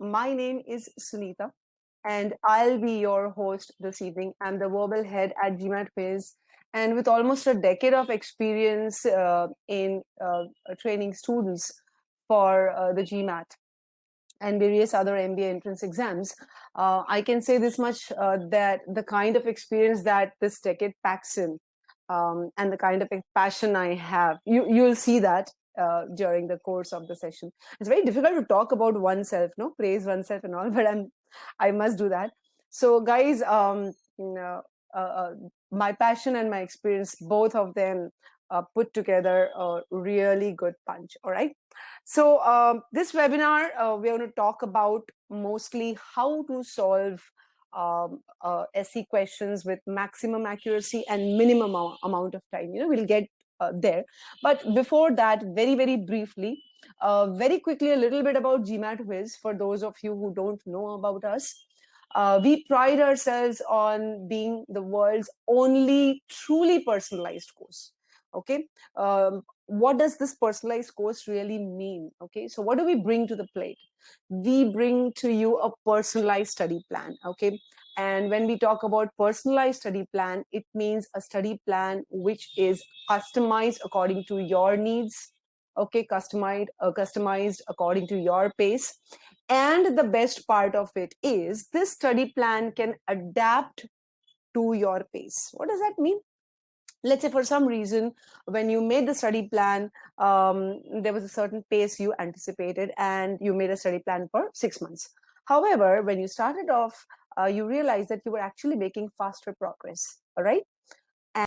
My name is Sunita, and I'll be your host this evening. I'm the verbal head at GMATVERBAL, and with almost a decade of experience in training students for the GMAT and various other MBA entrance exams, I can say this much that the kind of experience that this decade packs in and the kind of passion I have, you'll see that during the course of the session. It's very difficult to talk about oneself, no, praise oneself and all, but I must do that. So, guys, my passion and my experience, both of them put together a really good punch. All right. So this webinar, we're going to talk about mostly how to solve SE questions with maximum accuracy and minimum amount of time. We'll get there. But before that, very, very briefly, very quickly, a little bit about GMATVERBAL for those of you who don't know about us. We pride ourselves on being the world's only truly personalized course. Okay. What does this personalized course really mean? Okay, so what do we bring to the plate? We bring to you a personalized study plan. Okay, and when we talk about personalized study plan, it means a study plan which is customized according to your needs. Okay, customized according to your pace. And the best part of it is this study plan can adapt to your pace. What does that mean? Let's say for some reason, when you made the study plan, there was a certain pace you anticipated and you made a study plan for 6 months. However, when you started off, you realized that you were actually making faster progress, all right?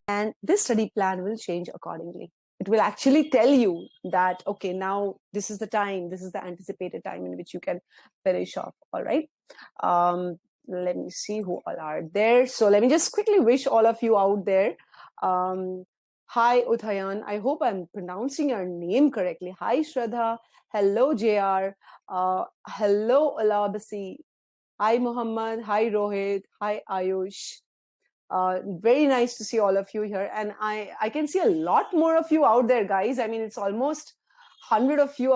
And this study plan will change accordingly. It will actually tell you that, okay, now this is the time, this is the anticipated time in which you can finish off, all right? Let me see who all are there. So let me just quickly wish all of you out there. Hi, Uthayan. I hope I'm pronouncing your name correctly. Hi, Shraddha. Hello, JR. Hello, Alabasi. Hi, Muhammad. Hi, Rohit. Hi, Ayush. Very nice to see all of you here. And I can see a lot more of you out there, guys. I mean, it's almost 100 of you.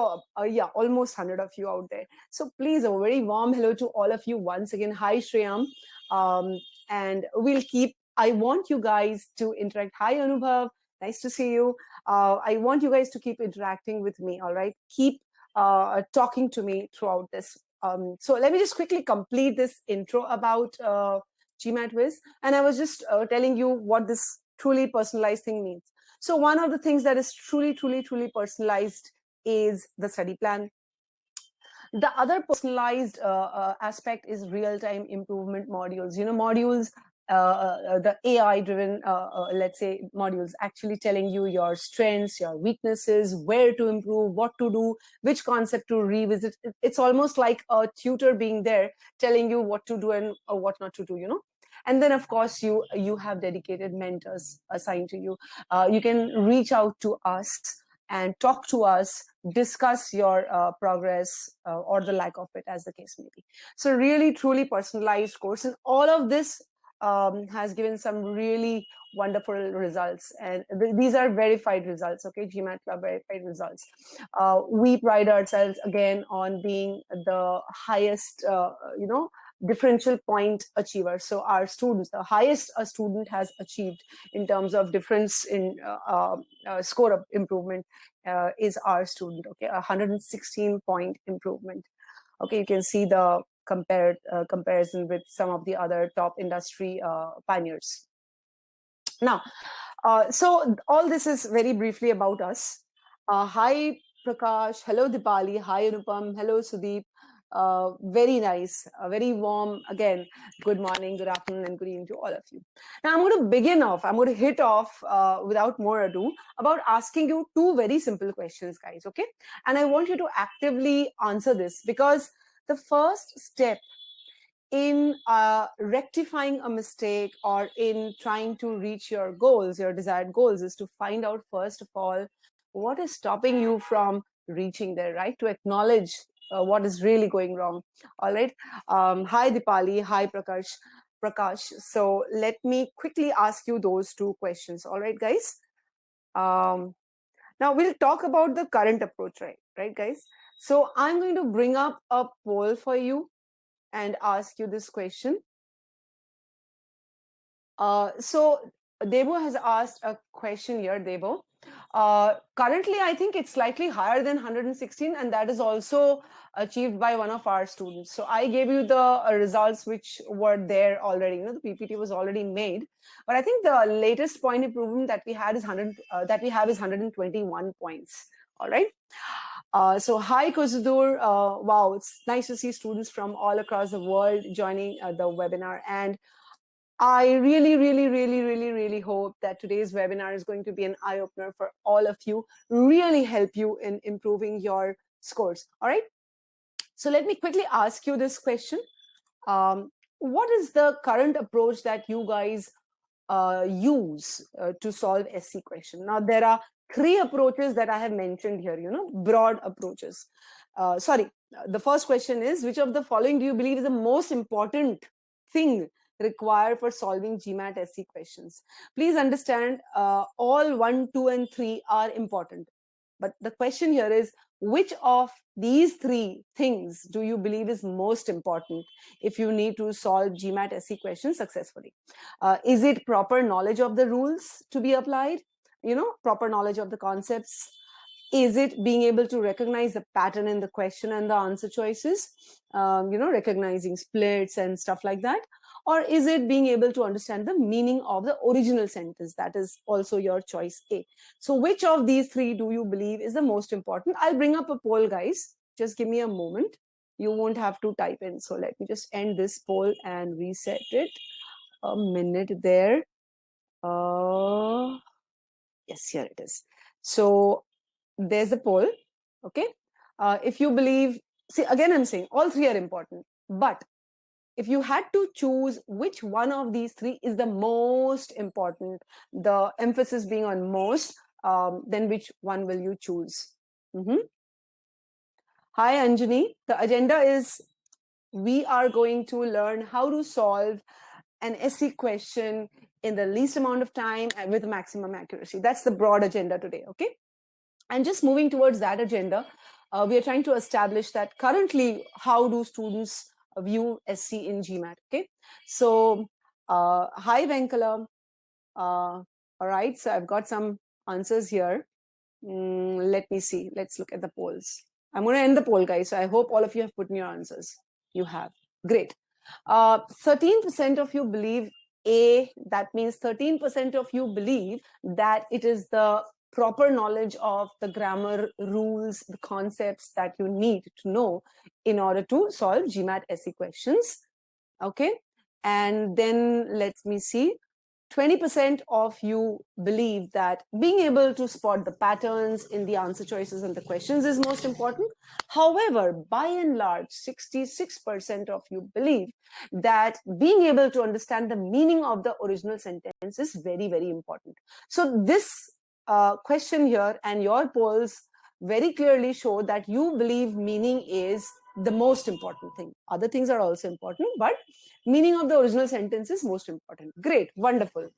Yeah, almost 100 of you out there. So please, a very warm hello to all of you once again. Hi, Shreyam. And we'll keep, I want you guys to interact. Hi, Anubhav. Nice to see you. I want you guys to keep interacting with me, all right? Keep talking to me throughout this. So let me just quickly complete this intro about GMATVERBAL. And I was just telling you what this truly personalized thing means. So one of the things that is truly, truly, truly personalized is the study plan. The other personalized aspect is real-time improvement modules. Modules, the AI-driven, let's say, modules actually telling you your strengths, your weaknesses, where to improve, what to do, which concept to revisit. It's almost like a tutor being there telling you what to do and what not to do, And then, of course, you have dedicated mentors assigned to you. You can reach out to us and talk to us, discuss your progress or the lack of it, as the case may be. So really, truly personalized course. And all of this has given some really wonderful results. And these are verified results, okay? GMAT Club verified results. We pride ourselves, again, on being the highest, differential point achiever. So our students, the highest a student has achieved in terms of difference in score of improvement is our student, okay? 116-point improvement. Okay, you can see the comparison with some of the other top industry pioneers. Now, so all this is very briefly about us. Hi, Prakash. Hello, Dipali. Hi, Anupam. Hello, Sudeep. Very nice, very warm. Again, good morning, good afternoon, and good evening to all of you. Now, I'm going to hit off without more ado about asking you two very simple questions, guys, okay? And I want you to actively answer this, because the first step in rectifying a mistake or in trying to reach your goals, your desired goals, is to find out, first of all, what is stopping you from reaching there, right? To acknowledge what is really going wrong. All right. Hi, Dipali. Hi, Prakash. So let me quickly ask you those two questions. All right, guys. Now we'll talk about the current approach, right, guys? So I'm going to bring up a poll for you and ask you this question. So Debo has asked a question here, Debo. Currently, I think it's slightly higher than 116, and that is also achieved by one of our students. So I gave you the results which were there already. You know, the PPT was already made, but I think the latest point improvement that we had is 100. That we have is 121 points. All right. So hi Kuzudur, wow, it's nice to see students from all across the world joining the webinar, and I really hope that today's webinar is going to be an eye-opener for all of you, really help you in improving your scores. All right. So let me quickly ask you this question. What is the current approach that you guys use to solve SC question? Now, there are three approaches that I have mentioned here, you know, broad approaches. The first question is, which of the following do you believe is the most important thing required for solving GMAT SC questions? Please understand, all 1, 2, and 3 are important. But the question here is, which of these three things do you believe is most important if you need to solve GMAT SC questions successfully? Is it proper knowledge of the rules to be applied? You know, proper knowledge of the concepts? Is it being able to recognize the pattern in the question and the answer choices? You know, recognizing splits and stuff like that? Or is it being able to understand the meaning of the original sentence? That is also your choice A. So which of these three do you believe is the most important? I'll bring up a poll, guys. Just give me a moment. You won't have to type in. So let me just end this poll and reset it. A minute there. Yes, here it is. So there's the poll. Okay. If you believe, see, again, I'm saying all three are important, but if you had to choose which one of these three is the most important, the emphasis being on most, then which one will you choose? Hi, Anjani. The agenda is we are going to learn how to solve an SC question in the least amount of time and with maximum accuracy. That's the broad agenda today, okay? And just moving towards that agenda, we are trying to establish that currently, how do students view SC in GMAT, okay? So, hi, Venkala. All right, so I've got some answers here. Let me see. Let's look at the polls. I'm going to end the poll, guys. So I hope all of you have put in your answers. You have. Great. 13% of you believe A. That means 13% of you believe that it is the proper knowledge of the grammar rules, the concepts that you need to know in order to solve GMAT SC questions. Okay. And then let me see. 20% of you believe that being able to spot the patterns in the answer choices and the questions is most important. However, by and large, 66% of you believe that being able to understand the meaning of the original sentence is very, very important. So this question here and your polls very clearly show that you believe meaning is the most important thing. Other things are also important, but meaning of the original sentence is most important. Great, wonderful.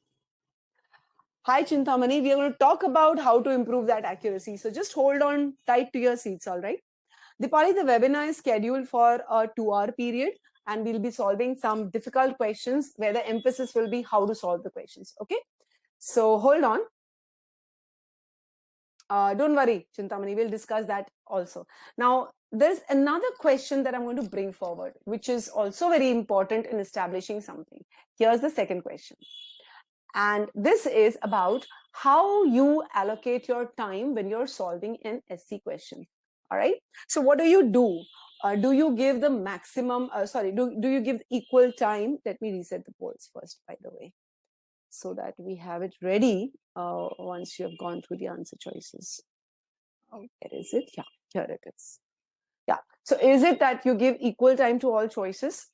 Hi, Chintamani. We are going to talk about how to improve that accuracy. So just hold on tight to your seats, all right? Dipali, the webinar is scheduled for a 2-hour period, and we'll be solving some difficult questions where the emphasis will be how to solve the questions, okay? So hold on. Don't worry, Chintamani, we'll discuss that also. Now, there's another question that I'm going to bring forward, which is also very important in establishing something. Here's the second question. And this is about how you allocate your time when you're solving an SC question. All right. So what do you do? Do you give the maximum, do you give equal time? Let me reset the polls first, by the way, so that we have it ready once you have gone through the answer choices. Oh, where is it? Yeah, here it is. Yeah. So is it that you give equal time to all choices?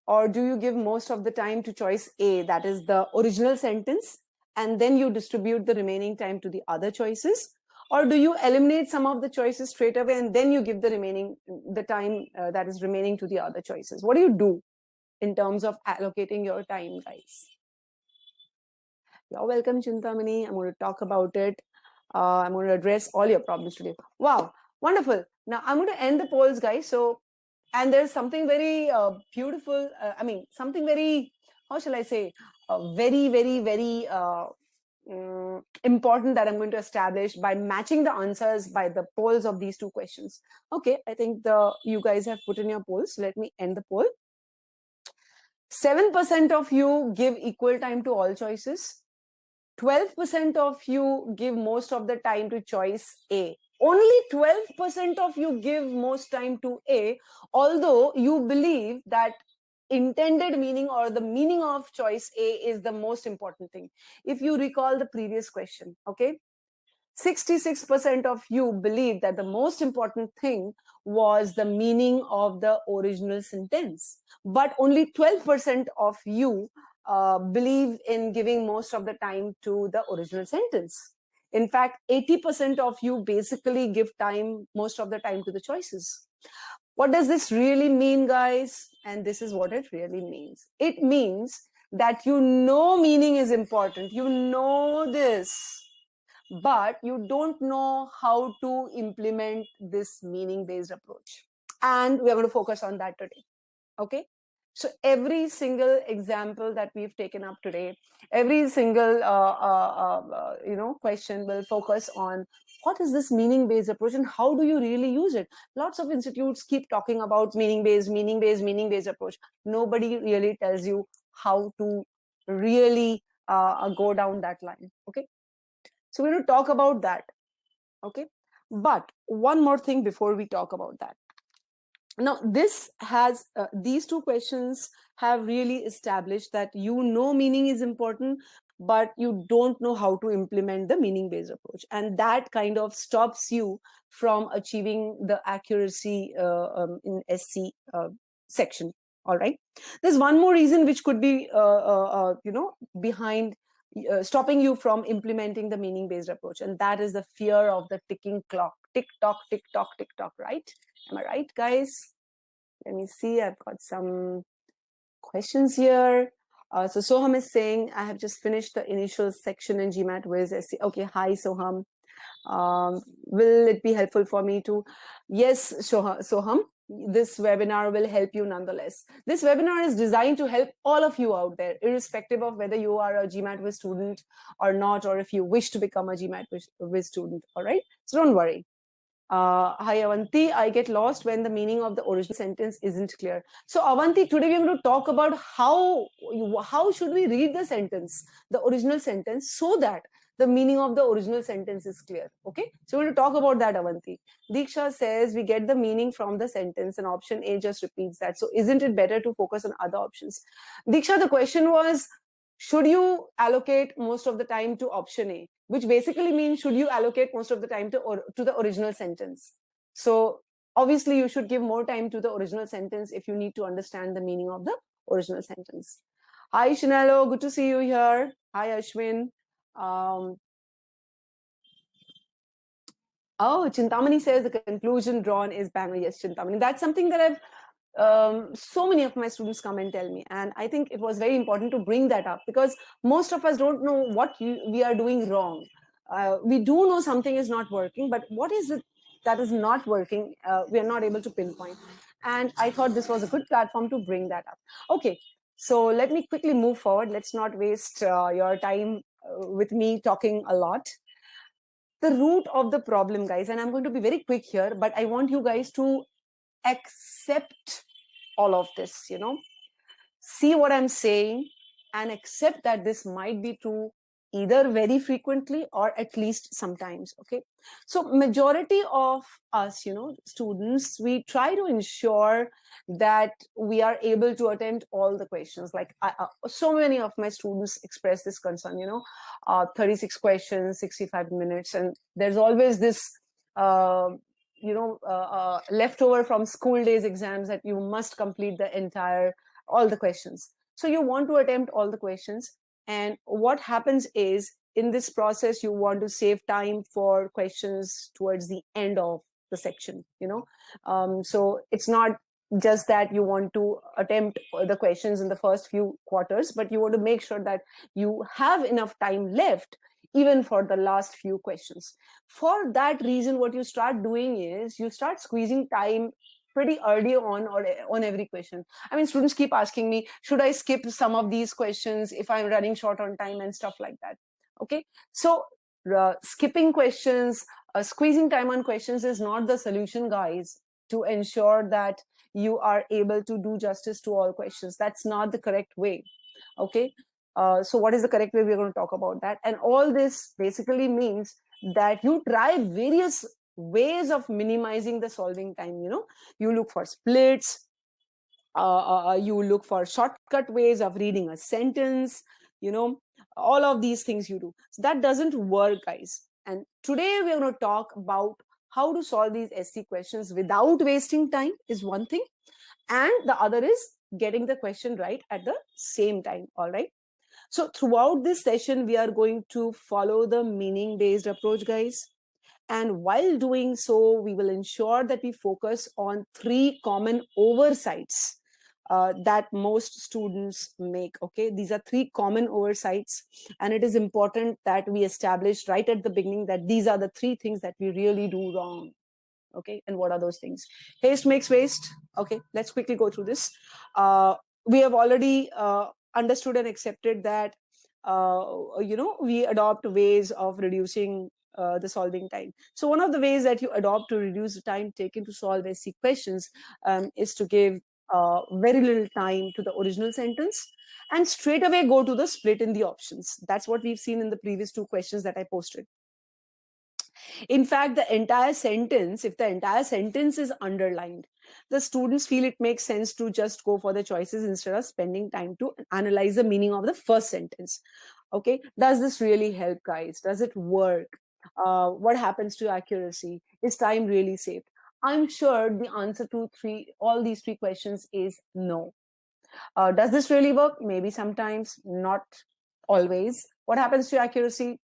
Or do you give most of the time to choice A, that is the original sentence, and then you distribute the remaining time to the other choices? Or do you eliminate some of the choices straight away and then you give the time that is remaining to the other choices? What do you do in terms of allocating your time, guys? You're welcome, Chintamani. I'm going to talk about it. I'm going to address all your problems today. Wow, wonderful. Now I'm going to end the polls, guys. So, and there's something very beautiful. Something very, how shall I say, very, very, very important that I'm going to establish by matching the answers by the polls of these two questions. Okay, I think you guys have put in your polls. Let me end the poll. 7% of you give equal time to all choices. 12% of you give most of the time to choice A. Only 12% of you give most time to A, although you believe that intended meaning or the meaning of choice A is the most important thing. If you recall the previous question, okay, 66% of you believe that the most important thing was the meaning of the original sentence, but only 12% of you believe in giving most of the time to the original sentence. In fact, 80% of you basically give most of the time to the choices. What does this really mean, guys? And this is what it really means. It means that you know meaning is important. You know this, but you don't know how to implement this meaning-based approach. And we're going to focus on that today. Okay? So every single example that we've taken up today, every single question will focus on what is this meaning-based approach and how do you really use it. Lots of institutes keep talking about meaning-based approach. Nobody really tells you how to really go down that line. Okay, so we're going to talk about that. Okay, but one more thing before we talk about that. Now, these two questions have really established that you know meaning is important, but you don't know how to implement the meaning-based approach. And that kind of stops you from achieving the accuracy in SC section. All right. There's one more reason which could be, behind stopping you from implementing the meaning-based approach. And that is the fear of the ticking clock. Tick tock, tick tock, tick tock, right? Am I right, guys? Let me see. I've got some questions here. So Soham is saying, I have just finished the initial section in GMATVERBAL. Okay, hi Soham. Will it be helpful for me to? Yes, Soham. This webinar will help you nonetheless. This webinar is designed to help all of you out there, irrespective of whether you are a GMATVERBAL student or not, or if you wish to become a GMATVERBAL student. All right. So don't worry. Hi Avanti, I get lost when the meaning of the original sentence isn't clear. So Avanti, today we're going to talk about how should we read the sentence, the original sentence, so that the meaning of the original sentence is clear. Okay, so we're going to talk about that, Avanti. Diksha says we get the meaning from the sentence and option A just repeats that. So isn't it better to focus on other options? Diksha, the question was, should you allocate most of the time to option A, which basically means should you allocate most of the time to the original sentence? So obviously you should give more time to the original sentence if you need to understand the meaning of the original sentence. Hi Shinalo, good to see you here. Hi Ashwin. Chintamani says the conclusion drawn is banger. Yes, Chintamani. That's something that I've so many of my students come and tell me, and I think it was very important to bring that up because most of us don't know what we are doing wrong. We do know something is not working, but what is it that is not working? We are not able to pinpoint, and I thought this was a good platform to bring that up. Okay, so let me quickly move forward. Let's not waste your time with me talking a lot. The root of the problem, guys, and I'm going to be very quick here, but I want you guys to accept all of this, see what I'm saying and accept that this might be true either very frequently or at least sometimes. Okay, so majority of us, students, we try to ensure that we are able to attempt all the questions. Like so many of my students express this concern, 36 questions, 65 minutes, and there's always this leftover from school days exams that you must complete all the questions. So you want to attempt all the questions, and what happens is in this process you want to save time for questions towards the end of the section. So it's not just that you want to attempt the questions in the first few quarters, but you want to make sure that you have enough time left even for the last few questions. For that reason, what you start doing is you start squeezing time pretty early on, or on every question. I mean, students keep asking me, should I skip some of these questions if I'm running short on time and stuff like that? Okay, so skipping questions, squeezing time on questions is not the solution, guys, to ensure that you are able to do justice to all questions. That's not the correct way. Okay, so what is the correct way? We're going to talk about that. And all this basically means that you try various ways of minimizing the solving time. You look for splits, you look for shortcut ways of reading a sentence, you know all of these things you do. So that doesn't work, guys. And today we're going to talk about how to solve these SC questions without wasting time is one thing, and the other is getting the question right at the same time. All right, so throughout this session we are going to follow the meaning based approach, guys. And while doing so, we will ensure that we focus on three common oversights that most students make. Okay, these are three common oversights, and it is important that we establish right at the beginning that these are the three things that we really do wrong. Okay, and what are those things? Haste makes waste. Okay, let's quickly go through this. We have already understood and accepted that we adopt ways of reducing the solving time. So one of the ways that you adopt to reduce the time taken to solve SC questions is to give very little time to the original sentence and straight away go to the split in the options. That's what we've seen in the previous two questions that I posted. In fact, the entire sentence, if the entire sentence is underlined, the students feel it makes sense to just go for the choices instead of spending time to analyze the meaning of the first sentence. Okay, does this really help, guys? Does it work? What happens to accuracy? Is time really saved? I'm sure the answer to all these three questions is no. Does this really work? Maybe sometimes, not always. What happens to accuracy?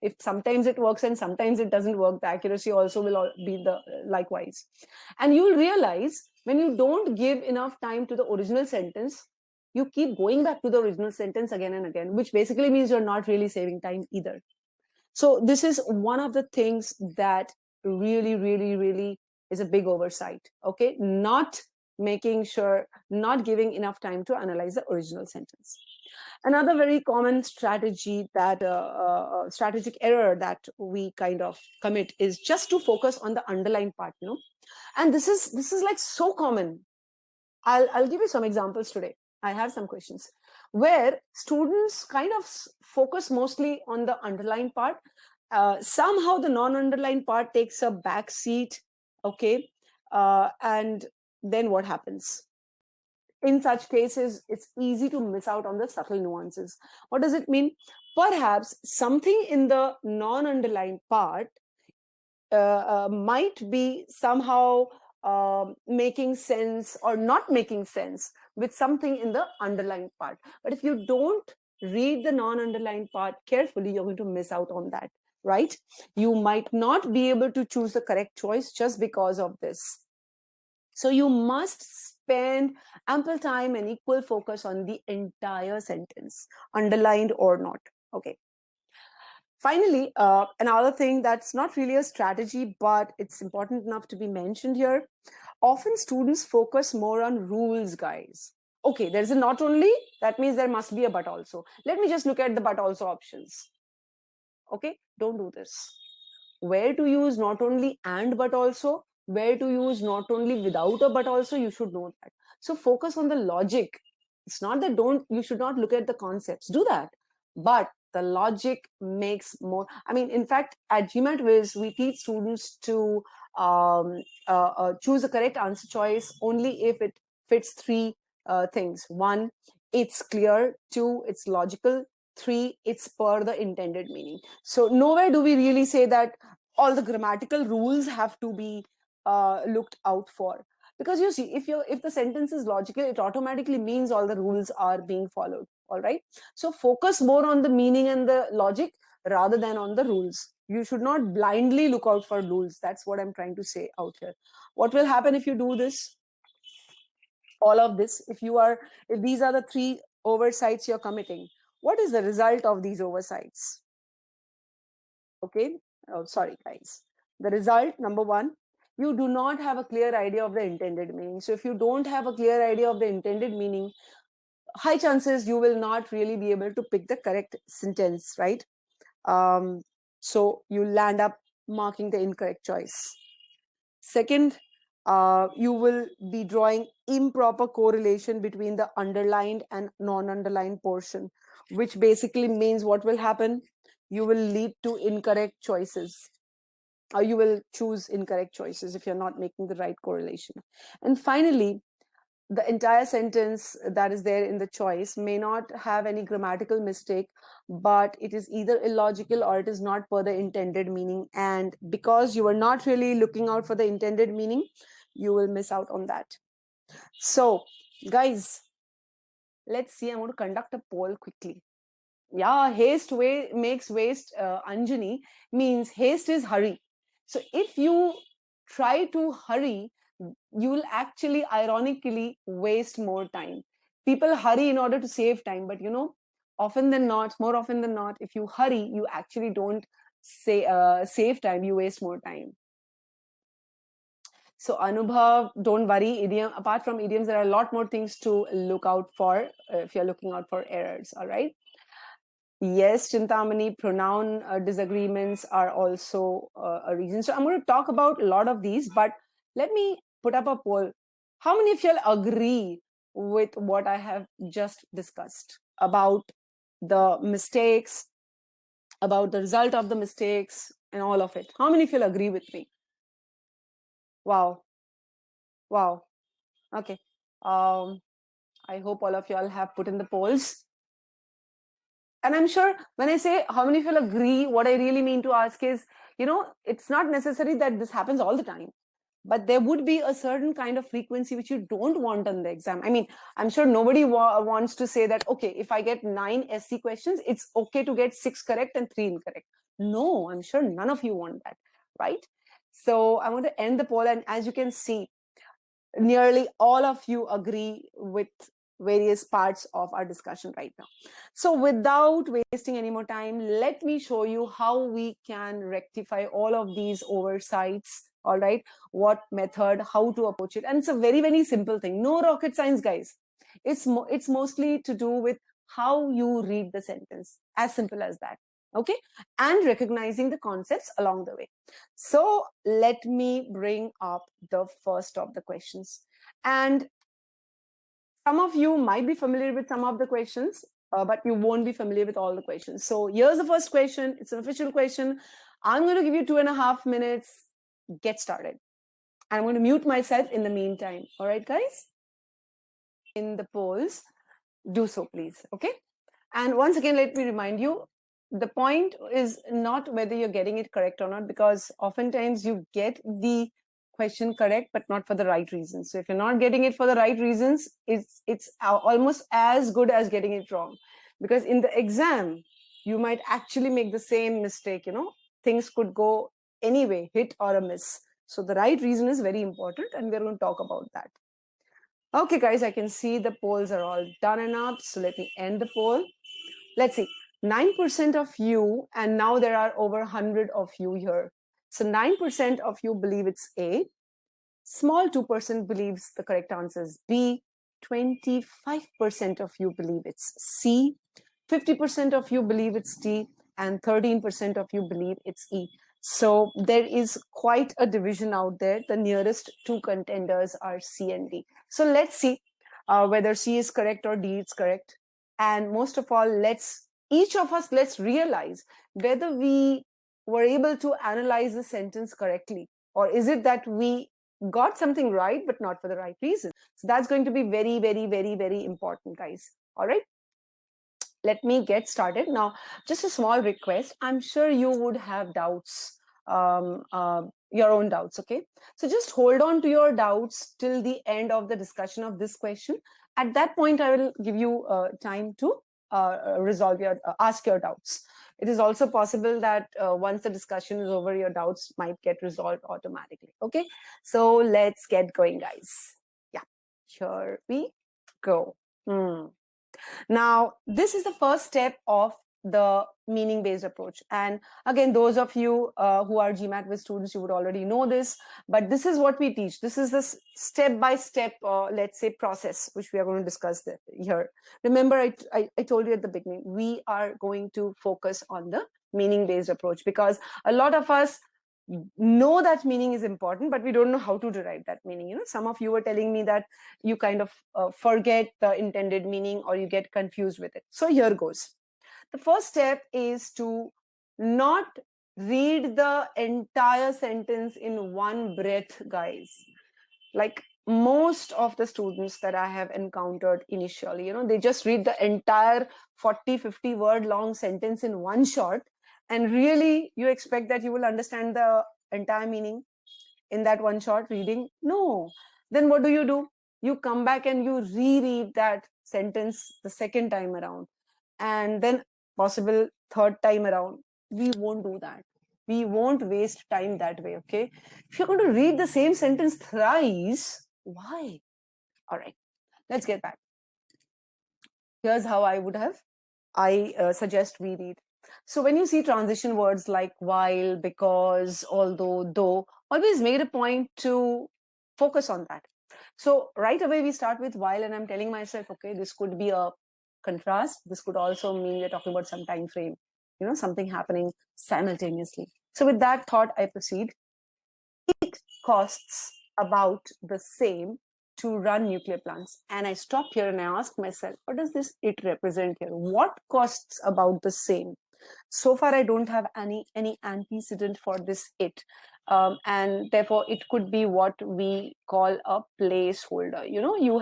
If sometimes it works and sometimes it doesn't work, the accuracy also will be the likewise. And you'll realize when you don't give enough time to the original sentence, you keep going back to the original sentence again and again, which basically means you're not really saving time either. So this is one of the things that really, really, really is a big oversight. Okay, not giving enough time to analyze the original sentence. Another very common strategic error that we kind of commit is just to focus on the underlying part, and this is like so common. I'll give you some examples today. I have some questions where students kind of focus mostly on the underlying part. Somehow the non-underlined part takes a back seat. Okay, and then what happens? In such cases, it's easy to miss out on the subtle nuances. What does it mean? Perhaps something in the non-underlined part might be somehow making sense or not making sense with something in the underlined part. But if you don't read the non-underlined part carefully, you're going to miss out on that, right? You might not be able to choose the correct choice just because of this. So you must spend ample time and equal focus on the entire sentence, underlined or not. Okay. Finally, another thing that's not really a strategy, but it's important enough to be mentioned here. Often students focus more on rules, guys. Okay, there's a not only, that means there must be a but also. Let me just look at the but also options. Okay, don't do this. Where to use not only and but also, where to use not only without a but also, you should know that. So focus on the logic. It's not that you should not look at the concepts, do that, but the logic makes more. I mean, in fact, at GMATViz we teach students to choose the correct answer choice only if it fits three things. One, it's clear. Two, it's logical. Three, it's per the intended meaning. So nowhere do we really say that all the grammatical rules have to be looked out for, because you see, if the sentence is logical, it automatically means all the rules are being followed. All right, so focus more on the meaning and the logic rather than on the rules. You should not blindly look out for rules. That's what I'm trying to say out here. What will happen if you do this, all of this, if these are the three oversights you're committing, what is the result of these oversights? Okay, oh, sorry guys. The result, number one, you do not have a clear idea of the intended meaning. So if you don't have a clear idea of the intended meaning, high chances you will not really be able to pick the correct sentence, right? So you land up marking the incorrect choice. Second, you will be drawing improper correlation between the underlined and non-underlined portion, which basically means what will happen? You will lead to incorrect choices, or you will choose incorrect choices if you're not making the right correlation. And finally, the entire sentence that is there in the choice may not have any grammatical mistake, but it is either illogical or it is not per the intended meaning. And because you are not really looking out for the intended meaning, you will miss out on that. So, guys, let's see. I'm going to conduct a poll quickly. Yeah, haste makes waste, Anjani, means haste is hurry. So if you try to hurry, you will actually ironically waste more time. People hurry in order to save time, but more often than not, if you hurry, you actually don't save time, you waste more time. So Anubhav, don't worry, apart from idioms, there are a lot more things to look out for if you're looking out for errors, all right? Yes, Chintamani, pronoun disagreements are also a reason. So I'm going to talk about a lot of these, but let me put up a poll. How many of you agree with what I have just discussed about the mistakes, about the result of the mistakes, and all of it? How many of you agree with me? Wow. Wow. Okay. I hope all of y'all have put in the polls. And I'm sure when I say how many of you agree, what I really mean to ask is, it's not necessary that this happens all the time, but there would be a certain kind of frequency which you don't want on the exam. I mean, I'm sure nobody wants to say that, okay, if I get 9 SC questions, it's okay to get 6 correct and 3 incorrect. No, I'm sure none of you want that, right? So I want to end the poll, and as you can see, nearly all of you agree with various parts of our discussion right now. So without wasting any more time, let me show you how we can rectify all of these oversights. All right, what method, how to approach it. And it's a very, very simple thing. No rocket science, guys. It's mostly to do with how you read the sentence. As simple as that. Okay, and recognizing the concepts along the way. So let me bring up the first of the questions. And some of you might be familiar with some of the questions, but you won't be familiar with all the questions. So here's the first question. It's an official question. I'm going to give you 2.5 minutes. Get started. I'm going to mute myself in the meantime. All right, guys? In the polls, do so, please. Okay? And once again, let me remind you, the point is not whether you're getting it correct or not, because oftentimes you get the question correct, but not for the right reasons. So if you're not getting it for the right reasons, it's almost as good as getting it wrong. Because in the exam, you might actually make the same mistake, things could go anyway, hit or a miss. So the right reason is very important, and we're going to talk about that. Okay, guys, I can see the polls are all done and up. So let me end the poll. Let's see, 9% of you, and now there are over 100 of you here. So 9% of you believe it's A. Small 2% believes the correct answer is B. 25% of you believe it's C. 50% of you believe it's D. And 13% of you believe it's E. So there is quite a division out there. The nearest two contenders are C and D. So let's see whether C is correct or D is correct. And most of all, let's realize whether we were able to analyze the sentence correctly, or is it that we got something right but not for the right reason. So that's going to be very, very, very, very important, guys. All right, let me get started now. Just a small request. I'm sure you would have doubts, your own doubts. Okay, so just hold on to your doubts till the end of the discussion of this question. At that point, I will give you time to ask your doubts. It is also possible that once the discussion is over, your doubts might get resolved automatically. Okay, so let's get going, guys. Yeah, here we go. Now, this is the first step of the meaning based approach. And again, those of you who are GMAT students, you would already know this, but this is what we teach. This is the step by step, let's say, process which we are going to discuss here. Remember, I told you at the beginning, we are going to focus on the meaning based approach, because a lot of us know that meaning is important, but we don't know how to derive that meaning. You know, some of you were telling me that you kind of forget the intended meaning, or you get confused with it. So here goes. The first step is to not read the entire sentence in one breath, guys. Like most of the students that I have encountered initially, you know, they just read the entire 40-50 word long sentence in one shot, and really you expect that you will understand the entire meaning in that one shot reading? No. Then what do? You come back and you reread that sentence the second time around, and then possible third time around. We won't do that. We won't waste time that way, okay? If you're going to read the same sentence thrice, why? All right, let's get back. Here's how I suggest we read. So when you see transition words like while, because, although, though, always made a point to focus on that. So right away we start with while, and I'm telling myself, okay, this could be a contrast. This could also mean we're talking about some time frame, you know, something happening simultaneously. So with that thought, I proceed. It costs about the same to run nuclear plants. And I stop here and I ask myself, what does this it represent here? What costs about the same? So far, I don't have any antecedent for this it. And therefore, it could be what we call a placeholder. You know, you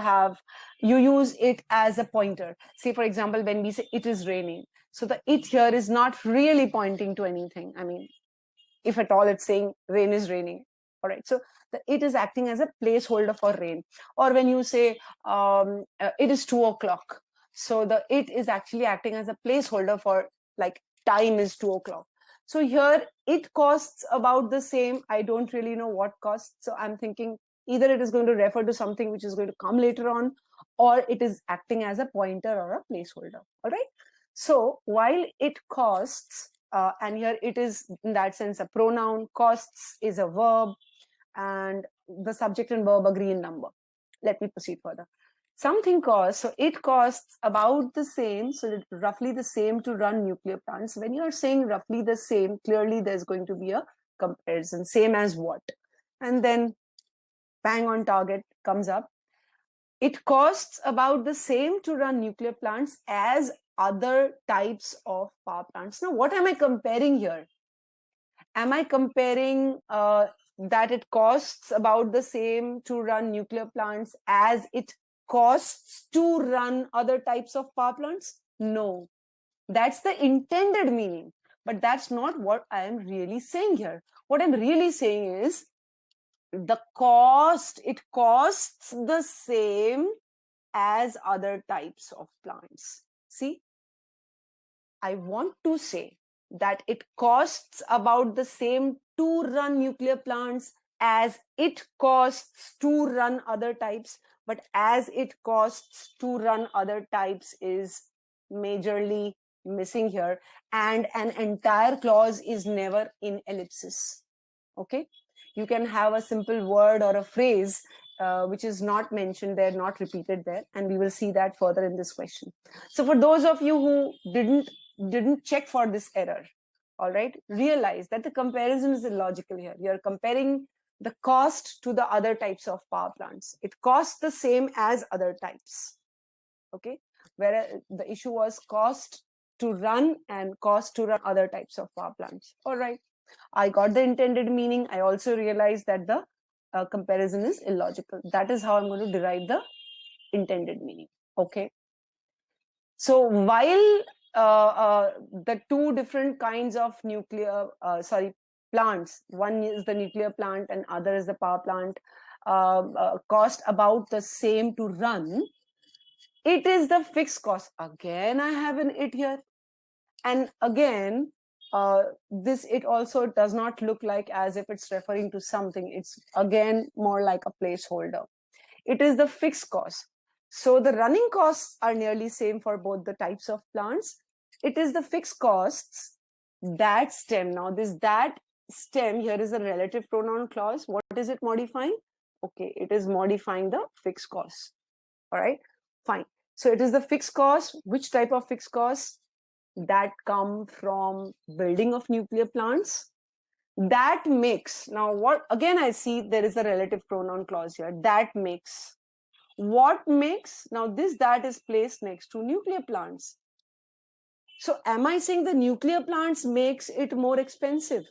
use it as a pointer. Say, for example, when we say it is raining. So the it here is not really pointing to anything. I mean, if at all, it's saying rain is raining. All right, so it is acting as a placeholder for rain. Or when you say it is 2 o'clock, so the it is actually acting as a placeholder for, like, time is 2 o'clock. So here it costs about the same. I don't really know what costs, so I'm thinking either it is going to refer to something which is going to come later on, or it is acting as a pointer or a placeholder. All right, so while it costs, and here it is in that sense a pronoun, costs is a verb, and the subject and verb agree in number. Let me proceed further. Something costs, so it costs about the same, so roughly the same to run nuclear plants. When you are saying roughly the same, clearly there's going to be a comparison. Same as what? And then bang on target comes up. It costs about the same to run nuclear plants as other types of power plants. Now, what am I comparing here? Am I comparing that it costs about the same to run nuclear plants as it costs to run other types of power plants? No, that's the intended meaning, but that's not what I am really saying here. What I'm really saying is the cost, it costs the same as other types of plants. See, I want to say that it costs about the same to run nuclear plants as it costs to run other types, but as it costs to run other types is majorly missing here, and an entire clause is never in ellipsis. Okay, you can have a simple word or a phrase which is not mentioned there, not repeated there, and we will see that further in this question. So for those of you who didn't check for this error, all right, realize that the comparison is illogical here. You're comparing the cost to the other types of power plants. It costs the same as other types. Okay, whereas the issue was cost to run and cost to run other types of power plants. All right, I got the intended meaning. I also realized that the comparison is illogical. That is how I'm going to derive the intended meaning. Okay, so while the two different kinds of plants, one is the nuclear plant and other is the power plant, cost about the same to run, it is the fixed cost. Again, I have an it here, and again, this it also does not look like as if it's referring to something. It's again more like a placeholder. It is the fixed cost. So the running costs are nearly same for both the types of plants, It is the fixed costs that stem. Now this that stem here is a relative pronoun clause. What is it modifying? Okay, it is modifying the fixed costs. All right, fine. So it is the fixed cost. Which type of fixed costs? That come from building of nuclear plants. That makes, now what, again I see there is a relative pronoun clause here. That makes. What makes? Now this that is placed next to nuclear plants. So am I saying the nuclear plants makes it more expensive?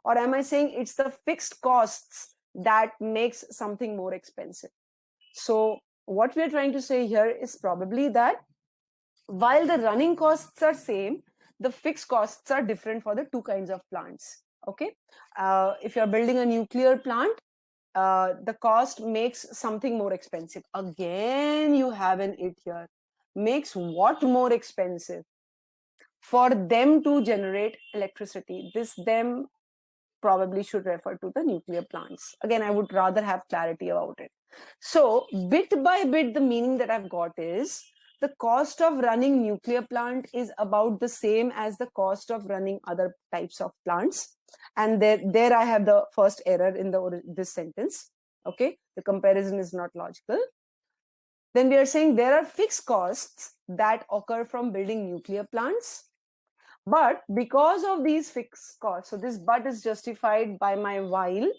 Or am I saying it's the fixed costs that makes something more expensive? So what we are trying to say here is probably that while the running costs are same, the fixed costs are different for the two kinds of plants. Okay, if you're building a nuclear plant, the cost makes something more expensive. Again, you have an it here. Makes what more expensive? For them to generate electricity. This them probably should refer to the nuclear plants. Again, I would rather have clarity about it. So bit by bit, the meaning that I've got is the cost of running nuclear plant is about the same as the cost of running other types of plants. And there I have the first error in this sentence. Okay, the comparison is not logical. Then we are saying there are fixed costs that occur from building nuclear plants. But because of these fixed costs, so this but is justified by my while,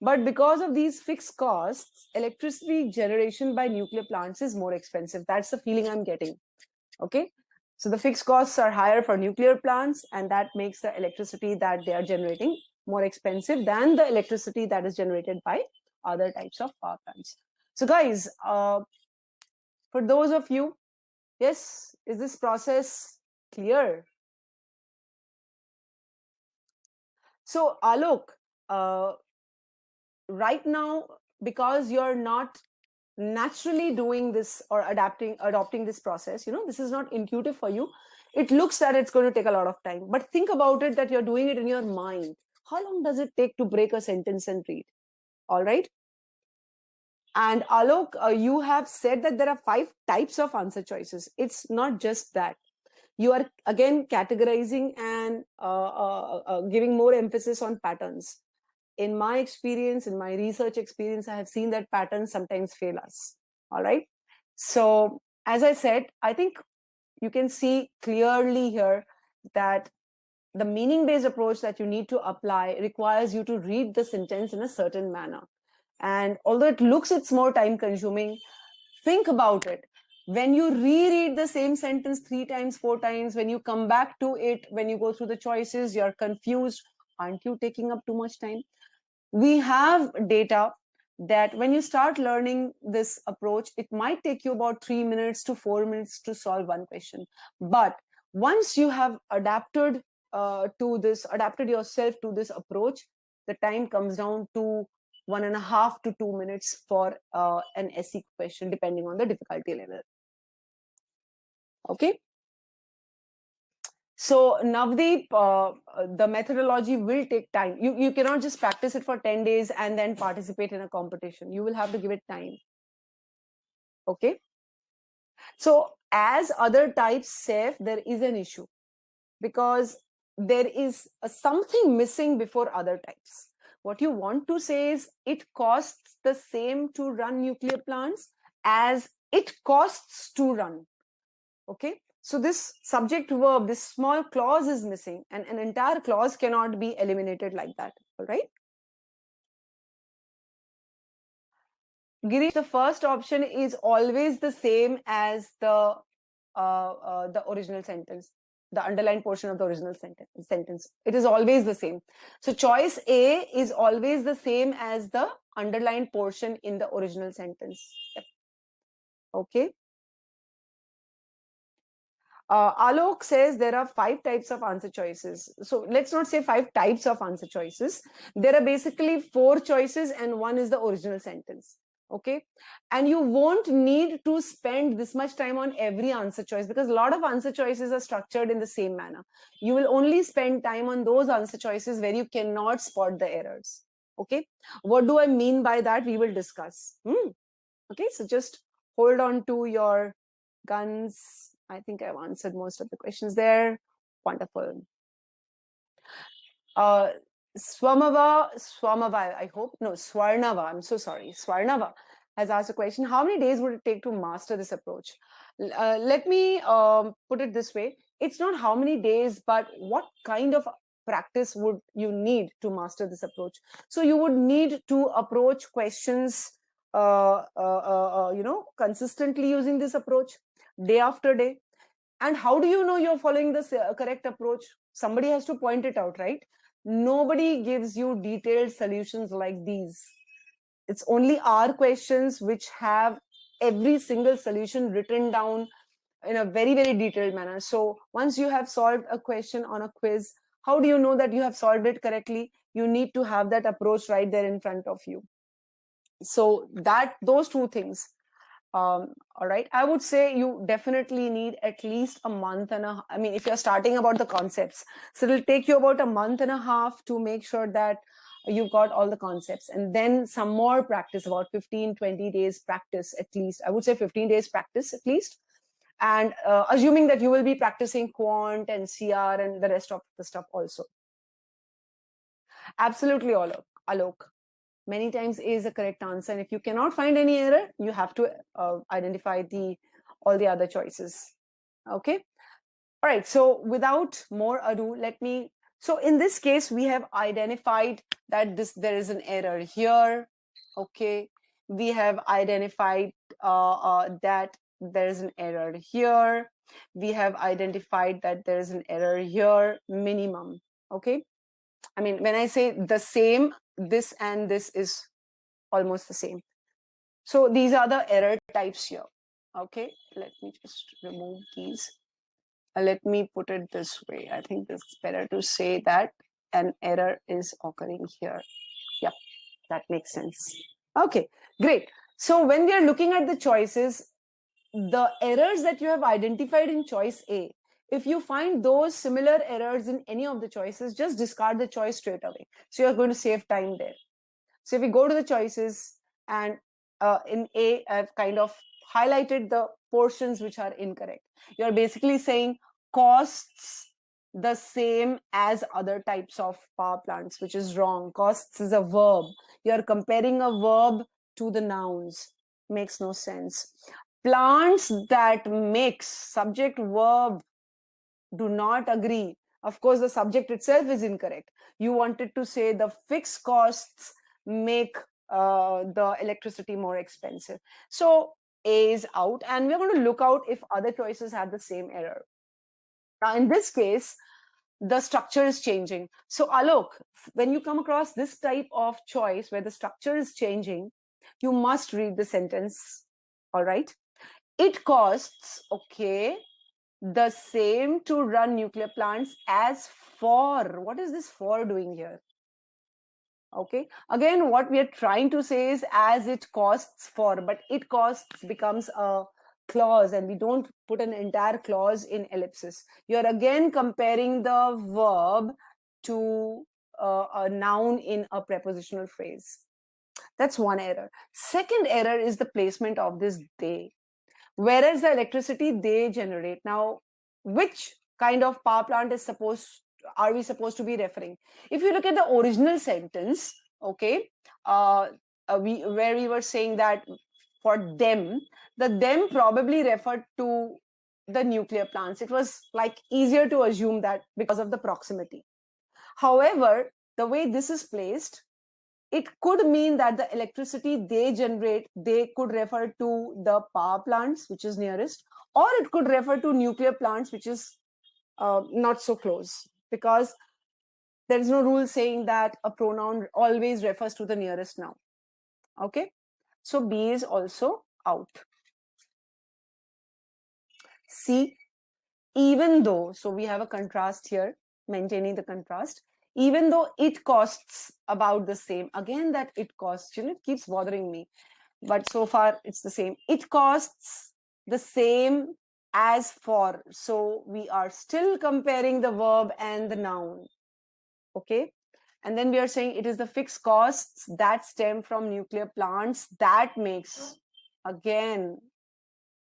but because of these fixed costs, electricity generation by nuclear plants is more expensive. That's the feeling I'm getting. Okay, so the fixed costs are higher for nuclear plants, and that makes the electricity that they are generating more expensive than the electricity that is generated by other types of power plants. So guys, for those of you, yes, is this process clear? So Alok, right now, because you're not naturally doing this or adopting this process, this is not intuitive for you. It looks that it's going to take a lot of time, but think about it that you're doing it in your mind. How long does it take to break a sentence and read? All right. And Alok, you have said that there are 5 types of answer choices. It's not just that. You are again categorizing and giving more emphasis on patterns. In my experience, in my research experience, I have seen that patterns sometimes fail us. All right. So as I said, I think you can see clearly here that the meaning-based approach that you need to apply requires you to read the sentence in a certain manner. And although it's more time consuming, think about it. When you reread the same sentence 3 times, 4 times, when you come back to it, when you go through the choices, you're confused. Aren't you taking up too much time? We have data that when you start learning this approach, it might take you about 3 minutes to 4 minutes to solve one question. But once you have adapted yourself to this approach, the time comes down to 1.5 to 2 minutes for an SE question, depending on the difficulty level. Okay. So Navdeep, the methodology will take time. You cannot just practice it for 10 days and then participate in a competition. You will have to give it time. Okay. So as other types say, there is an issue because there is something missing before other types. What you want to say is it costs the same to run nuclear plants as it costs to run. Okay. So this subject verb, this small clause is missing, and an entire clause cannot be eliminated like that. All right. Girish, the first option is always the same as the original sentence, the underlined portion of the original sentence. It is always the same. So choice A is always the same as the underlined portion in the original sentence. Yep. Okay. Alok says there are 5 types of answer choices. So let's not say 5 types of answer choices. There are basically 4 choices and 1 is the original sentence. Okay. And you won't need to spend this much time on every answer choice because a lot of answer choices are structured in the same manner. You will only spend time on those answer choices where you cannot spot the errors. Okay. What do I mean by that? We will discuss. Okay. So just hold on to your guns I think I've answered most of the questions there. Wonderful. Swamava, I hope, no, Swarnava, I'm so sorry. Swarnava has asked a question. How many days would it take to master this approach? Let me put it this way. It's not how many days, but what kind of practice would you need to master this approach? So you would need to approach questions, consistently using this approach day after day. And how do you know you're following the correct approach? Somebody has to point it out, right? Nobody gives you detailed solutions like these. It's only our questions which have every single solution written down in a very, very detailed manner. So once you have solved a question on a quiz, how do you know that you have solved it correctly? You need to have that approach right there in front of you. So those two things. All right, I would say you definitely need at least a month and a, I mean, if you're starting about the concepts, so it'll take you about a month and a half to make sure that you've got all the concepts, and then some more practice, about 15-20 days practice at least. I would say 15 days practice at least. And assuming that you will be practicing quant and CR and the rest of the stuff also. Absolutely, Alok. Many times is a correct answer, and if you cannot find any error, you have to identify all the other choices. Okay, all right, so without more ado, so in this case we have identified that there is an error here. Okay, we have identified that there is an error here. We have identified that there is an error here, minimum. Okay, I mean, when I say the same, this and this is almost the same. So these are the error types here. Okay, let me just remove these. Let me put it this way. I think it's better to say that an error is occurring here. Yep, that makes sense. Okay, great. So when we are looking at the choices, the errors that you have identified in choice A, if you find those similar errors in any of the choices, just discard the choice straight away. So you're going to save time there. So if we go to the choices, and in A, I've kind of highlighted the portions which are incorrect. You're basically saying costs the same as other types of power plants, which is wrong. Costs is a verb. You're comparing a verb to the nouns. Makes no sense. Plants that mix, subject verb, do not agree. Of course, the subject itself is incorrect. You wanted to say the fixed costs make the electricity more expensive. So A is out, and we're going to look out if other choices have the same error. Now, in this case, the structure is changing. So Alok, when you come across this type of choice where the structure is changing, you must read the sentence. All right. It costs, okay, the same to run nuclear plants as for. What is this for doing here? Okay, again, what we are trying to say is as it costs for, but it costs becomes a clause, and we don't put an entire clause in ellipsis. You're again comparing the verb to a noun in a prepositional phrase. That's one error. Second error is the placement of this they. Whereas the electricity they generate, now which kind of power plant are we supposed to be referring? If you look at the original sentence, okay, where we were saying that for them, the them probably referred to the nuclear plants. It was like easier to assume that because of the proximity. However, the way this is placed, it could mean that the electricity they generate, they could refer to the power plants, which is nearest, or it could refer to nuclear plants, which is not so close, because there is no rule saying that a pronoun always refers to the nearest noun. Okay, so B is also out. C, even though, so we have a contrast here, maintaining the contrast, even though it costs about the same. Again, that it costs, it keeps bothering me, but so far it's the same. It costs the same as for, so we are still comparing the verb and the noun. Okay, and then we are saying it is the fixed costs that stem from nuclear plants that makes, again,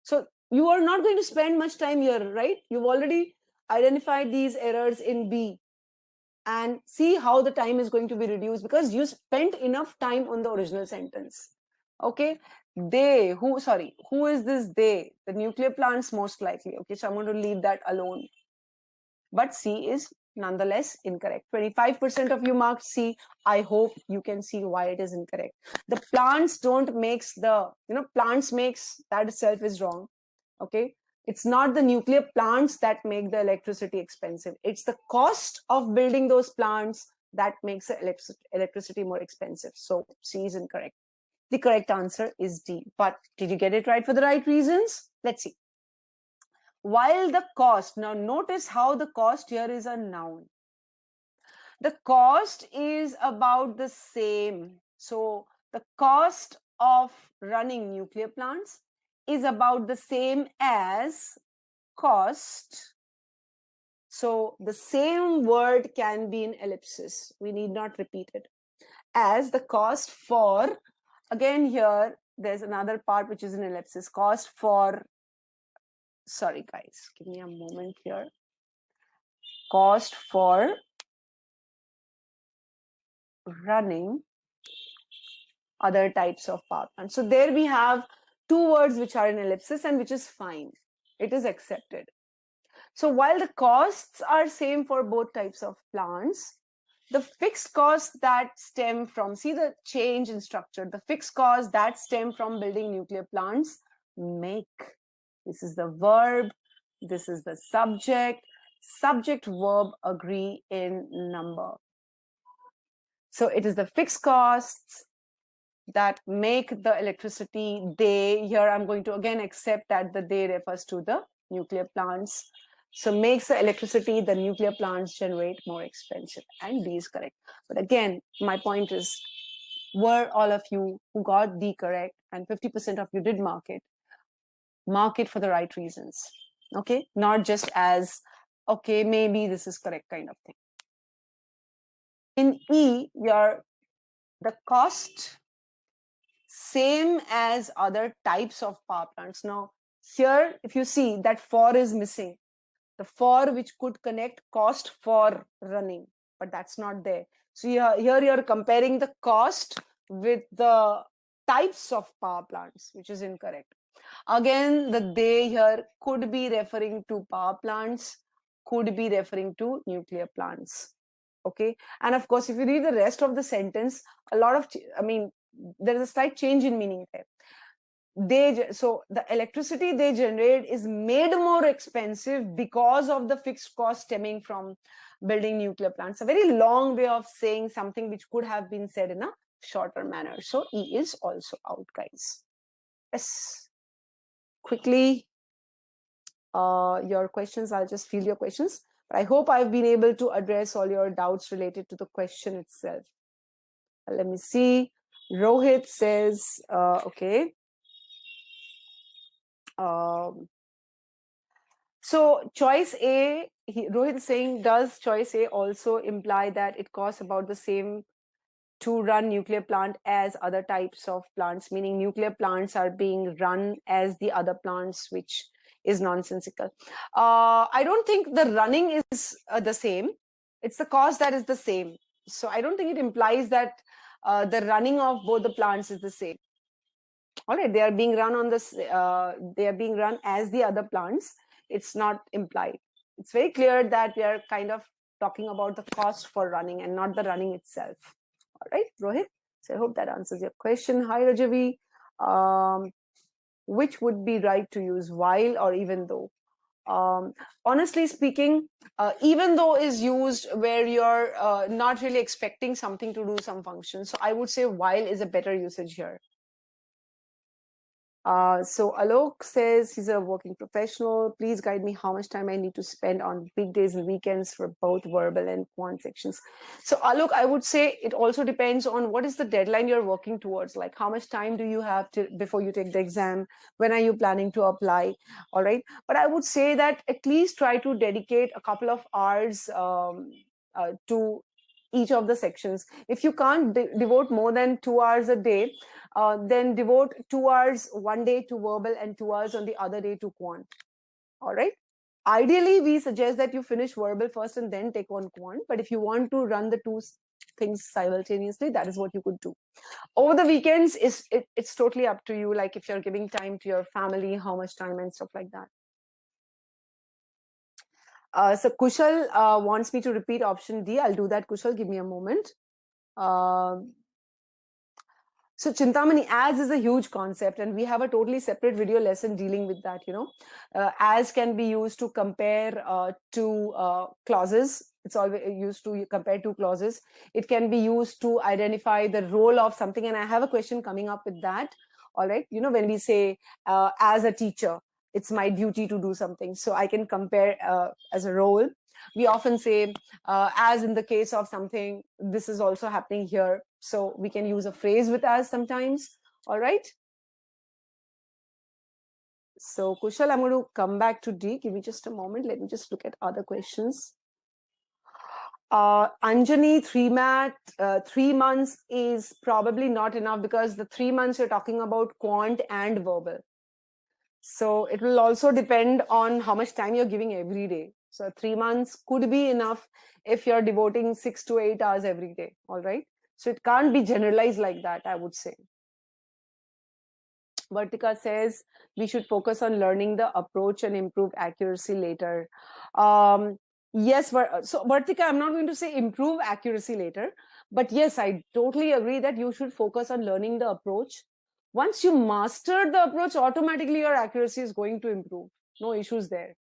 so you are not going to spend much time here, right? You've already identified these errors in B, and see how the time is going to be reduced because you spent enough time on the original sentence. Okay, they, who is this they? The nuclear plants most likely. Okay, so I'm going to leave that alone. But C is nonetheless incorrect. 25% of you marked C. I hope you can see why it is incorrect. The plants don't makes the, plants makes, that itself is wrong. Okay, it's not the nuclear plants that make the electricity expensive. It's the cost of building those plants that makes the electricity more expensive. So C is incorrect. The correct answer is D. But did you get it right for the right reasons? Let's see. While the cost, now notice how the cost here is a noun. The cost is about the same. So the cost of running nuclear plants is about the same as cost. So the same word can be in ellipsis. We need not repeat it. As the cost for, again here, there's another part which is in ellipsis. Cost for, sorry guys, give me a moment here. Cost for running other types of power plants. So there we have two words which are in ellipsis and which is fine. It is accepted. So while the costs are same for both types of plants, the fixed costs that stem from, see the change in structure, the fixed costs that stem from building nuclear plants make. This is the verb, this is the subject. Subject verb agree in number. So it is the fixed costs that make the electricity. They, here I'm going to again accept that the they refers to the nuclear plants. So makes the electricity the nuclear plants generate more expensive, and B is correct. But again, my point is, were all of you who got D correct and 50% of you did mark it for the right reasons. Okay, not just as, okay, maybe this is correct kind of thing. In E, the cost same as other types of power plants. Now here, if you see that for is missing, the for which could connect cost for running, but that's not there. So here you're comparing the cost with the types of power plants, which is incorrect. Again, the they here could be referring to power plants, could be referring to nuclear plants. Okay, and of course, if you read the rest of the sentence, a lot of, there is a slight change in meaning there. So the electricity they generate is made more expensive because of the fixed cost stemming from building nuclear plants. A very long way of saying something which could have been said in a shorter manner. So E is also out, guys. Yes. Quickly, your questions. I'll just field your questions. But I hope I've been able to address all your doubts related to the question itself. Let me see. Rohit says, okay. So choice A, Rohit is saying, does choice A also imply that it costs about the same to run nuclear plant as other types of plants, meaning nuclear plants are being run as the other plants, which is nonsensical. I don't think the running is the same. It's the cost that is the same. So I don't think it implies that the running of both the plants is the same. All right, they are being run on this, they are being run as the other plants. It's not implied. It's very clear that we are kind of talking about the cost for running and not the running itself. All right, Rohit. So I hope that answers your question. Hi, Rajavi. Which would be right to use, while or even though? Honestly speaking, even though is used where you're not really expecting something to do some function. So I would say while is a better usage here. So Alok says he's a working professional. Please guide me how much time I need to spend on weekdays and weekends for both verbal and quant sections. So Alok, I would say it also depends on what is the deadline you're working towards. Like how much time do you have before you take the exam? When are you planning to apply? All right. But I would say that at least try to dedicate a couple of hours to each of the sections. If you can't devote more than 2 hours a day, then devote 2 hours one day to verbal and 2 hours on the other day to quant. All right. Ideally, we suggest that you finish verbal first and then take on quant. But if you want to run the two things simultaneously, that is what you could do. Over the weekends, it's totally up to you. Like if you're giving time to your family, how much time and stuff like that. So Kushal wants me to repeat option D. I'll do that, Kushal. Give me a moment. So Chintamani, as is a huge concept, and we have a totally separate video lesson dealing with that. As can be used to compare two clauses. It's always used to compare two clauses. It can be used to identify the role of something. And I have a question coming up with that. All right. When we say as a teacher, it's my duty to do something. So I can compare as a role. We often say, as in the case of something, this is also happening here. So we can use a phrase with as sometimes. All right. So Kushal, I'm going to come back to D. Give me just a moment. Let me just look at other questions. Anjani, 3 months is probably not enough, because the 3 months you're talking about quant and verbal. So it will also depend on how much time you're giving every day. So 3 months could be enough if you're devoting 6 to 8 hours every day. All right. So it can't be generalized like that, I would say. Vartika says we should focus on learning the approach and improve accuracy later. Yes, so Vartika, I'm not going to say improve accuracy later, but yes, I totally agree that you should focus on learning the approach. Once you master the approach, automatically your accuracy is going to improve. No issues there.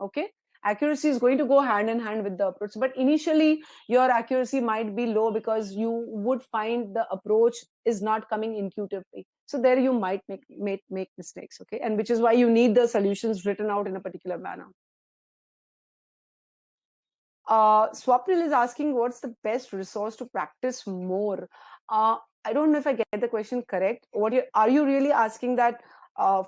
Okay. Accuracy is going to go hand in hand with the approach, but initially your accuracy might be low because you would find the approach is not coming intuitively. So there you might make mistakes. Okay. And which is why you need the solutions written out in a particular manner. Swapnil is asking, what's the best resource to practice more? I don't know if I get the question correct. Are you really asking that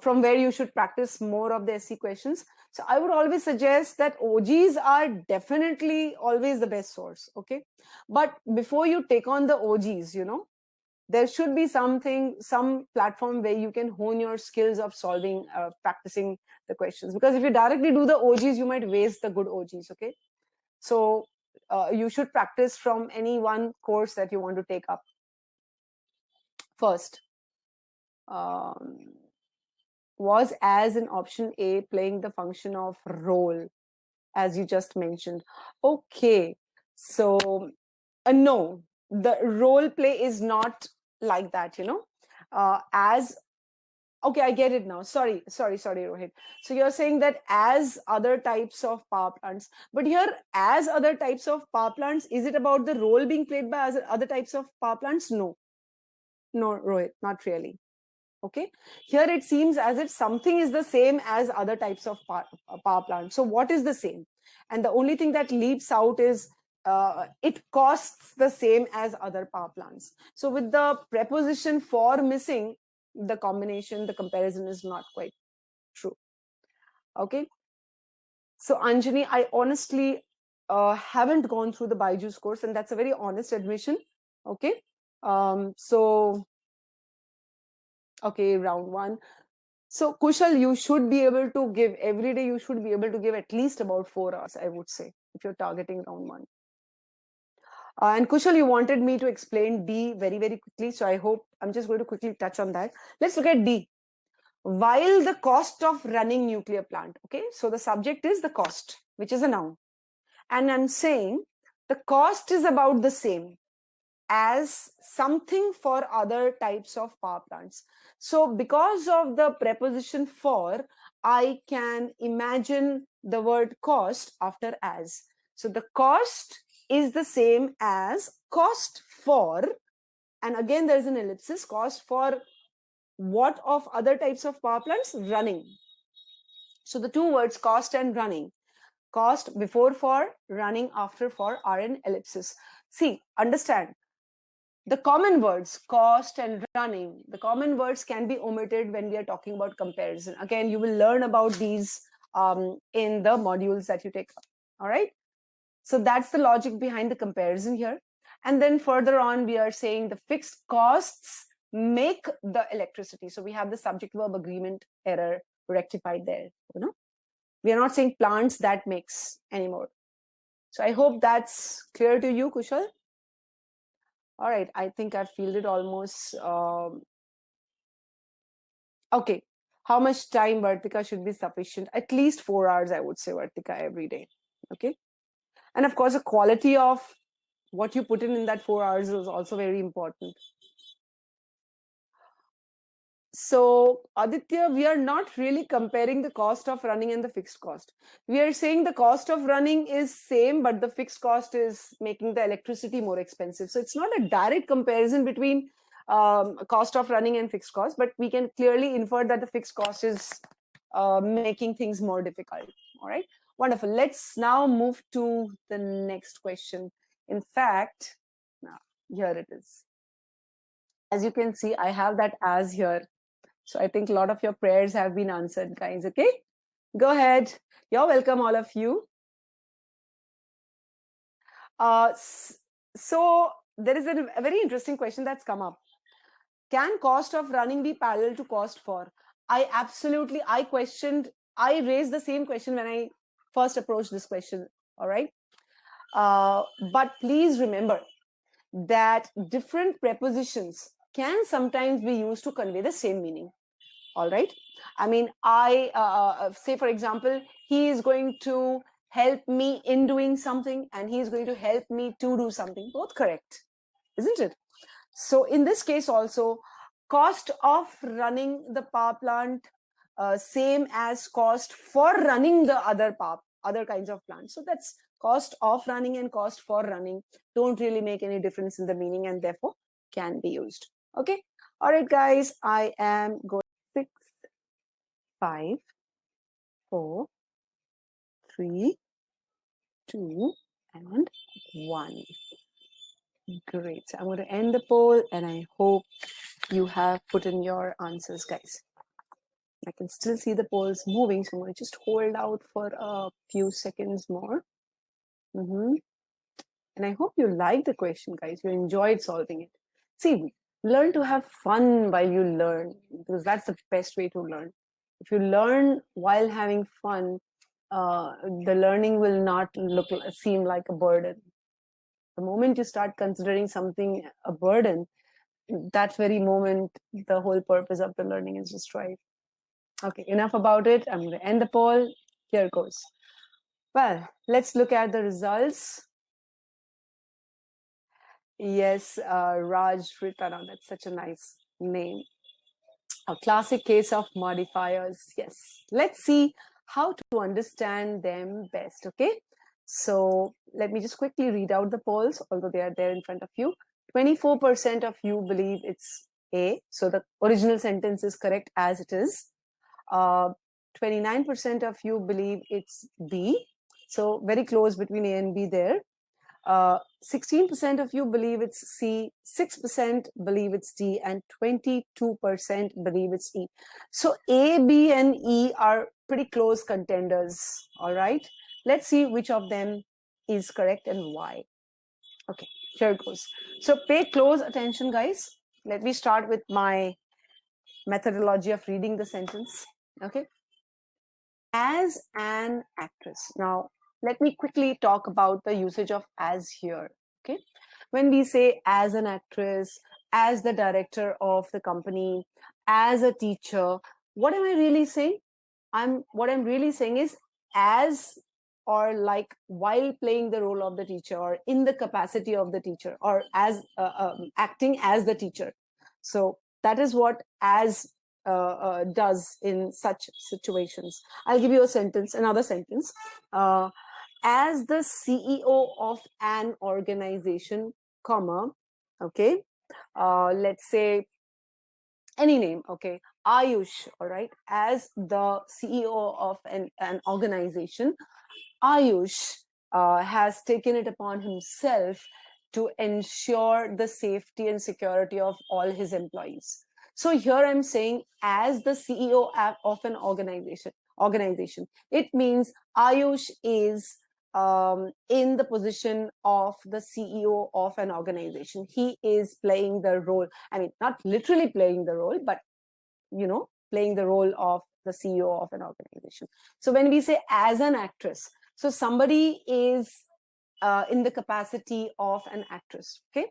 from where you should practice more of the SC questions? So I would always suggest that OGs are definitely always the best source. Okay. But before you take on the OGs, there should be some platform where you can hone your skills of solving, practicing the questions. Because if you directly do the OGs, you might waste the good OGs. Okay. So you should practice from any one course that you want to take up first. Was as in option A playing the function of role, as you just mentioned? Okay, so no, the role play is not like that, as okay, I get it now. Sorry, Rohit. So you're saying that as other types of power plants, but here as other types of power plants, is it about the role being played by other types of power plants? No, Rohit, not really. Okay, here it seems as if something is the same as other types of power plants. So what is the same? And the only thing that leaps out is it costs the same as other power plants. So with the preposition for missing, the comparison is not quite true. Okay. So Anjani, I honestly haven't gone through the Byju's course, and that's a very honest admission. Okay. Okay, round 1. So Kushal, you should be able to give every day. You should be able to give at least about 4 hours, I would say, if you're targeting round 1. And Kushal, you wanted me to explain D very, very quickly. So I hope I'm just going to quickly touch on that. Let's look at D. While the cost of running nuclear plant. Okay, so the subject is the cost, which is a noun. And I'm saying the cost is about the same as something for other types of power plants. So because of the preposition for, I can imagine the word cost after as. So the cost is the same as cost for, and again there's an ellipsis, cost for what of other types of power plants? Running. So the two words cost and running. Cost before for, running after for are in ellipsis. See, understand, the common words cost and running, the common words can be omitted when we are talking about comparison. Again, you will learn about these in the modules that you take up. All right. So that's the logic behind the comparison here. And then further on, we are saying the fixed costs make the electricity. So we have the subject verb agreement error rectified there. We are not saying plants that makes anymore. So I hope that's clear to you, Kushal. All right, I think I've fielded almost. Okay, how much time, Vartika, should be sufficient? At least 4 hours, I would say, Vartika, every day. Okay, and of course, the quality of what you put in that 4 hours is also very important. So, Aditya, we are not really comparing the cost of running and the fixed cost. We are saying the cost of running is same, but the fixed cost is making the electricity more expensive. So it's not a direct comparison between cost of running and fixed cost, but we can clearly infer that the fixed cost is making things more difficult. All right, wonderful. Let's now move to the next question. In fact, now here it is. As you can see, I have that as here. So I think a lot of your prayers have been answered, guys. Okay, go ahead. You're welcome, all of you. So there is a very interesting question that's come up. Can cost of running be parallel to cost for? I raised the same question when I first approached this question. All right. But please remember that different prepositions can sometimes be used to convey the same meaning. All right, I mean, I say, for example, he is going to help me in doing something and he is going to help me to do something. Both correct, isn't it? So in this case also, cost of running the power plant same as cost for running the other kinds of plants. So that's cost of running and cost for running don't really make any difference in the meaning and therefore can be used. Okay, all right, guys, I am going 6, 5, 4, 3, 2, and 1. Great. So I'm going to end the poll and I hope you have put in your answers, guys. I can still see the polls moving, so I'm going to just hold out for a few seconds more. And I hope you liked the question, guys. You enjoyed solving it. See, learn to have fun while you learn, because that's the best way to learn. If you learn while having fun, the learning will not seem like a burden. The moment you start considering something a burden, that very moment, the whole purpose of the learning is destroyed. Okay, enough about it. I'm going to end the poll. Here goes. Well, let's look at the results. Yes, Raj Ritana, that's such a nice name. A classic case of modifiers. Yes, let's see how to understand them best. Okay, so let me just quickly read out the polls, although they are there in front of you. 24% of you believe it's A, so the original sentence is correct as it is. 29% of you believe it's B, so very close between A and B there. 16% of you believe it's C, 6% believe it's D, and 22% believe it's E. So A, B, and E are pretty close contenders. All right, let's see which of them is correct and why. Okay, here goes. So pay close attention, guys. Let me start with my methodology of reading the sentence. Okay, as an actress. Now, let me quickly talk about the usage of as here. Okay, when we say as an actress, as the director of the company, as a teacher, what am I really saying? What I'm really saying is as, or like while playing the role of the teacher, or in the capacity of the teacher, or as acting as the teacher. So that is what as does in such situations. I'll give you another sentence. As the CEO of an organization, comma, okay, let's say any name, okay, Ayush, all right, as the CEO of an organization, Ayush has taken it upon himself to ensure the safety and security of all his employees. So here I'm saying as the CEO of an organization, it means Ayush is in the position of the CEO of an organization. He is playing the role, I mean, not literally playing the role, but, playing the role of the CEO of an organization. So when we say as an actress, so somebody is in the capacity of an actress, okay?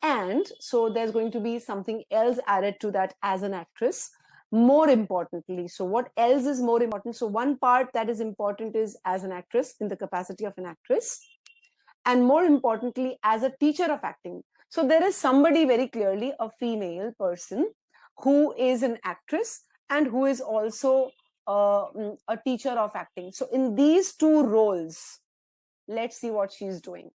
And so there's going to be something else added to that, as an actress. More importantly, so what else is more important? So one part that is important is as an actress, in the capacity of an actress, and more importantly, as a teacher of acting. So there is somebody, very clearly a female person, who is an actress and who is also a teacher of acting. So in these two roles, let's see what she's doing.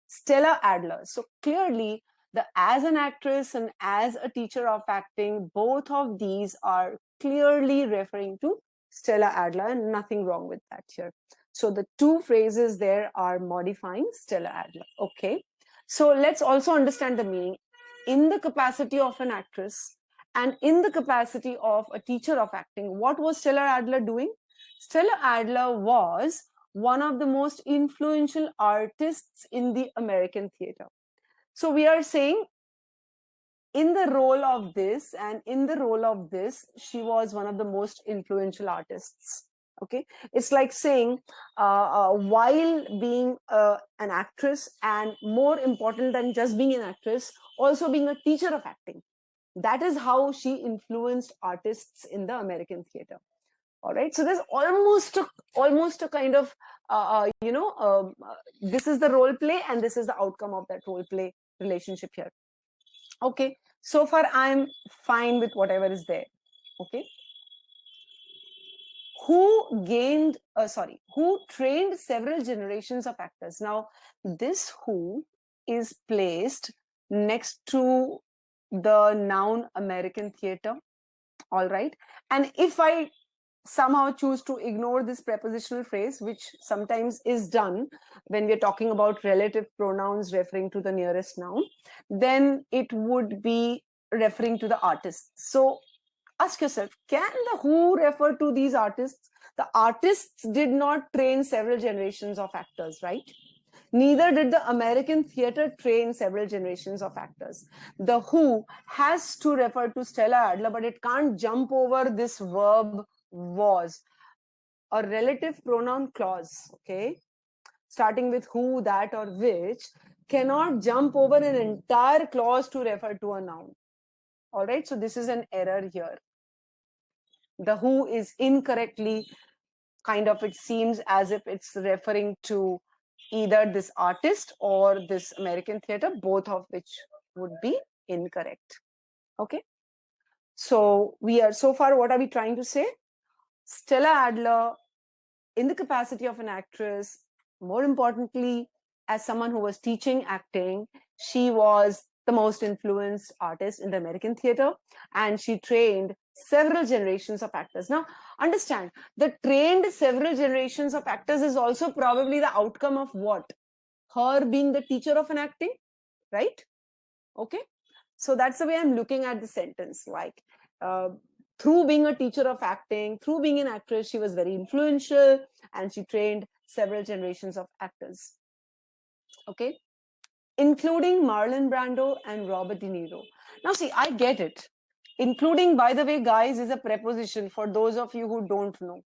Stella Adler. So clearly, the as an actress and as a teacher of acting, both of these are clearly referring to Stella Adler, and nothing wrong with that here. So the two phrases there are modifying Stella Adler. Okay. So let's also understand the meaning. In the capacity of an actress and in the capacity of a teacher of acting, what was Stella Adler doing? Stella Adler was one of the most influential artists in the American theater. So we are saying, in the role of this and in the role of this, she was one of the most influential artists. Okay, it's like saying, while being an actress, and more important than just being an actress, also being a teacher of acting. That is how she influenced artists in the American theater. All right, so there's almost a kind of this is the role play and this is the outcome of that role play relationship here. Okay, so far I'm fine with whatever is there. Okay, who trained several generations of actors? Now this who is placed next to the noun American theater. All right, and if I somehow choose to ignore this prepositional phrase, which sometimes is done when we're talking about relative pronouns referring to the nearest noun, then it would be referring to the artists. So ask yourself, can the who refer to these artists? The artists did not train several generations of actors, right? Neither did the American theater train several generations of actors. The who has to refer to Stella Adler, but it can't jump over this verb was. A relative pronoun clause, okay, starting with who, that, or which, cannot jump over an entire clause to refer to a noun. All right, so this is an error here. The who is incorrectly, kind of, it seems as if it's referring to either this artist or this American theater, both of which would be incorrect. Okay, so so far, what are we trying to say? Stella Adler, in the capacity of an actress, more importantly, as someone who was teaching acting, she was the most influenced artist in the American theater, and she trained several generations of actors. Now, understand, the trained several generations of actors is also probably the outcome of what? Her being the teacher of an acting, right? Okay, so that's the way I'm looking at the sentence. Like, through being a teacher of acting, through being an actress, she was very influential and she trained several generations of actors. Okay, including Marlon Brando and Robert De Niro. Now see, I get it. Including, by the way, guys, is a preposition for those of you who don't know.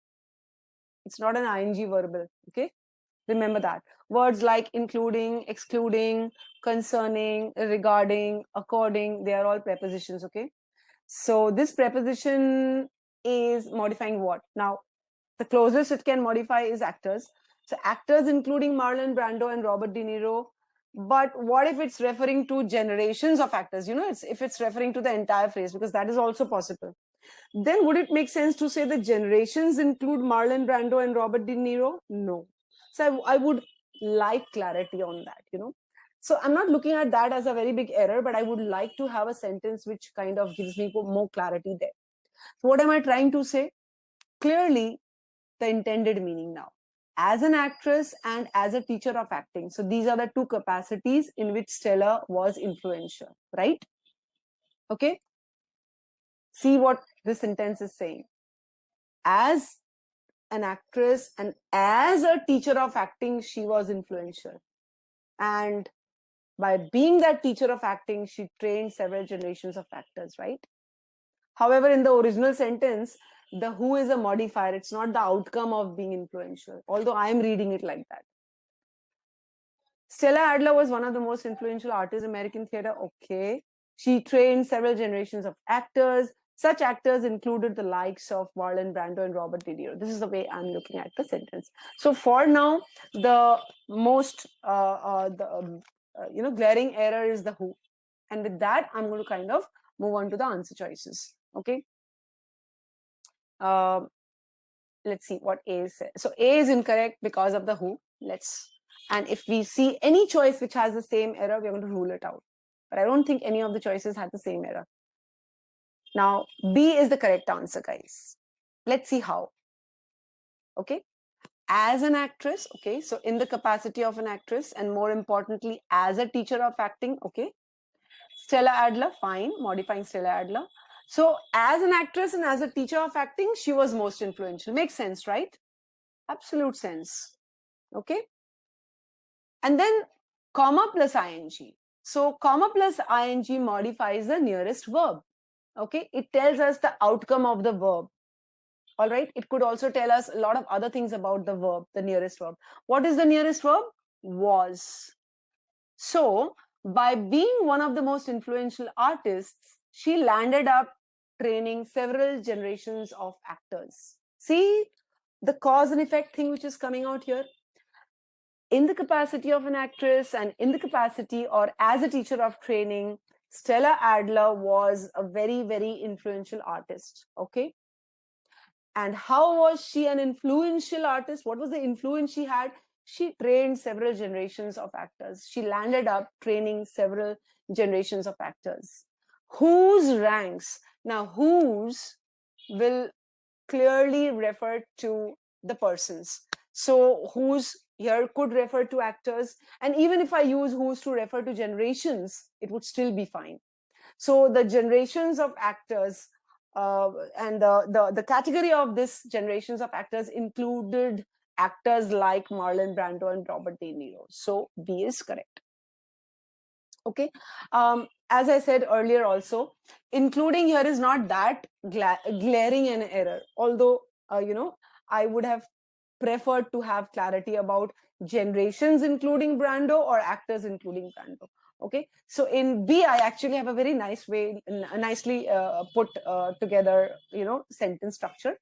It's not an ing verbal. Okay, remember that. Words like including, excluding, concerning, regarding, according, they are all prepositions. Okay, so this preposition is modifying what? Now, the closest it can modify is actors. So actors including Marlon Brando and Robert De Niro. But what if it's referring to generations of actors? If it's referring to the entire phrase, because that is also possible. Then would it make sense to say the generations include Marlon Brando and Robert De Niro? No. So I would like clarity on that, So I'm not looking at that as a very big error, but I would like to have a sentence which kind of gives me more clarity there. So what am I trying to say? Clearly, the intended meaning now. As an actress and as a teacher of acting. So these are the two capacities in which Stella was influential, right? Okay. See what this sentence is saying. As an actress, and as a teacher of acting, she was influential. And by being that teacher of acting, she trained several generations of actors, right? However, in the original sentence, the who is a modifier. It's not the outcome of being influential, although I am reading it like that. Stella Adler was one of the most influential artists in American theater. Okay. She trained several generations of actors. Such actors included the likes of Marlon Brando and Robert De Niro. This is the way I'm looking at the sentence. So for now, the most glaring error is the who, and with that, I'm going to kind of move on to the answer choices. Okay. Let's see what A is. So A is incorrect because of the who. And if we see any choice which has the same error, we're going to rule it out. But I don't think any of the choices had the same error. Now, B is the correct answer, guys. Let's see how. Okay. As an actress, okay, so in the capacity of an actress, and more importantly, as a teacher of acting, okay. Stella Adler, fine, modifying Stella Adler. So as an actress and as a teacher of acting, she was most influential. Makes sense, right? Absolute sense. Okay. And then comma plus ing. So comma plus ing modifies the nearest verb. Okay. It tells us the outcome of the verb. All right. It could also tell us a lot of other things about the verb, the nearest verb. What is the nearest verb? Was. So by being one of the most influential artists, she landed up training several generations of actors. See the cause and effect thing which is coming out here? In the capacity of an actress and in the capacity or as a teacher of training, Stella Adler was a very, very influential artist. Okay. And how was she an influential artist? What was the influence she had? She trained several generations of actors. She landed up training several generations of actors. Whose ranks? Now, whose will clearly refer to the persons. So whose here could refer to actors. And even if I use whose to refer to generations, it would still be fine. So the generations of actors and the category of this generations of actors included actors like Marlon Brando and Robert De Niro. So B is correct. Okay. As I said earlier also, including here is not that glaring an error. Although, I would have preferred to have clarity about generations including Brando or actors including Brando. Okay. So in B, I actually have a very nice way, nicely put together, sentence structure.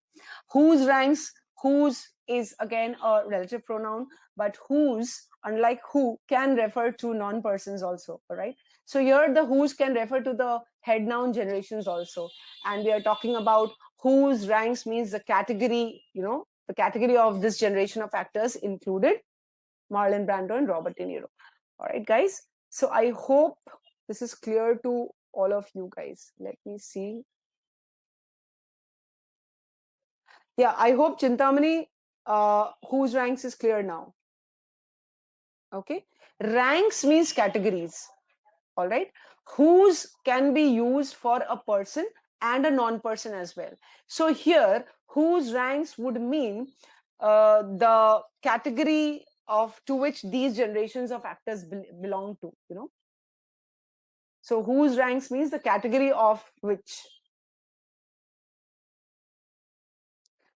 Whose ranks, whose is again a relative pronoun, but whose, unlike who, can refer to non-persons also. All right. So here the whose can refer to the head noun generations also. And we are talking about whose ranks means the category, the category of this generation of actors included Marlon Brando and Robert De Niro. All right, guys. So I hope this is clear to all of you guys. Let me see. Yeah, I hope Chintamani, whose ranks is clear now. Okay. Ranks means categories. All right. Whose can be used for a person and a non-person as well. So here, whose ranks would mean the category to which these generations of actors belong to, So whose ranks means the category of which.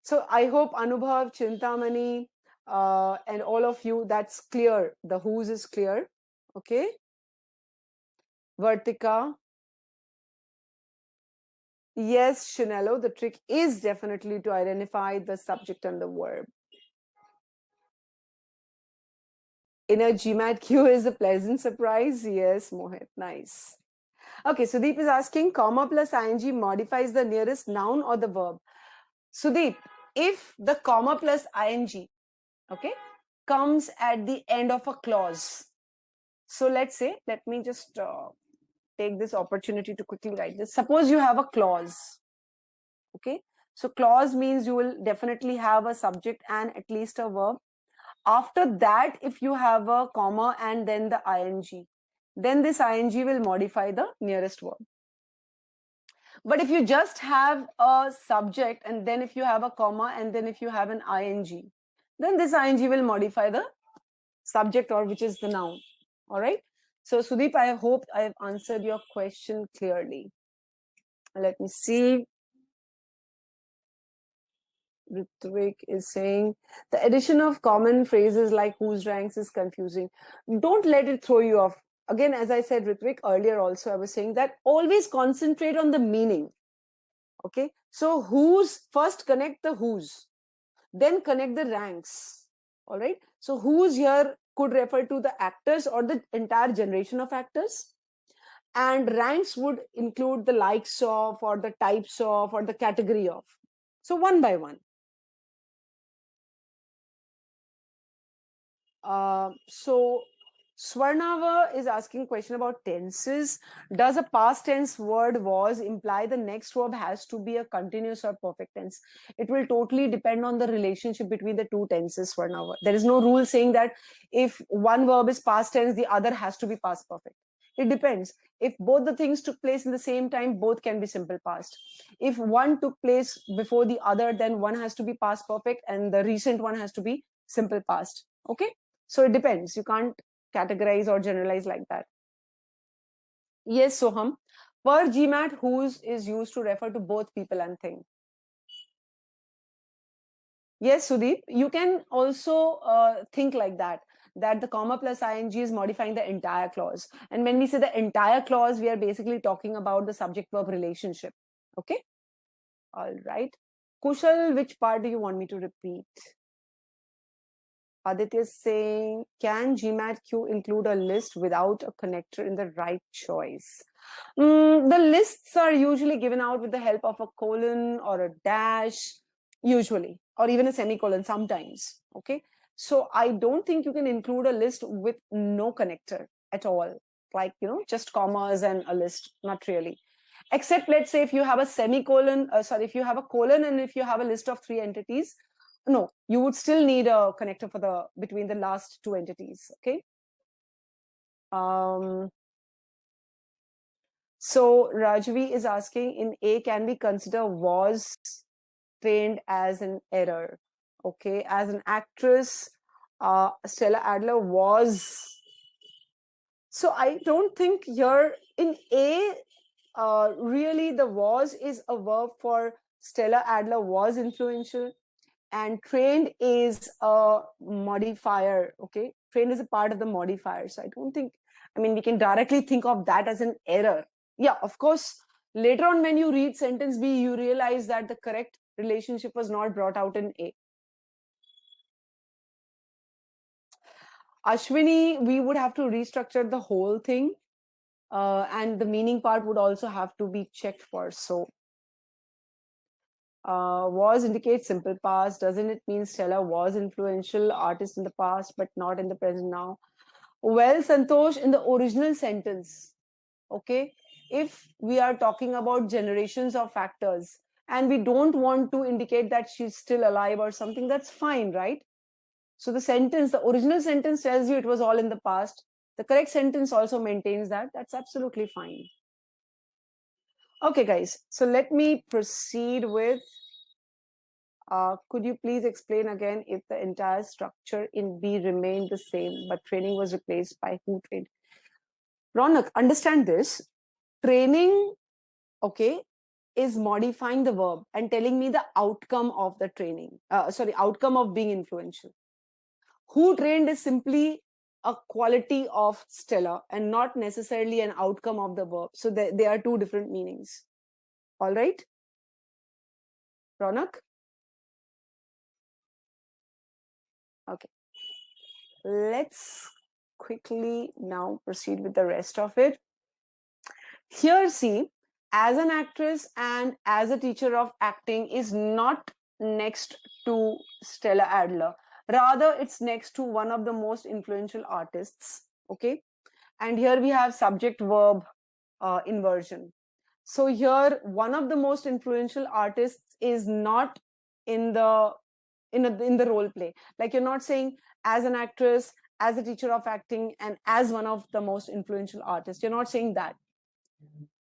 So I hope Anubhav, Chintamani, and all of you, that's clear. The whose is clear. Okay. Vartika. Yes, Shinello, the trick is definitely to identify the subject and the verb. Inner GMAT Q is a pleasant surprise. Yes, Mohit, nice. Okay, Sudeep is asking, comma plus ing modifies the nearest noun or the verb. Sudeep, if the comma plus ing, okay, comes at the end of a clause. So let's say, let me just take this opportunity to quickly write this. Suppose you have a clause. Okay, so clause means you will definitely have a subject and at least a verb. After that, if you have a comma and then the ing, then this ing will modify the nearest verb. But if you just have a subject and then if you have a comma and then if you have an ing, then this ing will modify the subject, or which is the noun. All right. So Sudeep, I hope I have answered your question clearly. Let me see. Ritvik is saying the addition of common phrases like whose ranks is confusing. Don't let it throw you off. Again, as I said, Ritvik, earlier also, I was saying that always concentrate on the meaning. Okay. So whose, first connect the whose, then connect the ranks. All right. So whose here could refer to the actors or the entire generation of actors. And ranks would include the likes of or the types of or the category of. So one by one. So Swarnava is asking a question about tenses. Does a past tense word was imply the next verb has to be a continuous or perfect tense? It will totally depend on the relationship between the two tenses, Swarnava. There is no rule saying that if one verb is past tense, the other has to be past perfect. It depends. If both the things took place in the same time, both can be simple past. If one took place before the other, then one has to be past perfect and the recent one has to be simple past. Okay. So it depends. You can't categorize or generalize like that. Yes, Soham. Per GMAT, whose is used to refer to both people and thing. Yes, Sudeep. You can also think like that, that the comma plus ing is modifying the entire clause. And when we say the entire clause, we are basically talking about the subject-verb relationship. Okay? All right. Kushal, which part do you want me to repeat? Aditya is saying, can GMAT Q include a list without a connector in the right choice? The lists are usually given out with the help of a colon or a dash, usually, or even a semicolon sometimes. Okay. So I don't think you can include a list with no connector at all. Like, just commas and a list. Not really. Except, let's say, if you have a semicolon, if you have a colon and if you have a list of 3 entities, no, you would still need a connector for the between the last 2 entities. Okay. So Rajvi is asking, in A, can we consider was trained as an error? Okay, as an actress, Stella Adler was. So I don't think here in A, really the was is a verb for Stella Adler was influential, and trained is a modifier. Okay, trained is a part of the modifier. So I don't think, we can directly think of that as an error. Yeah, of course, later on when you read sentence B, you realize that the correct relationship was not brought out in A. Ashwini, we would have to restructure the whole thing, and the meaning part would also have to be checked for. So was indicates simple past. Doesn't it mean Stella was influential artist in the past but not in the present now? Well, Santosh, in the original sentence, okay, if we are talking about generations of factors and we don't want to indicate that she's still alive or something, that's fine, right? So the original sentence tells you it was all in the past. The correct sentence also maintains that. That's absolutely fine. Okay, guys. So let me proceed with, could you please explain again if the entire structure in B remained the same, but training was replaced by who trained? Ronak, understand this. Training, okay, is modifying the verb and telling me the outcome of the training. Outcome of being influential. Who trained is simply a quality of Stella and not necessarily an outcome of the verb. So they are two different meanings. All right, Ronak? Okay. Let's quickly now proceed with the rest of it. Here, see, as an actress and as a teacher of acting is not next to Stella Adler. Rather, it's next to one of the most influential artists. Okay. And here we have subject verb inversion. So here, one of the most influential artists is not in the in the role play. Like, you're not saying as an actress, as a teacher of acting, and as one of the most influential artists. You're not saying that.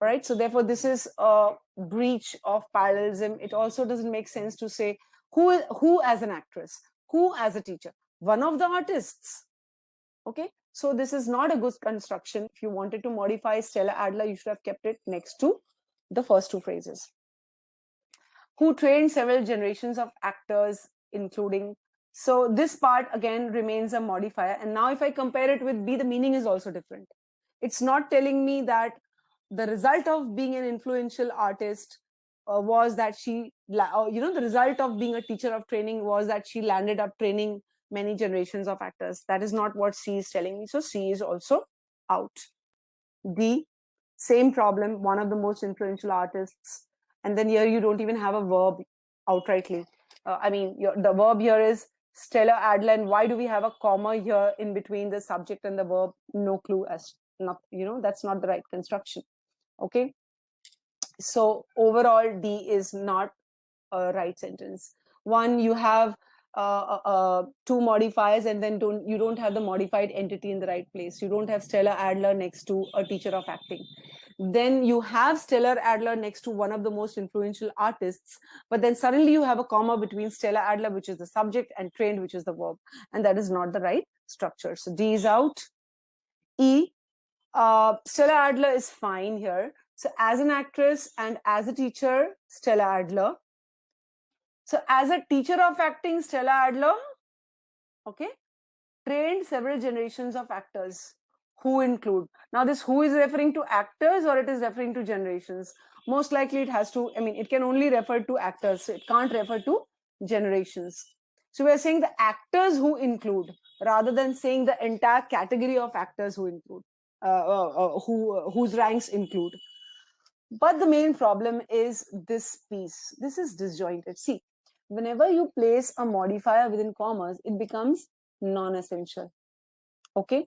All right, so therefore this is a breach of parallelism. It also doesn't make sense to say who as an actress, who as a teacher, one of the artists. Okay, so this is not a good construction. If you wanted to modify Stella Adler, you should have kept it next to the first two phrases. Who trained several generations of actors, including. So this part again remains a modifier. And now if I compare it with B, the meaning is also different. It's not telling me that the result of being an influential artist was that she, the result of being a teacher of training was that she landed up training many generations of actors. That is not what C is telling me. So C is also out. D, same problem, one of the most influential artists. And then here you don't even have a verb outrightly. The verb here is Stella Adler. And why do we have a comma here in between the subject and the verb? No clue as not, that's not the right construction. Okay. So overall, D is not a right sentence. One, you have two modifiers, and then you don't have the modified entity in the right place. You don't have Stella Adler next to a teacher of acting. Then you have Stella Adler next to one of the most influential artists, but then suddenly you have a comma between Stella Adler, which is the subject, and trained, which is the verb, and that is not the right structure. So D is out. E, Stella Adler is fine here. So as an actress and as a teacher, Stella Adler. So as a teacher of acting, Stella Adler, okay, trained several generations of actors who include. Now this who is referring to actors or it is referring to generations? Most likely it has to, it can only refer to actors. So it can't refer to generations. So we are saying the actors who include rather than saying the entire category of actors who include, whose ranks include. But the main problem is this piece. This is disjointed. See, whenever you place a modifier within commas, it becomes non-essential. Okay?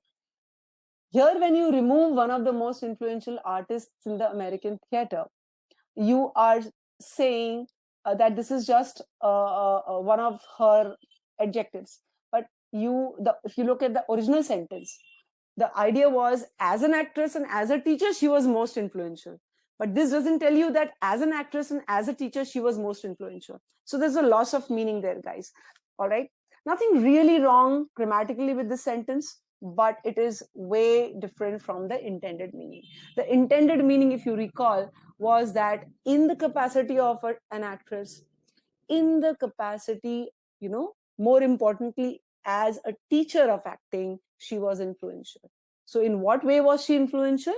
Here, when you remove one of the most influential artists in the American theater, you are saying that this is just one of her adjectives. But if you look at the original sentence, the idea was as an actress and as a teacher, she was most influential. But this doesn't tell you that as an actress and as a teacher, she was most influential. So there's a loss of meaning there, guys. All right. Nothing really wrong grammatically with this sentence, but it is way different from the intended meaning. The intended meaning, if you recall, was that in the capacity of an actress, in the capacity, more importantly, as a teacher of acting, she was influential. So in what way was she influential?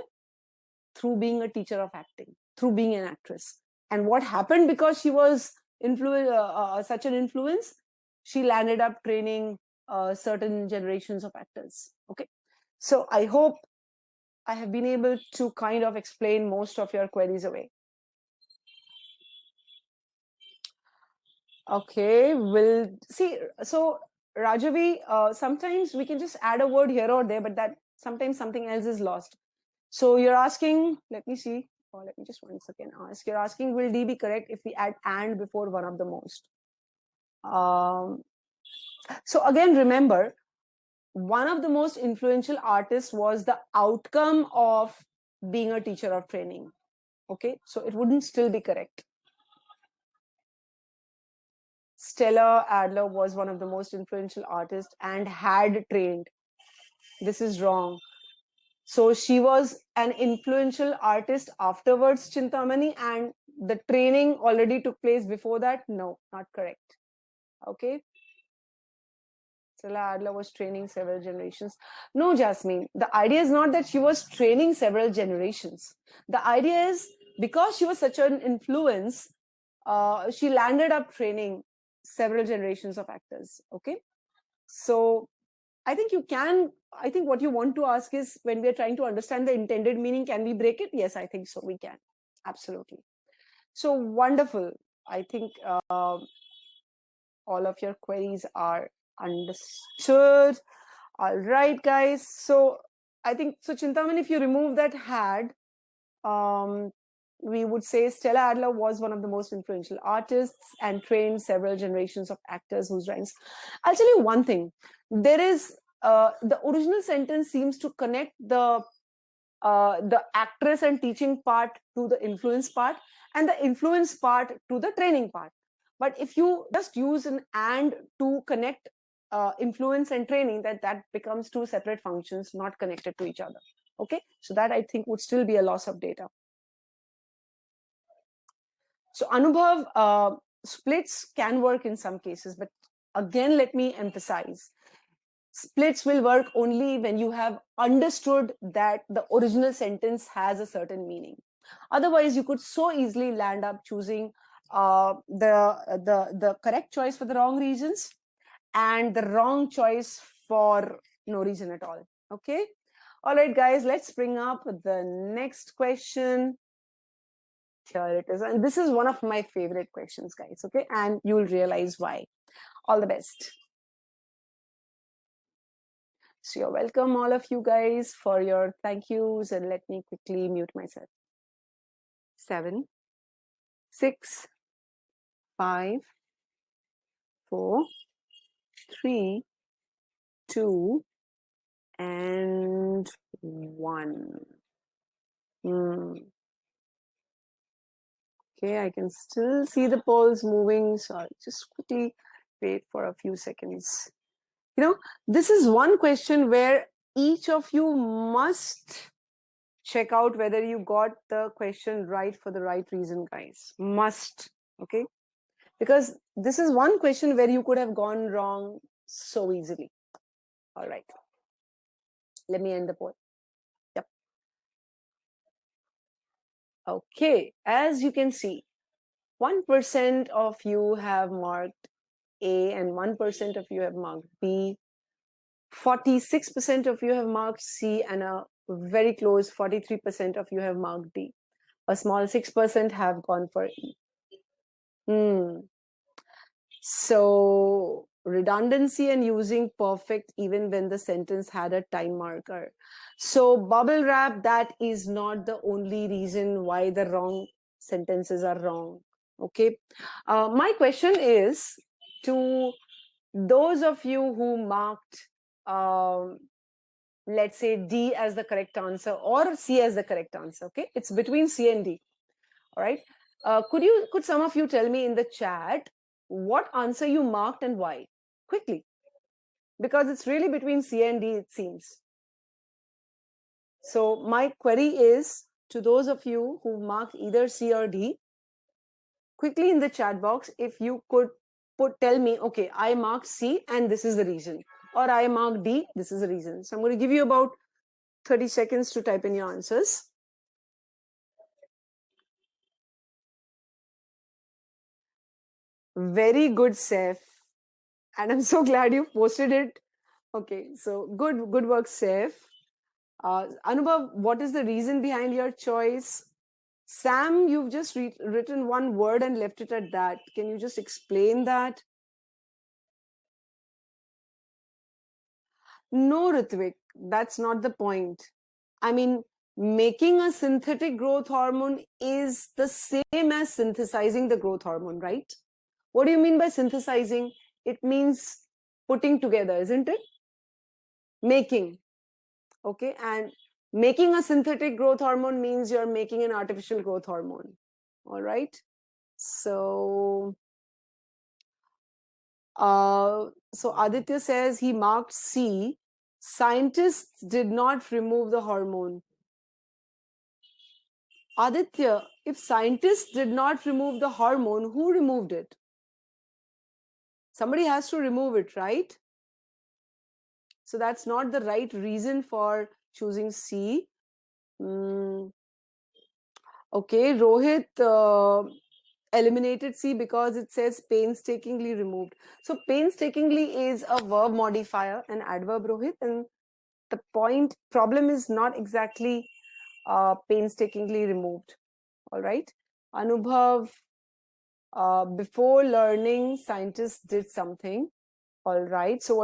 Through being a teacher of acting, through being an actress. And what happened because she was such an influence? She landed up training certain generations of actors. Okay. So I hope I have been able to kind of explain most of your queries away. Okay, we'll see. So Rajavi, sometimes we can just add a word here or there, but that sometimes something else is lost. So you're asking, let me see, let me just once again ask, you're asking, will D be correct if we add and before one of the most? So again, remember, one of the most influential artists was the outcome of being a teacher of training. Okay, so it wouldn't still be correct. Stella Adler was one of the most influential artists and had trained. This is wrong. So she was an influential artist afterwards, Chintamani, and the training already took place before that? No, not correct. Okay. Stella Adler was training several generations. No, Jasmine, the idea is not that she was training several generations. The idea is because she was such an influence, she landed up training several generations of actors. Okay. So I think what you want to ask is, when we are trying to understand the intended meaning, can we break it? Yes, I think so. We can. Absolutely. So wonderful. I think all of your queries are understood. All right, guys. So I think, so Chintaman, if you remove that had, we would say Stella Adler was one of the most influential artists and trained several generations of actors whose ranks. I'll tell you one thing. There is, the original sentence seems to connect the the actress and teaching part to the influence part, and the influence part to the training part. But if you just use an and to connect influence and training, that becomes two separate functions not connected to each other. Okay, so that I think would still be a loss of data. So Anubhav, splits can work in some cases, but again, let me emphasize, splits will work only when you have understood that the original sentence has a certain meaning. Otherwise, you could so easily land up choosing the correct choice for the wrong reasons and the wrong choice for no reason at all. Okay. All right, guys, let's bring up the next question. Here it is. And this is one of my favorite questions, guys. Okay. And you'll realize why. All the best. So you're welcome, all of you guys, for your thank yous. And let me quickly mute myself. 7, 6, 5, 4, 3, 2, and 1. Okay, I can still see the polls moving, so I'll just quickly wait for a few seconds. You know, this is one question where each of you must check out whether you got the question right for the right reason, guys. Must, okay? Because this is one question where you could have gone wrong so easily. All right. Let me end the poll. Yep. Okay, as you can see, 1% of you have marked A and 1% of you have marked B. 46% of you have marked C, and a very close 43% of you have marked D. A small 6% have gone for E. So redundancy and using perfect even when the sentence had a time marker. So bubble wrap, that is not the only reason why the wrong sentences are wrong. Okay. My question is to those of you who marked, let's say D as the correct answer or C as the correct answer. Okay. It's between C and D. All right. Could some of you tell me in the chat what answer you marked and why? Quickly. Because it's really between C and D, it seems. So my query is to those of you who marked either C or D, quickly in the chat box, if you could tell me, okay, I marked C and this is the reason, or I marked D, this is the reason. So I'm going to give you about 30 seconds to type in your answers. Very good, Seth. And I'm so glad you posted it. Okay, so good work, Seth. Anubhav, what is the reason behind your choice? Sam, you've just written one word and left it at that. Can you just explain that? No, Ritvik, that's not the point. I mean, making a synthetic growth hormone is the same as synthesizing the growth hormone, right? What do you mean by synthesizing? It means putting together, isn't it? Making. Okay, and making a synthetic growth hormone means you're making an artificial growth hormone. All right. So Aditya says he marked C. Scientists did not remove the hormone. Aditya, if scientists did not remove the hormone, who removed it? Somebody has to remove it, right? So that's not the right reason for choosing C. Okay, Rohit eliminated C because it says painstakingly removed. So painstakingly is a verb modifier, an adverb, Rohit, and the problem is not exactly painstakingly removed. All right. Anubhav, before learning, scientists did something. All right. So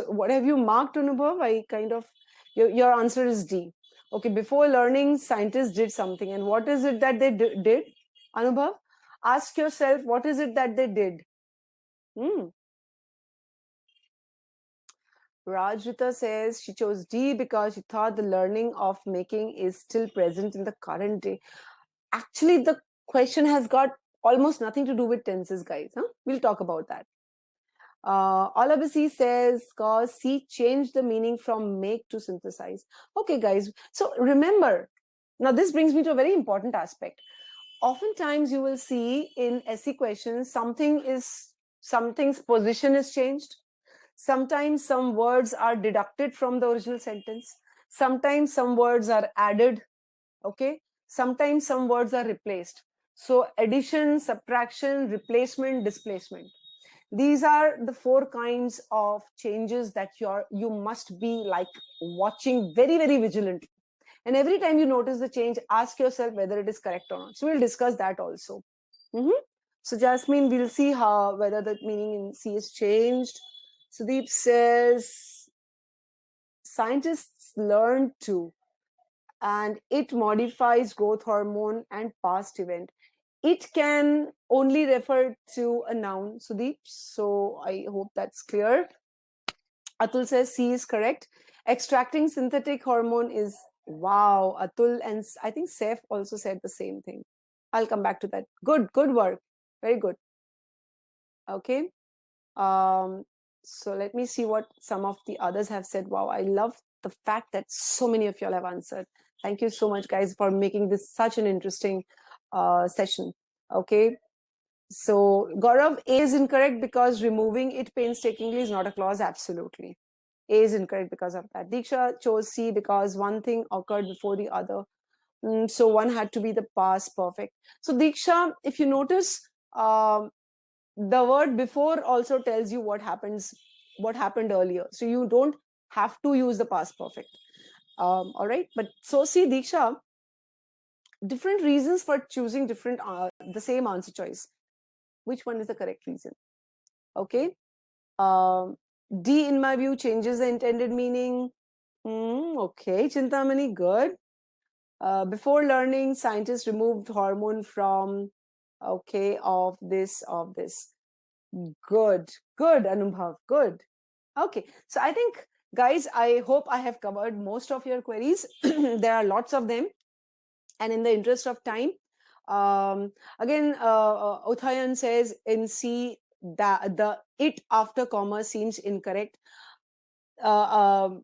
what have you marked, Anubhav? I kind of, your answer is D. Okay. Before learning, scientists did something. And what is it that they did? Anubhav, ask yourself, what is it that they did? Rajrita says she chose D because she thought the learning of making is still present in the current day. Actually, the question has got almost nothing to do with tenses, guys. We'll talk about that. Olabisi says, cause C changed the meaning from make to synthesize. Okay, guys. So remember, now this brings me to a very important aspect. Oftentimes you will see in SE questions, something's position is changed. Sometimes some words are deducted from the original sentence. Sometimes some words are added. Okay. Sometimes some words are replaced. So addition, subtraction, replacement, displacement. These are the four kinds of changes that you must be like watching very, very vigilantly. And every time you notice the change, ask yourself whether it is correct or not. So we'll discuss that also. So Jasmine, we'll see whether the meaning in C is changed. Sudeep says scientists learn to, and it modifies growth hormone and past event. It can only refer to a noun, Sudeep. So I hope that's clear. Atul says C is correct. Extracting synthetic hormone is, wow, Atul, and I think Saif also said the same thing. I'll come back to that. Good work. Very good. Okay. So let me see what some of the others have said. Wow, I love the fact that so many of y'all have answered. Thank you so much, guys, for making this such an interesting session. Okay. So Gaurav, A is incorrect because removing it painstakingly is not a clause. Absolutely. A is incorrect because of that. Diksha chose C because one thing occurred before the other. So one had to be the past perfect. So Diksha, if you notice, the word before also tells you what happened earlier. So you don't have to use the past perfect. All right. But so see, Diksha, different reasons for choosing the same answer choice. Which one is the correct reason? Okay. D, in my view, changes the intended meaning. Okay, Chintamani, good. Before learning, scientists removed hormone from, okay, of this. Good, Anubhav, good. Okay, so I think, guys, I hope I have covered most of your queries. There are lots of them. And in the interest of time, again, Uthayan says in C, the it after comma seems incorrect. Why?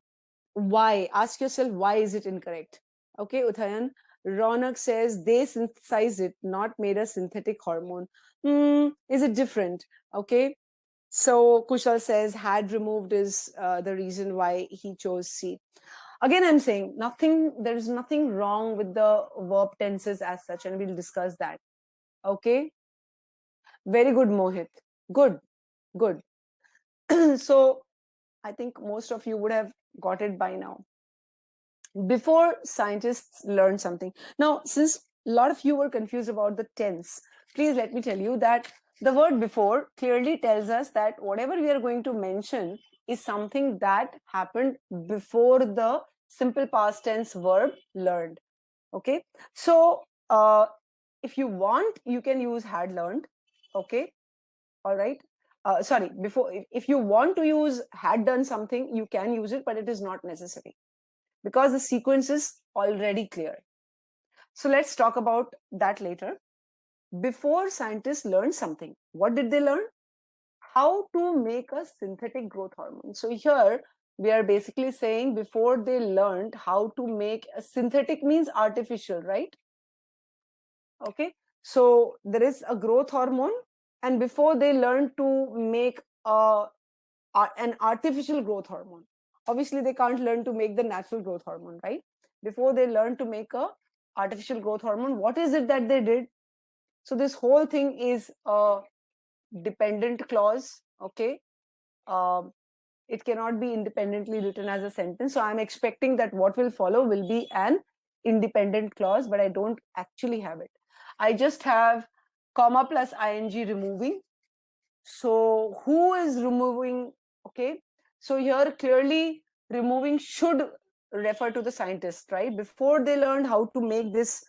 Ask yourself, why is it incorrect? Okay, Uthayan. Ronak says they synthesized it, not made a synthetic hormone. Is it different? Okay. So Kushal says had removed is the reason why he chose C. Again, I'm saying there is nothing wrong with the verb tenses as such, and we'll discuss that. Okay. Very good, Mohit. Good. So I think most of you would have got it by now. Before scientists learn something. Now, since a lot of you were confused about the tense, please let me tell you that the word before clearly tells us that whatever we are going to mention is something that happened before the simple past tense verb learned. Okay. So, if you want, you can use had learned. Okay. All right. Sorry, before, if you want to use had done something, you can use it, but it is not necessary because the sequence is already clear. So let's talk about that later. Before scientists learned something, what did they learn? How to make a synthetic growth hormone. So here we are basically saying before they learned how to make a synthetic means artificial, right? Okay. So there is a growth hormone, and before they learned to make an artificial growth hormone, obviously they can't learn to make the natural growth hormone, right? Before they learn to make a artificial growth hormone, what is it that they did? So this whole thing is a dependent clause. Okay. um, it cannot be independently written as a sentence, so I'm expecting that what will follow will be an independent clause, but I don't actually have it. I just have comma plus ing removing. So who is removing? Okay. So here clearly removing should refer to the scientist, right? Before they learned how to make this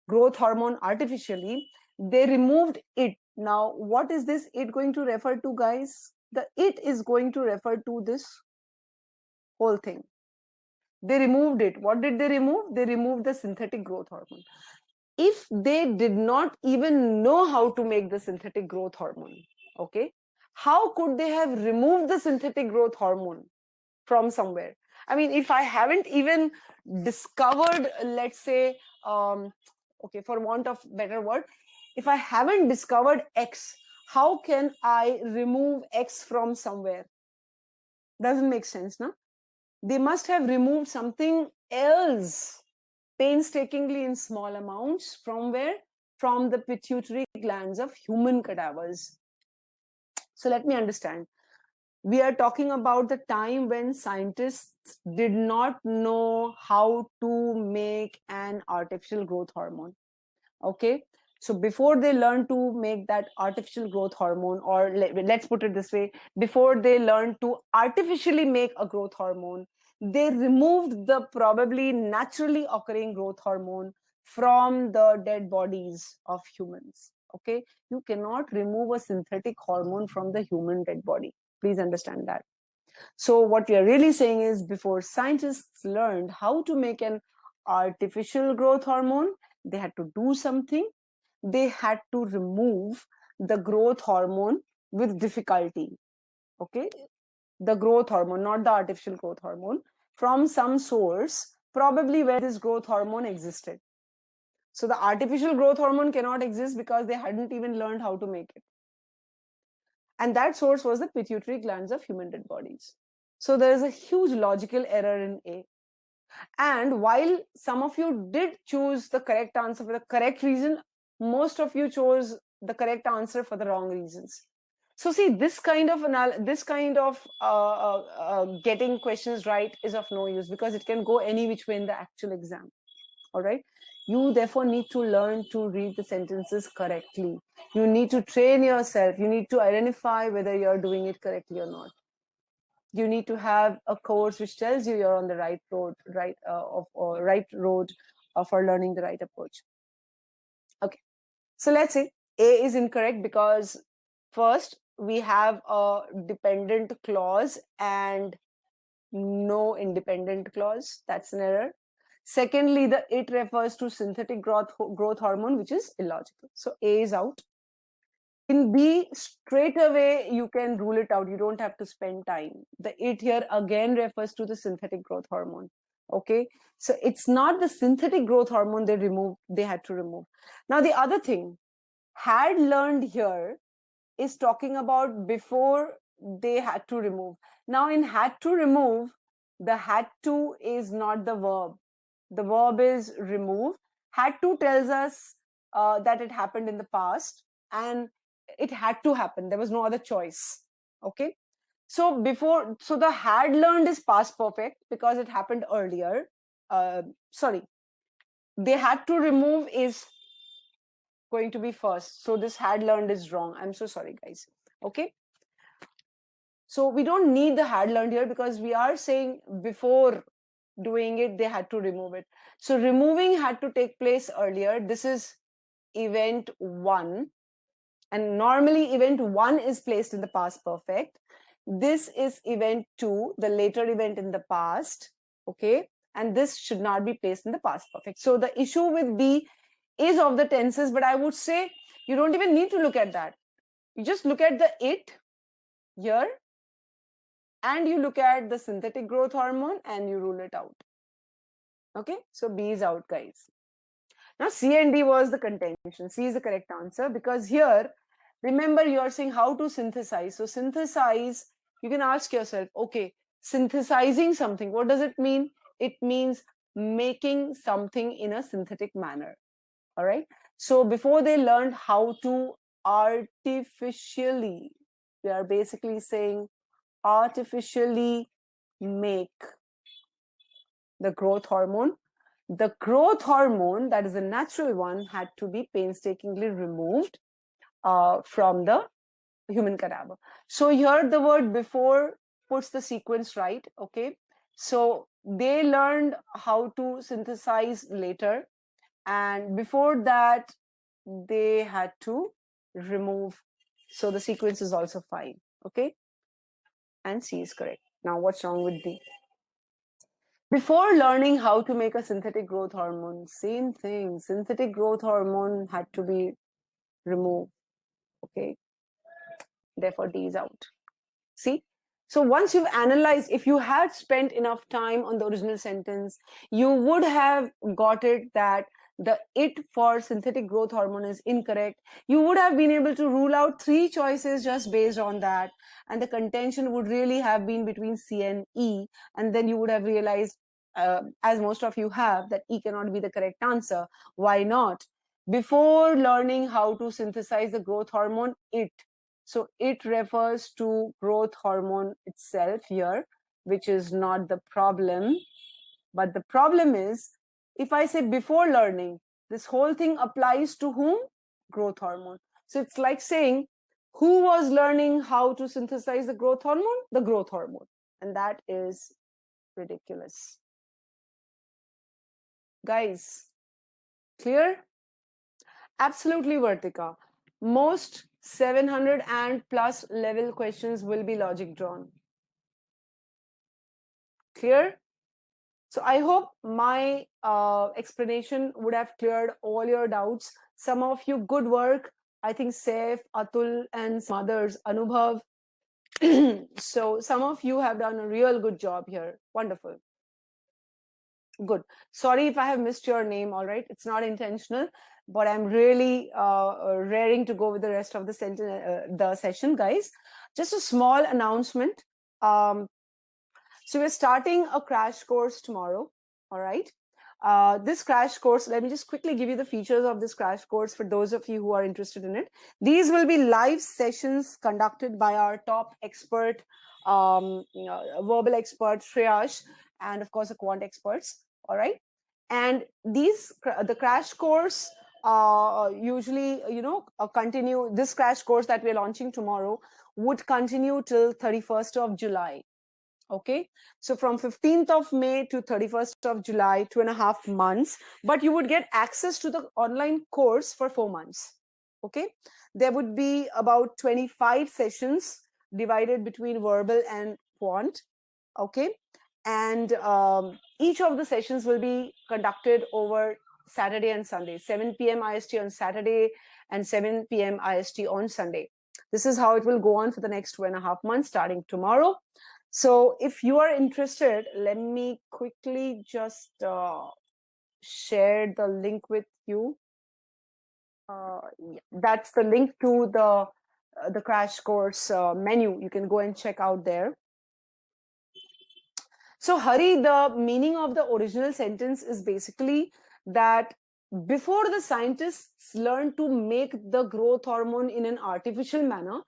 growth hormone artificially, they removed it. Now, what is this it going to refer to, guys? The it is going to refer to this whole thing. They removed it. What did they remove? They removed the synthetic growth hormone. If they did not even know how to make the synthetic growth hormone, okay, how could they have removed the synthetic growth hormone from somewhere? I mean, if I haven't even discovered, let's say, okay, for want of better word, if I haven't discovered X, how can I remove X from somewhere? Doesn't make sense, no? They must have removed something else painstakingly in small amounts. From where? From the pituitary glands of human cadavers. So let me understand. We are talking about the time when scientists did not know how to make an artificial growth hormone. Okay, so before they learn to make that artificial growth hormone, or let's put it this way, before they learn to artificially make a growth hormone, they removed the probably naturally occurring growth hormone from the dead bodies of humans. Okay, you cannot remove a synthetic hormone from the human dead body. Please understand that. So what we are really saying is, before scientists learned how to make an artificial growth hormone, they had to do something. They had to remove the growth hormone with difficulty. Okay, the growth hormone, not the artificial growth hormone, from some source, probably where this growth hormone existed. So the artificial growth hormone cannot exist because they hadn't even learned how to make it. And that source was the pituitary glands of human dead bodies. So there is a huge logical error in A. And while some of you did choose the correct answer for the correct reason, most of you chose the correct answer for the wrong reasons. So see, this kind of getting questions right is of no use, because it can go any which way in the actual exam. All right. You therefore need to learn to read the sentences correctly. You need to train yourself. You need to identify whether you're doing it correctly or not. You need to have a course which tells you you're on the right road, for learning the right approach. Okay, so let's say A is incorrect because first we have a dependent clause and no independent clause. That's an error. Secondly, the it refers to synthetic growth hormone, which is illogical. So A is out. In B, straight away you can rule it out. You don't have to spend time. The it here again refers to the synthetic growth hormone. Okay, so it's not the synthetic growth hormone they had to remove. Now the other thing, had learned here is talking about before they had to remove. Now in had to remove, the had to is not the verb. The verb is remove. Had to tells us that it happened in the past, and it had to happen. There was no other choice. Okay. So the had learned is past perfect because it happened earlier. Sorry. They had to remove is going to be first. So this had learned is wrong. I'm so sorry, guys. Okay. So we don't need the had learned here because we are saying before doing it, they had to remove it. So removing had to take place earlier. This is event 1. And normally event 1 is placed in the past perfect. This is event 2, the later event in the past. Okay. And this should not be placed in the past perfect. So the issue with B is of the tenses, but I would say you don't even need to look at that. You just look at the it here, and you look at the synthetic growth hormone and you rule it out. Okay, so B is out, guys. Now C and D was the contention. C is the correct answer because here, remember, you are saying how to synthesize. So synthesize, you can ask yourself, okay, synthesizing something, what does it mean? It means making something in a synthetic manner. All right. So before they learned how to artificially, we are basically saying artificially make the growth hormone. The growth hormone, that is a natural one, had to be painstakingly removed from the human cadaver. So here the word before puts the sequence right. Okay. So they learned how to synthesize later, and before that they had to remove. So the sequence is also fine. Okay. And C is correct. Now what's wrong with D? Before learning how to make a synthetic growth hormone, same thing. Synthetic growth hormone had to be removed. Okay. Therefore, D is out. See? So once you've analyzed, if you had spent enough time on the original sentence, you would have got it that the it for synthetic growth hormone is incorrect. You would have been able to rule out 3 choices just based on that. And the contention would really have been between C and E. And then you would have realized, as most of you have, that E cannot be the correct answer. Why not? Before learning how to synthesize the growth hormone, so it refers to growth hormone itself here, which is not the problem. But the problem is, if I say before learning, this whole thing applies to whom? Growth hormone. So it's like saying, who was learning how to synthesize the growth hormone? The growth hormone. And that is ridiculous. Guys, clear? Absolutely, Vartika. Most 700 and plus level questions will be logic drawn. Clear? So I hope my explanation would have cleared all your doubts. Some of you, good work. I think Saif, Atul, and some others, Anubhav. So some of you have done a real good job here. Wonderful. Good. Sorry if I have missed your name, all right? It's not intentional, but I'm really raring to go with the rest of the session, guys. Just a small announcement. So we're starting a crash course tomorrow, all right? This crash course, let me just quickly give you the features of this crash course for those of you who are interested in it. These will be live sessions conducted by our top expert, verbal expert, Shreyash, and of course, the quant experts, all right? And the crash course usually, continue, this crash course that we're launching tomorrow would continue till 31st of July. Okay, so from 15th of May to 31st of July, 2.5 months, but you would get access to the online course for 4 months. Okay, there would be about 25 sessions divided between verbal and quant. Okay, and each of the sessions will be conducted over Saturday and Sunday, 7 p.m. IST on Saturday and 7 p.m. IST on Sunday. This is how it will go on for the next 2.5 months starting tomorrow. So if you are interested, let me quickly just share the link with you. Yeah, that's the link to the crash course menu. You can go and check out there. So Hari, the meaning of the original sentence is basically that before the scientists learned to make the growth hormone in an artificial manner,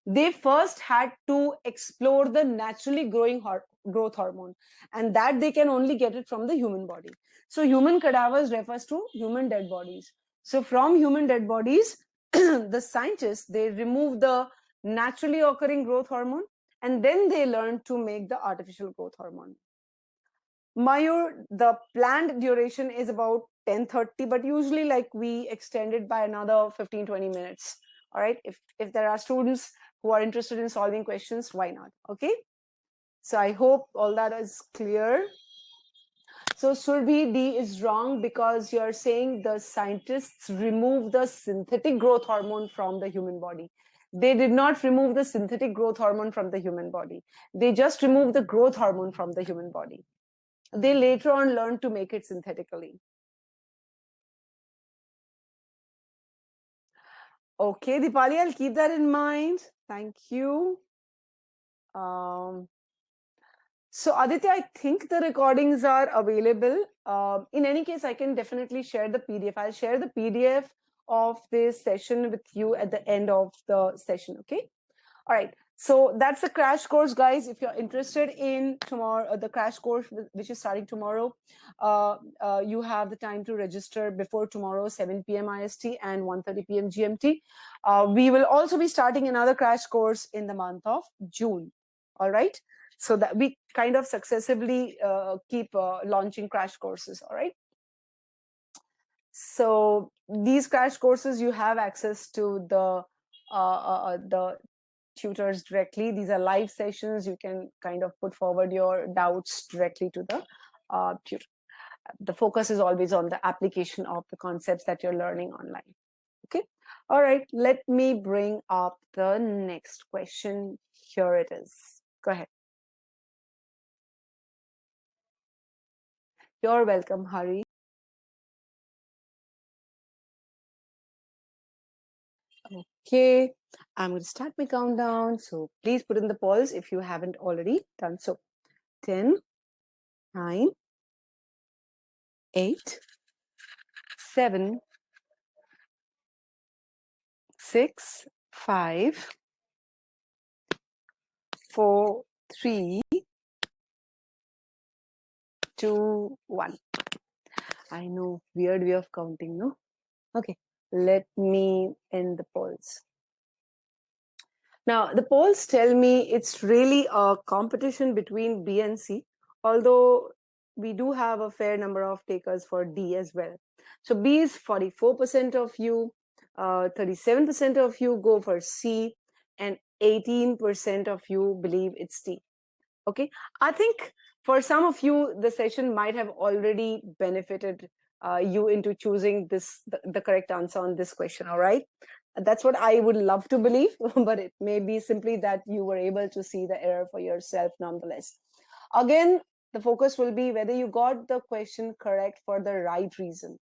they first had to explore the naturally growing growth hormone, and that they can only get it from the human body. So human cadavers refers to human dead bodies. So from human dead bodies, the scientists, they remove the naturally occurring growth hormone, and then they learn to make the artificial growth hormone. Mayur, the planned duration is about 10:30, but usually like we extend it by another 15-20 minutes. All right, if there are students who are interested in solving questions, why not? Okay, so I hope all that is clear. So Surbhi, D is wrong because you're saying the scientists remove the synthetic growth hormone from the human body. They did not remove the synthetic growth hormone from the human body. They just removed the growth hormone from the human body. They later on learned to make it synthetically. Okay, Dipali, I'll keep that in mind. Thank you. So Aditya, I think the recordings are available. In any case, I can definitely share the PDF. I'll share the PDF of this session with you at the end of the session. Okay. All right. So that's the crash course, guys. If you're interested in tomorrow, the crash course, which is starting tomorrow, you have the time to register before tomorrow, 7 p.m. IST and 1:30 p.m. GMT. We will also be starting another crash course in the month of June. All right. So that we kind of successively keep launching crash courses. All right. So these crash courses, you have access to the tutors directly. These are live sessions. You can kind of put forward your doubts directly to the The focus is always on the application of the concepts that you're learning online. Okay. All right. Let me bring up the next question. Here it is. Go ahead. You're welcome, Hari. Okay. I'm going to start my countdown. So please put in the polls if you haven't already done so. 10, 9, 8, 7, 6, 5, 4, 3, 2, 1. I know, weird way of counting, no? Okay, let me end the polls. Now, the polls tell me it's really a competition between B and C, although we do have a fair number of takers for D as well. So B is 44% of you, 37% of you go for C, and 18% of you believe it's D. Okay, I think for some of you, the session might have already benefited you into choosing the correct answer on this question. All right, that's what I would love to believe, but it may be simply that you were able to see the error for yourself nonetheless. Again, the focus will be whether you got the question correct for the right reason,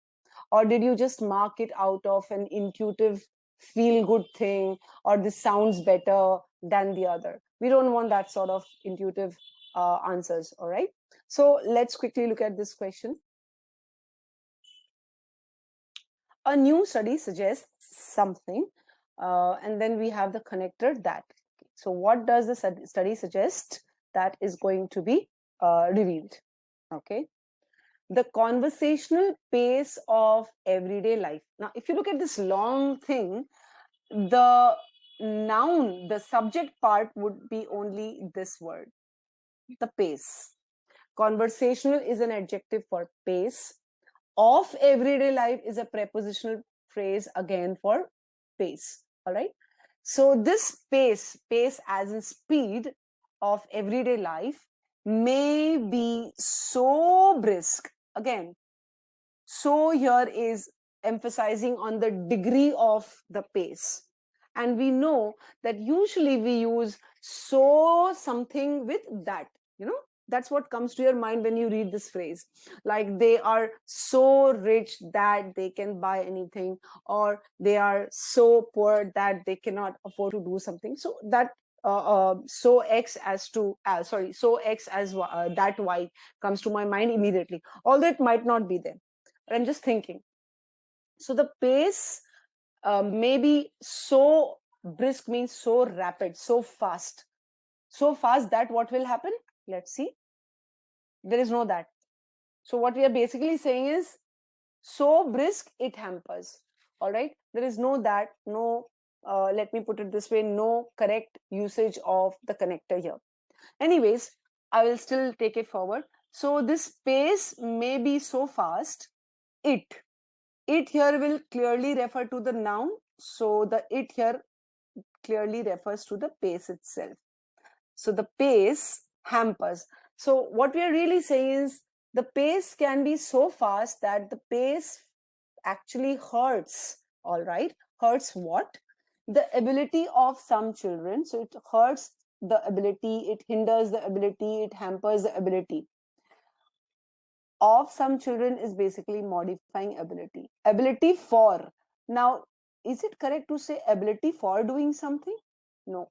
or did you just mark it out of an intuitive feel good thing, or this sounds better than the other. We don't want that sort of intuitive answers. All right, so let's quickly look at this question. A new study suggests something, and then we have the connector that. So what does the study suggest that is going to be revealed? Okay, the conversational pace of everyday life. Now, if you look at this long thing, the noun, the subject part would be only this word, the pace. Conversational is an adjective for pace. Of everyday life is a prepositional phrase again for pace. All right. So this pace as in speed of everyday life may be so brisk. Again, so here is emphasizing on the degree of the pace. And we know that usually we use so something with that, you know, that's what comes to your mind when you read this phrase. Like they are so rich that they can buy anything, or they are so poor that they cannot afford to do something. So that so X as to so X as that Y comes to my mind immediately, although it might not be there. But I'm just thinking. So the pace may be so brisk, means so rapid, so fast that what will happen? Let's see. There is no that. So what we are basically saying is so brisk it hampers. All right, there is no that, no let me put it this way, no correct usage of the connector here. Anyways, I will still take it forward. So this pace may be so fast, it here will clearly refer to the noun. So the it here clearly refers to the pace itself. So the pace hampers. So what we are really saying is the pace can be so fast that the pace actually hurts. All right, hurts what? The ability of some children. So it hurts the ability, it hinders the ability, it hampers the ability of some children is basically modifying ability. Ability for. Now, is it correct to say ability for doing something? No.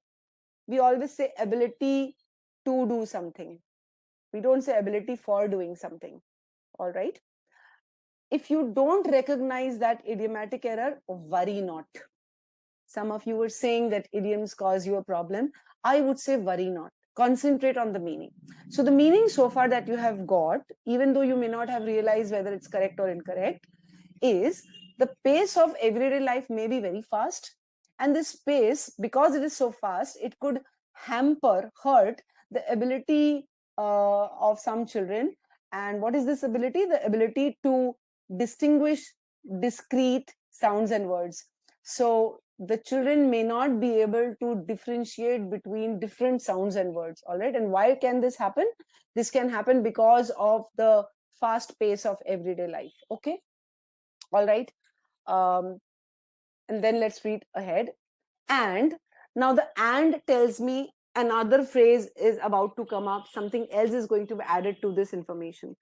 We always say ability to do something. We don't say ability for doing something. All right. If you don't recognize that idiomatic error, worry not. Some of you were saying that idioms cause you a problem. I would say worry not. Concentrate on the meaning. So the meaning so far that you have got, even though you may not have realized whether it's correct or incorrect, is the pace of everyday life may be very fast. And this pace, because it is so fast, it could hurt the ability of some children. And what is this ability? The ability to distinguish discrete sounds and words. So the children may not be able to differentiate between different sounds and words. All right. And why can this happen? This can happen because of the fast pace of everyday life. Okay. All right. And then let's read ahead. And now the and tells me another phrase is about to come up. Something else is going to be added to this information.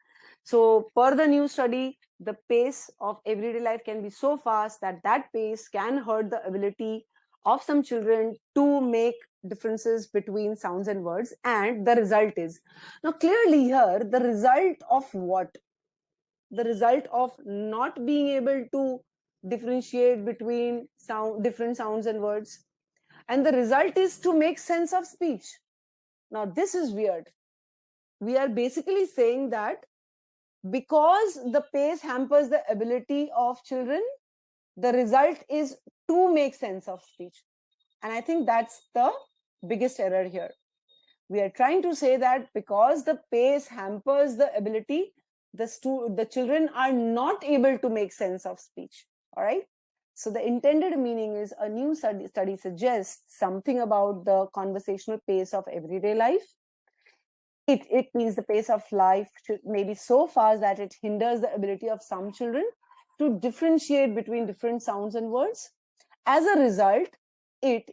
So per the new study, the pace of everyday life can be so fast that that pace can hurt the ability of some children to make differences between sounds and words. And the result is, now clearly here, the result of what? The result of not being able to differentiate between different sounds and words, and the result is to make sense of speech. Now this is weird. We are basically saying that because the pace hampers the ability of children, the result is to make sense of speech. And I think that's the biggest error here. We are trying to say that because the pace hampers the ability, the children are not able to make sense of speech. All right. So the intended meaning is, a new study suggests something about the conversational pace of everyday life. It means the pace of life may be so fast that it hinders the ability of some children to differentiate between different sounds and words. As a result, it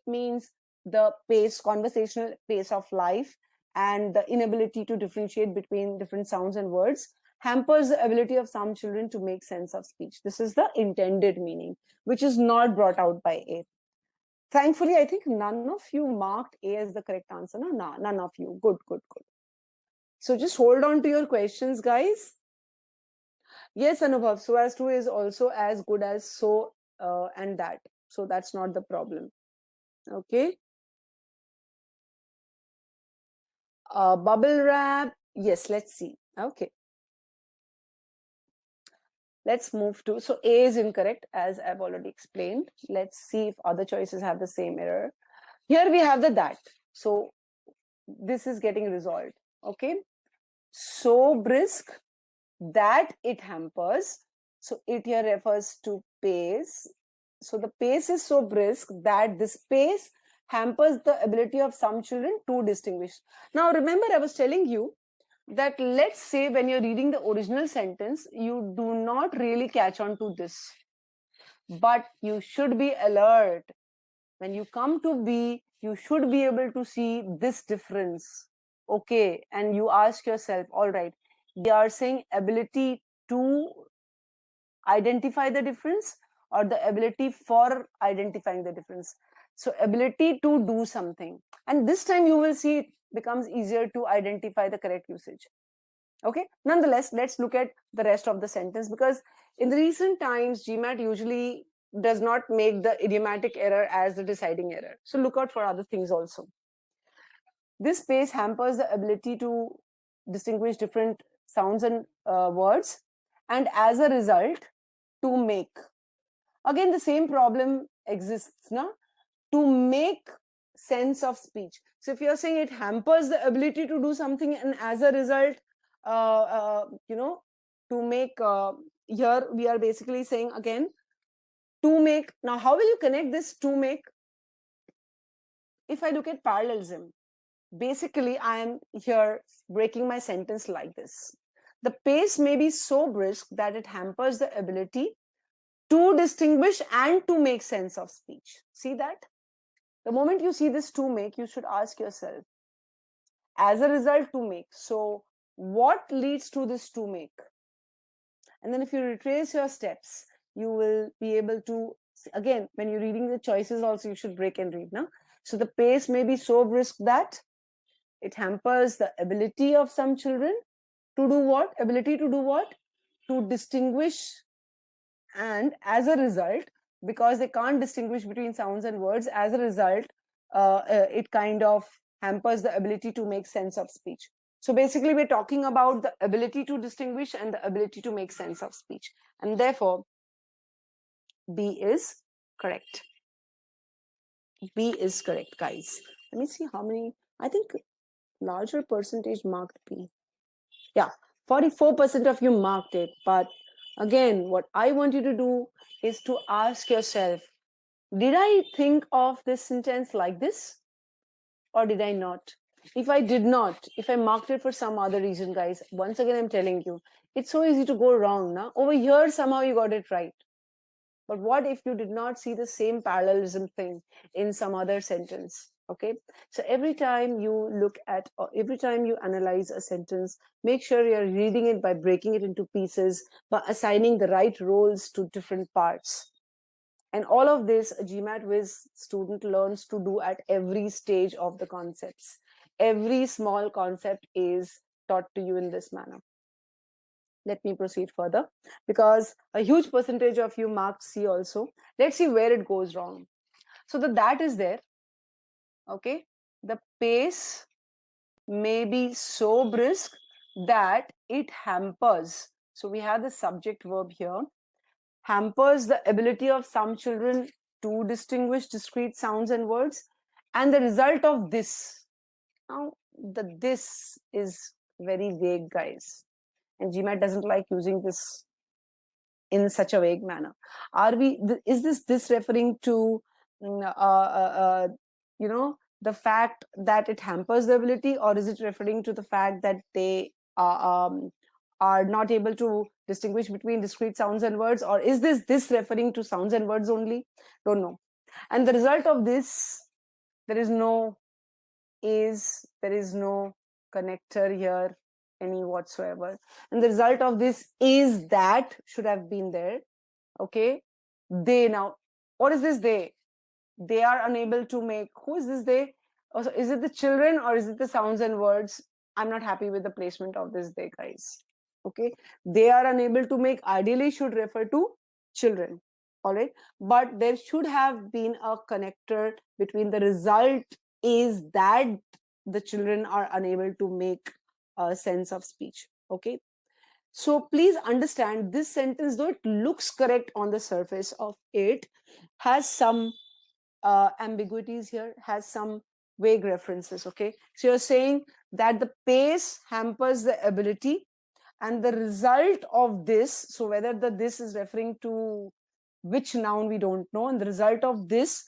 means the pace, conversational pace of life, and the inability to differentiate between different sounds and words hampers the ability of some children to make sense of speech. This is the intended meaning, which is not brought out by A. Thankfully, I think none of you marked A as the correct answer. No, none of you. Good, good, good. So just hold on to your questions, guys. Yes, Anubhav, so as to is also as good as so and that. So that's not the problem. Okay. Bubble wrap. Yes, let's see. Okay. Let's move to, so A is incorrect, as I've already explained. Let's see if other choices have the same error. Here we have the that. So this is getting resolved. Okay. So brisk that it hampers. So it here refers to pace. So the pace is so brisk that this pace hampers the ability of some children to distinguish. Now remember, I was telling you that let's say when you're reading the original sentence, you do not really catch on to this, but you should be alert. When you come to B, you should be able to see this difference. Okay, and you ask yourself, all right, they are saying ability to identify the difference or the ability for identifying the difference. So ability to do something, and this time you will see it becomes easier to identify the correct usage. Okay, nonetheless, let's look at the rest of the sentence, because in the recent times GMAT usually does not make the idiomatic error as the deciding error. So look out for other things also. This pace hampers the ability to distinguish different sounds and words, and as a result, to make. Again, the same problem exists now, to make sense of speech. So if you're saying it hampers the ability to do something, and as a result, to make, here we are basically saying again, to make. Now, how will you connect this to make? If I look at parallelism, basically I am here breaking my sentence like this. The pace may be so brisk that it hampers the ability to distinguish and to make sense of speech. See that? The moment you see this to make, you should ask yourself, as a result, to make. So what leads to this to make? And then if you retrace your steps, you will be able to, again, when you're reading the choices also, you should break and read. Now, so the pace may be so brisk that it hampers the ability of some children to do what? Ability to do what? To distinguish. And as a result, because they can't distinguish between sounds and words, as a result, it kind of hampers the ability to make sense of speech. So basically, we're talking about the ability to distinguish and the ability to make sense of speech. And therefore, B is correct. B is correct, guys. Let me see how many. I think larger percentage marked B. Yeah, 44% of you marked it. But again, what I want you to do is to ask yourself, Did I think of this sentence like this or did I not? If I did not, if I marked it for some other reason, guys, once again, I'm telling you, it's so easy to go wrong. Now, over here, somehow you got it right. But what if you did not see the same parallelism thing in some other sentence? Okay. So every time you look at, or every time you analyze a sentence, make sure you're reading it by breaking it into pieces, by assigning the right roles to different parts. And all of this, a GMAT Whiz student learns to do at every stage of the concepts. Every small concept is taught to you in this manner. Let me proceed further because a huge percentage of you marked C also. Let's see where it goes wrong. So the that is there. Okay. The pace may be so brisk that it hampers. So we have the subject verb here. Hampers the ability of some children to distinguish discrete sounds and words. And the result of this. Now, the this is very vague, guys. And GMAT doesn't like using this in such a vague manner. Are we, is this referring to, you know, the fact that it hampers the ability, or is it referring to the fact that they are not able to distinguish between discrete sounds and words, or is this referring to sounds and words only? Don't know. And the result of this, there is no connector here any whatsoever, and the result of this is that should have been there. Okay, they, now what is this they are unable to make, who is this they? Also, is it the children or is it the sounds and words? I'm not happy with the placement of this they, guys. Okay, they are unable to make ideally should refer to children. All right, but there should have been a connector between the result is that the children are unable to make a sense of speech. Okay, so please understand this sentence, though it looks correct on the surface of it, has some ambiguities here, has some vague references. Okay, so you're saying that the pace hampers the ability, and the result of this, so whether the this is referring to which noun we don't know, and the result of this,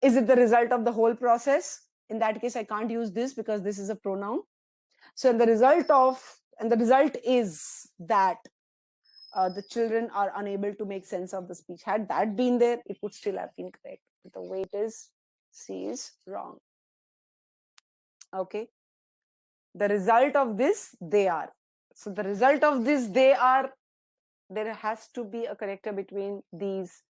is it the result of the whole process? In that case, I can't use this because this is a pronoun. So the result of, and the result is that the children are unable to make sense of the speech. Had that been there, it would still have been correct. But the way it is, C is wrong. Okay. The result of this, they are. So the result of this, they are, there has to be a connector between these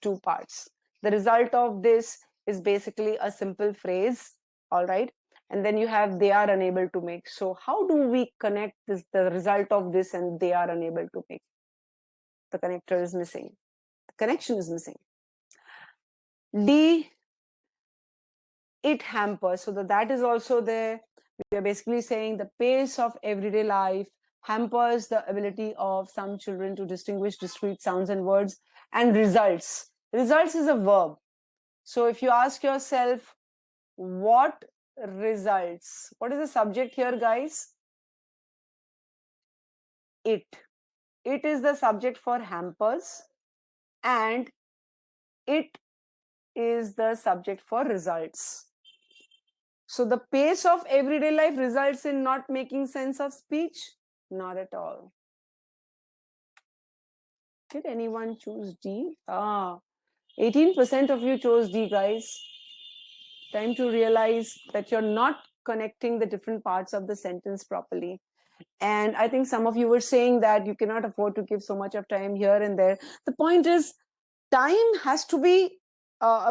two parts. The result of this is basically a simple phrase. All right. And then you have they are unable to make. So how do we connect this, the result of this and they are unable to make? The connector is missing. The connection is missing. D, it hampers. So that is also there. We are basically saying the pace of everyday life hampers the ability of some children to distinguish discrete sounds and words. And results. Results is a verb. So if you ask yourself, what results? What is the subject here, guys? It. It is the subject for hampers, and it is the subject for results. So the pace of everyday life results in not making sense of speech? Not at all. Did anyone choose D? 18% of you chose D, guys. Time to realize that you're not connecting the different parts of the sentence properly. And I think some of you were saying that you cannot afford to give so much of time here and there. The point is, time has to be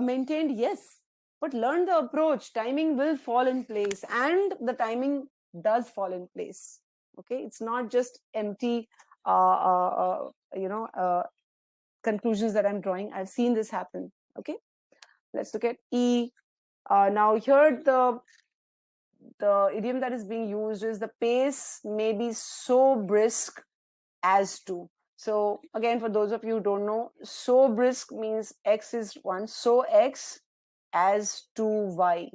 maintained, yes, but learn the approach. Timing will fall in place, and the timing does fall in place. Okay, it's not just empty, conclusions that I'm drawing. I've seen this happen. Okay, let's look at E. Now here the idiom that is being used is the pace may be so brisk as to. So again, for those of you who don't know, so brisk means X is 1, so X as to Y.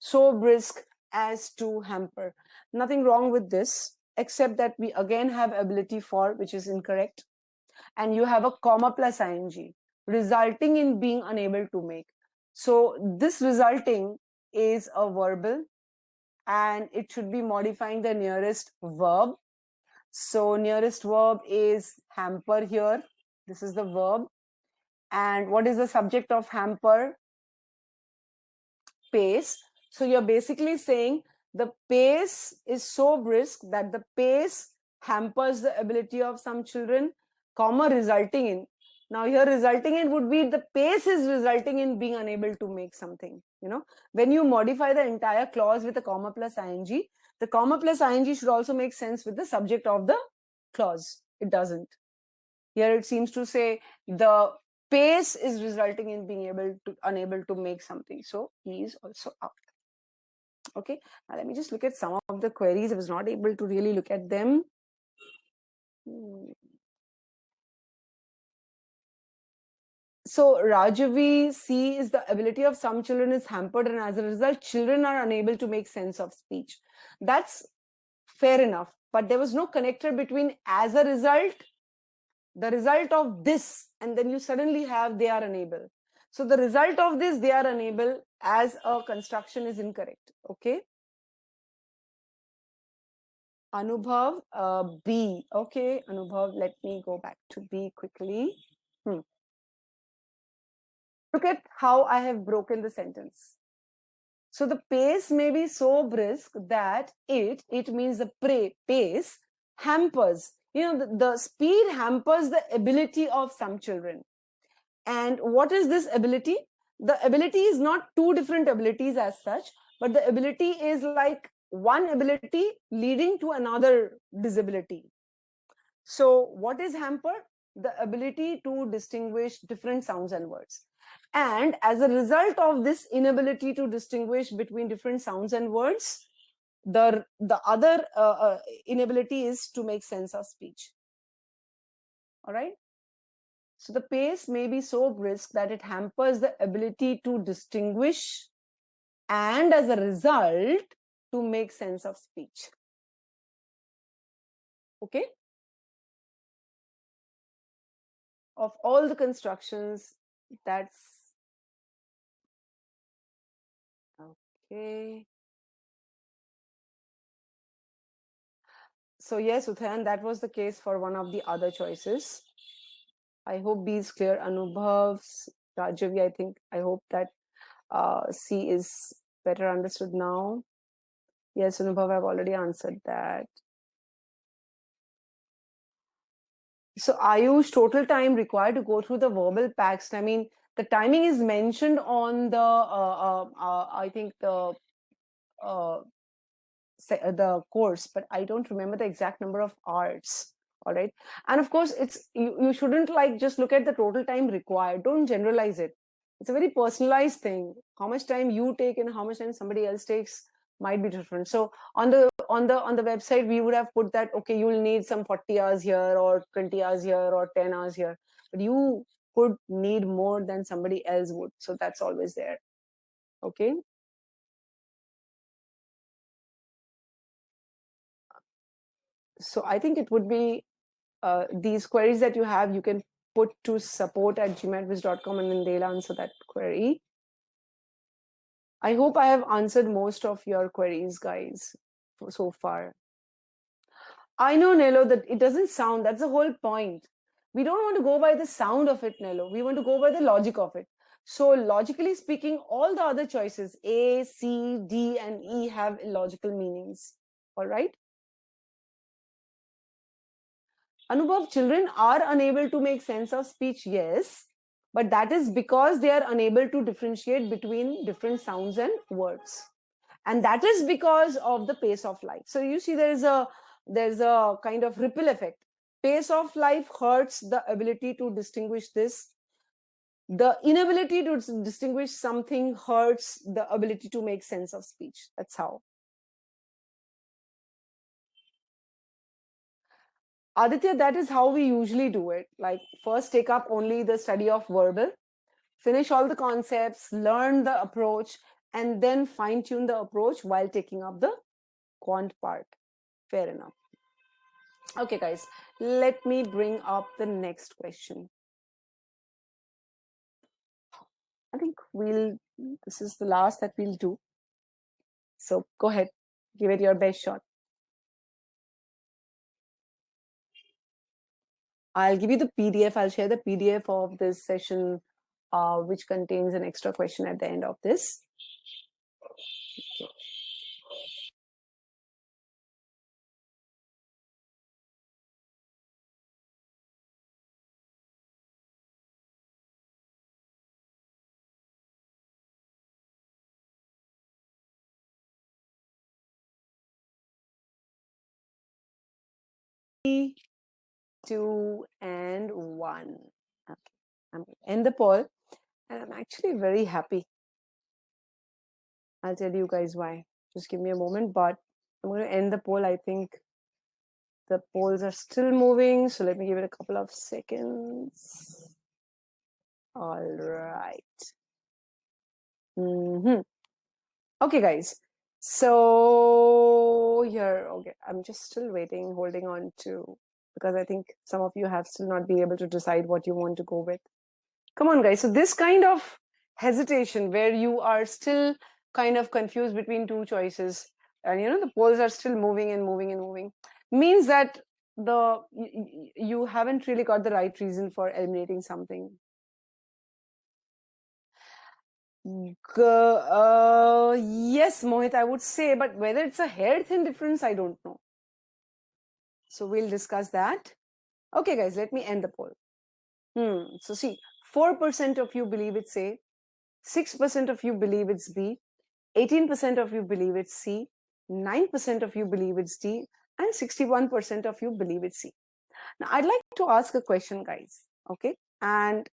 So brisk as to hamper. Nothing wrong with this, except that we again have ability for, which is incorrect. And you have a comma plus ing. resulting in being unable to make. So this resulting is a verbal, and it should be modifying the nearest verb. So nearest verb is hamper here. This is the verb. And what is the subject of hamper? Pace. So you're basically saying the pace is so brisk that the pace hampers the ability of some children, comma, resulting in. Now here resulting in would be the pace is resulting in being unable to make something. When you modify the entire clause with a comma plus ing, the comma plus ing should also make sense with the subject of the clause. It doesn't. Here it seems to say the pace is resulting in being unable to make something. So he is also out. Okay, now let me just look at some of the queries. I was not able to really look at them. So Rajavi C is the ability of some children is hampered, and as a result children are unable to make sense of speech. That's fair enough, but there was no connector between as a result, the result of this, and then you suddenly have they are unable. So the result of this, they are unable, as a construction is incorrect. Okay. Anubhav, B. Okay, Anubhav, let me go back to B quickly. Look at how I have broken the sentence. So the pace may be so brisk that it means the pace hampers. The speed hampers the ability of some children. And what is this ability? The ability is not two different abilities as such, but the ability is like one ability leading to another disability. So what is hampered? The ability to distinguish different sounds and words. And as a result of this inability to distinguish between different sounds and words, the other inability is to make sense of speech. All right. So the pace may be so brisk that it hampers the ability to distinguish, and as a result, to make sense of speech. Okay. Of all the constructions, that's okay. So yes, Uthayan, that was the case for one of the other choices. I hope B is clear. Anubhav's Rajavi, I hope that C is better understood now. Yes, Anubhav, I've already answered that. So Ayush, total time required to go through the verbal packs. I mean, the timing is mentioned on the, I think the course, but I don't remember the exact number of hours. All right. And of course, you shouldn't like just look at the total time required. Don't generalize it. It's a very personalized thing. How much time you take and how much time somebody else takes might be different. So on the website, we would have put that, okay, you will need some 40 hours here or 20 hours here or 10 hours here, but you could need more than somebody else would. So that's always there. Okay. So I think it would be these queries that you have, you can put to support@gmatviz.com and then they'll answer that query. I hope I have answered most of your queries, guys, so far. I know, Nello, that it doesn't sound, that's the whole point. We don't want to go by the sound of it, Nello. We want to go by the logic of it. So logically speaking, all the other choices, A, C, D, and E have illogical meanings. All right? Anubhav, children are unable to make sense of speech, yes, but that is because they are unable to differentiate between different sounds and words. And that is because of the pace of life. So you see there's a kind of ripple effect. Pace of life hurts the ability to distinguish this. The inability to distinguish something hurts the ability to make sense of speech. That's how. Aditya, that is how we usually do it. Like first take up only the study of verbal, finish all the concepts, learn the approach, and then fine tune the approach while taking up the quant part. Fair enough. Okay, guys, let me bring up the next question. I think this is the last that we'll do. So go ahead, give it your best shot. I'll give you the PDF. I'll share the PDF of this session, which contains an extra question at the end of this. Okay. 3, 2, and 1. Okay, I'm going to end the poll, and I'm actually very happy. I'll tell you guys why. Just give me a moment, but I'm going to end the poll. I think the polls are still moving, so let me give it a couple of seconds. All right. Okay, guys. So here, okay, I'm just still waiting, holding on to, because I think some of you have still not been able to decide what you want to go with. Come on, guys. So this kind of hesitation where you are still kind of confused between two choices, and the polls are still moving and moving and moving, means that you haven't really got the right reason for eliminating something. Yes, Mohit, I would say, but whether it's a hair thin difference, I don't know. So we'll discuss that. Okay, guys, let me end the poll. So see, 4% of you believe it's A, 6% of you believe it's B, 18% of you believe it's C, 9% of you believe it's D, and 61% of you believe it's C. Now, I'd like to ask a question, guys, okay? And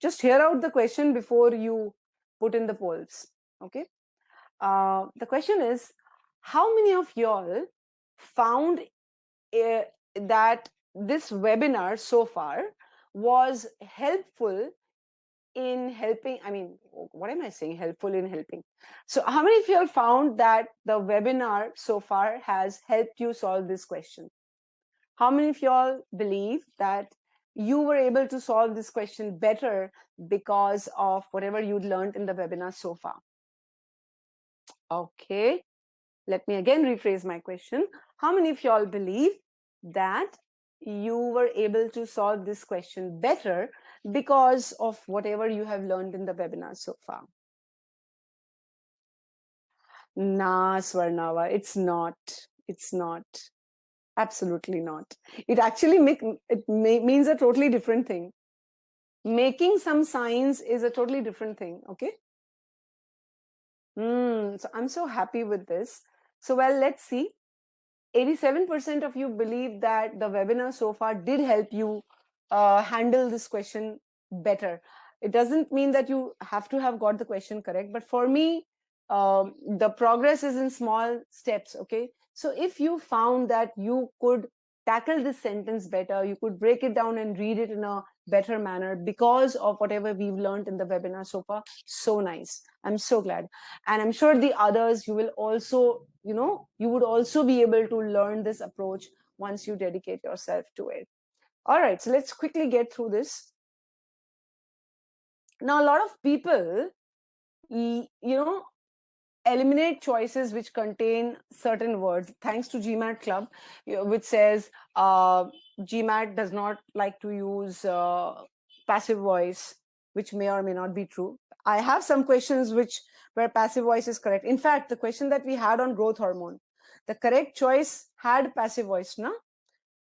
just hear out the question before you put in the polls, okay? The question is, how many of y'all found that this webinar so far was helpful in helping? I mean, what am I saying? Helpful in helping. So how many of y'all found that the webinar so far has helped you solve this question? How many of y'all believe that you were able to solve this question better because of whatever you learned in the webinar so far? Okay. Let me again rephrase my question. How many of y'all believe that you were able to solve this question better because of whatever you have learned in the webinar so far? Nah, Swarnava, it's not. It's not. Absolutely not. It actually means a totally different thing. Making some signs is a totally different thing, okay? So I'm so happy with this. So, well, let's see. 87% of you believe that the webinar so far did help you handle this question better. It doesn't mean that you have to have got the question correct, but for me, the progress is in small steps, okay? So if you found that you could tackle this sentence better, you could break it down and read it in a better manner because of whatever we've learned in the webinar so far, so nice. I'm so glad. And I'm sure the others, you will also, you would also be able to learn this approach once you dedicate yourself to it. All right, so let's quickly get through this. Now, a lot of people, eliminate choices which contain certain words, thanks to GMAT Club, which says GMAT does not like to use passive voice, which may or may not be true. I have some questions where passive voice is correct. In fact, the question that we had on growth hormone, the correct choice had passive voice, no?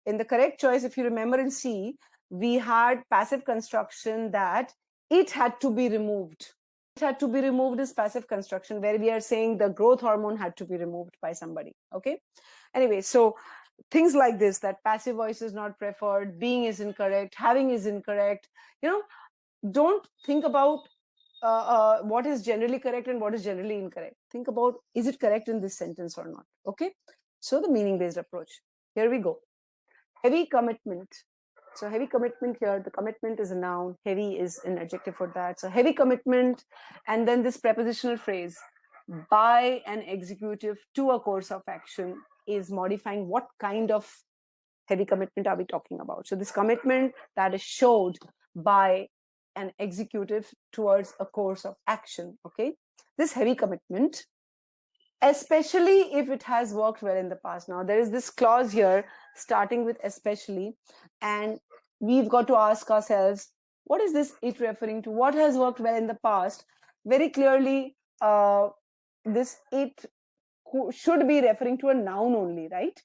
In the correct choice, if you remember in C, we had passive construction that it had to be removed. It had to be removed is passive construction, where we are saying the growth hormone had to be removed by somebody, okay? Anyway, so things like this, that passive voice is not preferred, being is incorrect, having is incorrect, don't think about what is generally correct and what is generally incorrect. Think about, is it correct in this sentence or not, okay? So the meaning-based approach. Here we go. Heavy commitment. So heavy commitment here, the commitment is a noun, heavy is an adjective for that. So heavy commitment, and then this prepositional phrase, by an executive to a course of action, is modifying what kind of heavy commitment are we talking about. So this commitment that is showed by an executive towards a course of action. Okay, this heavy commitment, especially if it has worked well in the past. Now there is this clause here starting with especially, and we've got to ask ourselves, what is this it referring to? What has worked well in the past? Very clearly, this it should be referring to a noun only, right?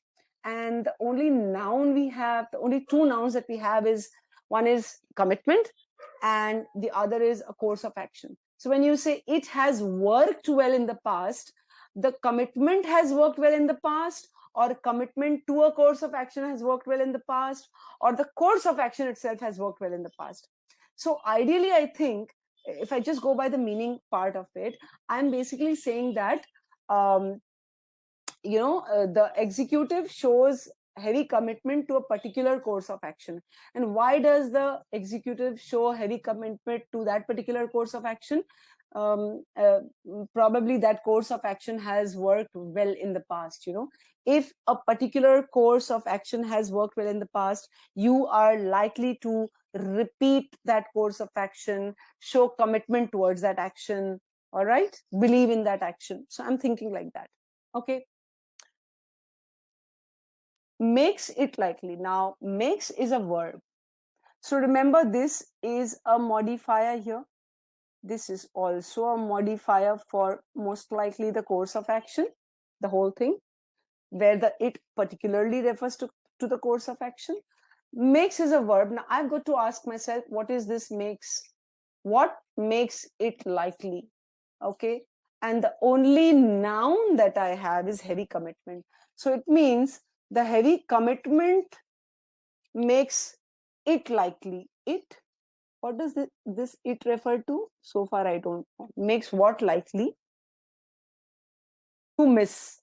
And the only noun we have, the only two nouns that we have is, one is commitment and the other is a course of action. So when you say it has worked well in the past, the commitment has worked well in the past, or commitment to a course of action has worked well in the past, or the course of action itself has worked well in the past. So ideally, I think if I just go by the meaning part of it, I'm basically saying that the executive shows heavy commitment to a particular course of action. And why does the executive show heavy commitment to that particular course of action? Probably that course of action has worked well in the past. If a particular course of action has worked well in the past, you are likely to repeat that course of action, show commitment towards that action, all right, believe in that action. So I'm thinking like that. Okay, makes it likely. Now makes is a verb, so remember this is a modifier here. This is also a modifier for most likely the course of action, the whole thing, where the it particularly refers to the course of action. Makes is a verb. Now I've got to ask myself, what is this makes? What makes it likely? Okay, and the only noun that I have is heavy commitment. So it means the heavy commitment makes it likely. It, what does this it refer to? So far I don't know. Makes what likely? To miss.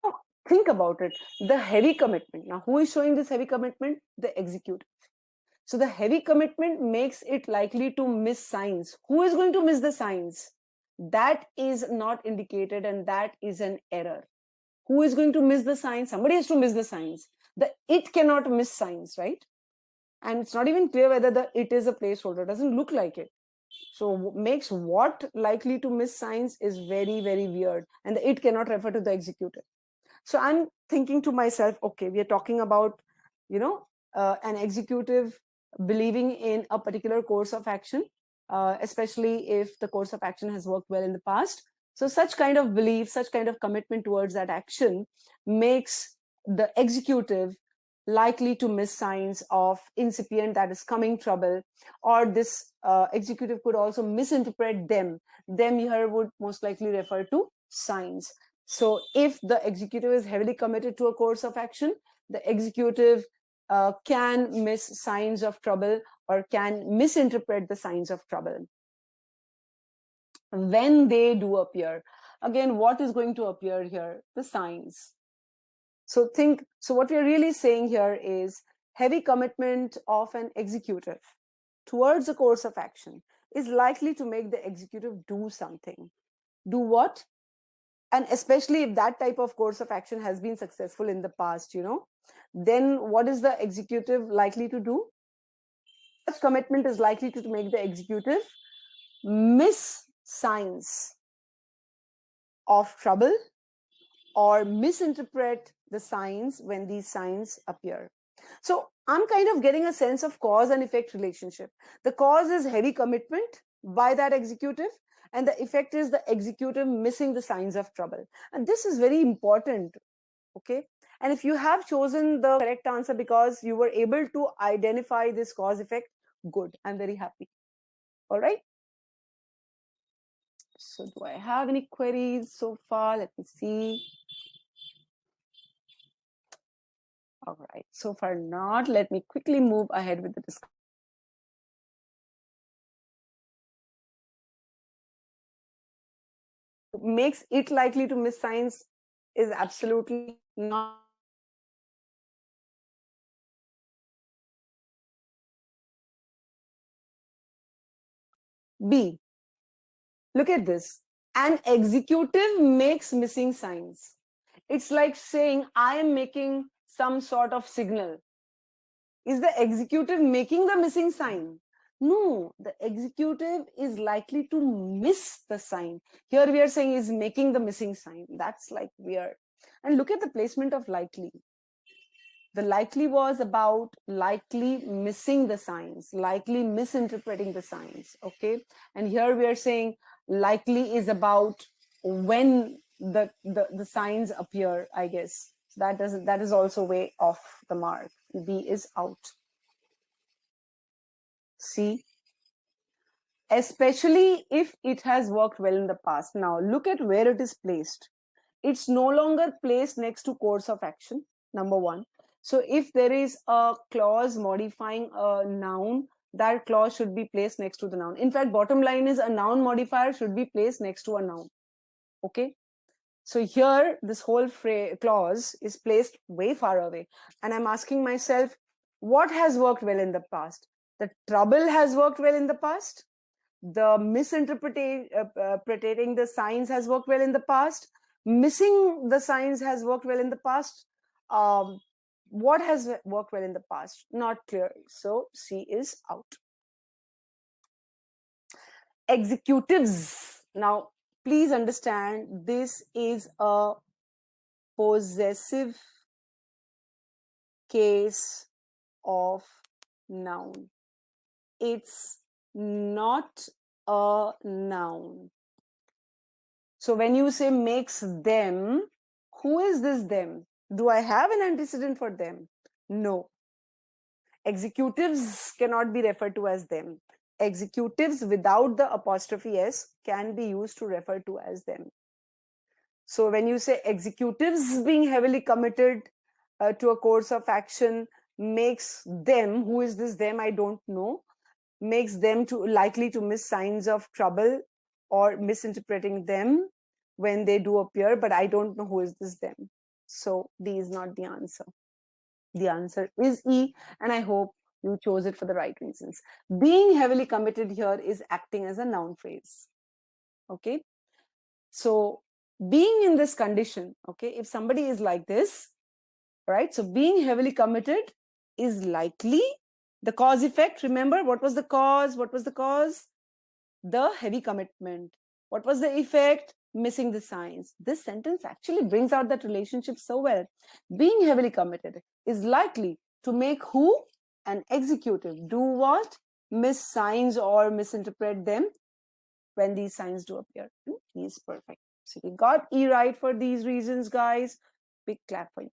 Now, think about it. The heavy commitment. Now who is showing this heavy commitment? The executive. So the heavy commitment makes it likely to miss signs. Who is going to miss the signs? That is not indicated, and that is an error. Who is going to miss the signs? Somebody has to miss the signs. The it cannot miss signs, right? And it's not even clear whether the it is a placeholder. It doesn't look like it. So makes what likely to miss signs is very, very weird. And the it cannot refer to the executive. So I'm thinking to myself, okay, we are talking about, an executive believing in a particular course of action, especially if the course of action has worked well in the past. So such kind of belief, such kind of commitment towards that action makes the executive likely to miss signs of incipient, that is coming trouble, or this executive could also misinterpret them. Them here would most likely refer to signs. So if the executive is heavily committed to a course of action, the executive can miss signs of trouble or can misinterpret the signs of trouble when they do appear. Again, what is going to appear here? The signs. So what we're really saying here is heavy commitment of an executive towards a course of action is likely to make the executive do something. Do what? And especially if that type of course of action has been successful in the past, then what is the executive likely to do? Such commitment is likely to make the executive miss signs of trouble or misinterpret the signs when these signs appear. So I'm kind of getting a sense of cause and effect relationship. The cause is heavy commitment by that executive, and the effect is the executive missing the signs of trouble. And this is very important. Okay. And if you have chosen the correct answer because you were able to identify this cause effect, good. I'm very happy. All right. So do I have any queries so far? Let me see. All right. So far not. Let me quickly move ahead with the discussion. Makes it likely to miss signs is absolutely not. B. Look at this. An executive makes missing signs. It's like saying, I am making some sort of signal. Is the executive making the missing sign? No, the executive is likely to miss the sign. Here we are saying is making the missing sign. That's like weird. And look at the placement of likely. The likely was about likely missing the signs, likely misinterpreting the signs. Okay. And here we are saying likely is about when the signs appear, I guess. So that is also way off the mark. B is out. C, especially if it has worked well in the past. Now look at where it is placed. It's no longer placed next to course of action, number one. So if there is a clause modifying a noun, that clause should be placed next to the noun. In fact, bottom line is a noun modifier should be placed next to a noun. Okay. So here, this whole clause is placed way far away. And I'm asking myself, what has worked well in the past? The trouble has worked well in the past. The misinterpreting the signs has worked well in the past. Missing the signs has worked well in the past. What has worked well in the past? Not clear. So C is out. Executives. Now, please understand this is a possessive case of noun. It's not a noun. So when you say makes them, who is this them? Do I have an antecedent for them? No. Executives cannot be referred to as them. Executives without the apostrophe S can be used to refer to as them. So when you say executives being heavily committed to a course of action makes them, who is this them? I don't know. Makes them likely to miss signs of trouble or misinterpreting them when they do appear, but I don't know who is this them. So D is not the answer. The answer is E, and I hope you chose it for the right reasons. Being heavily committed here is acting as a noun phrase. Okay. So being in this condition, okay, if somebody is like this, right? So being heavily committed is likely the cause effect. Remember, what was the cause? What was the cause? The heavy commitment. What was the effect? Missing the signs. This sentence actually brings out that relationship so well. Being heavily committed is likely to make who? An executive. Do what? Miss signs or misinterpret them when these signs do appear. E is perfect. So we got E right for these reasons, guys. Big clap for you.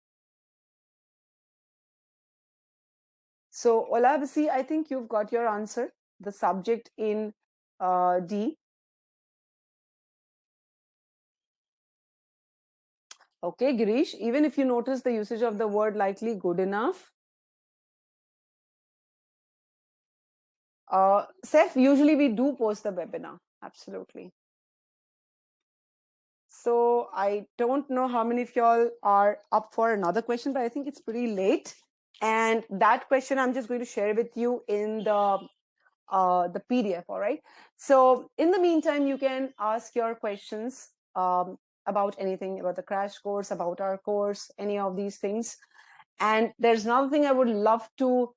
So Olabisi, I think you've got your answer. The subject in D. Okay, Girish, even if you notice the usage of the word likely, good enough. Seth, usually we do post the webinar. Absolutely. So I don't know how many of y'all are up for another question, but I think it's pretty late. And that question I'm just going to share with you in the PDF. All right. So in the meantime, you can ask your questions about anything, about the crash course, about our course, any of these things. And there's another thing I would love to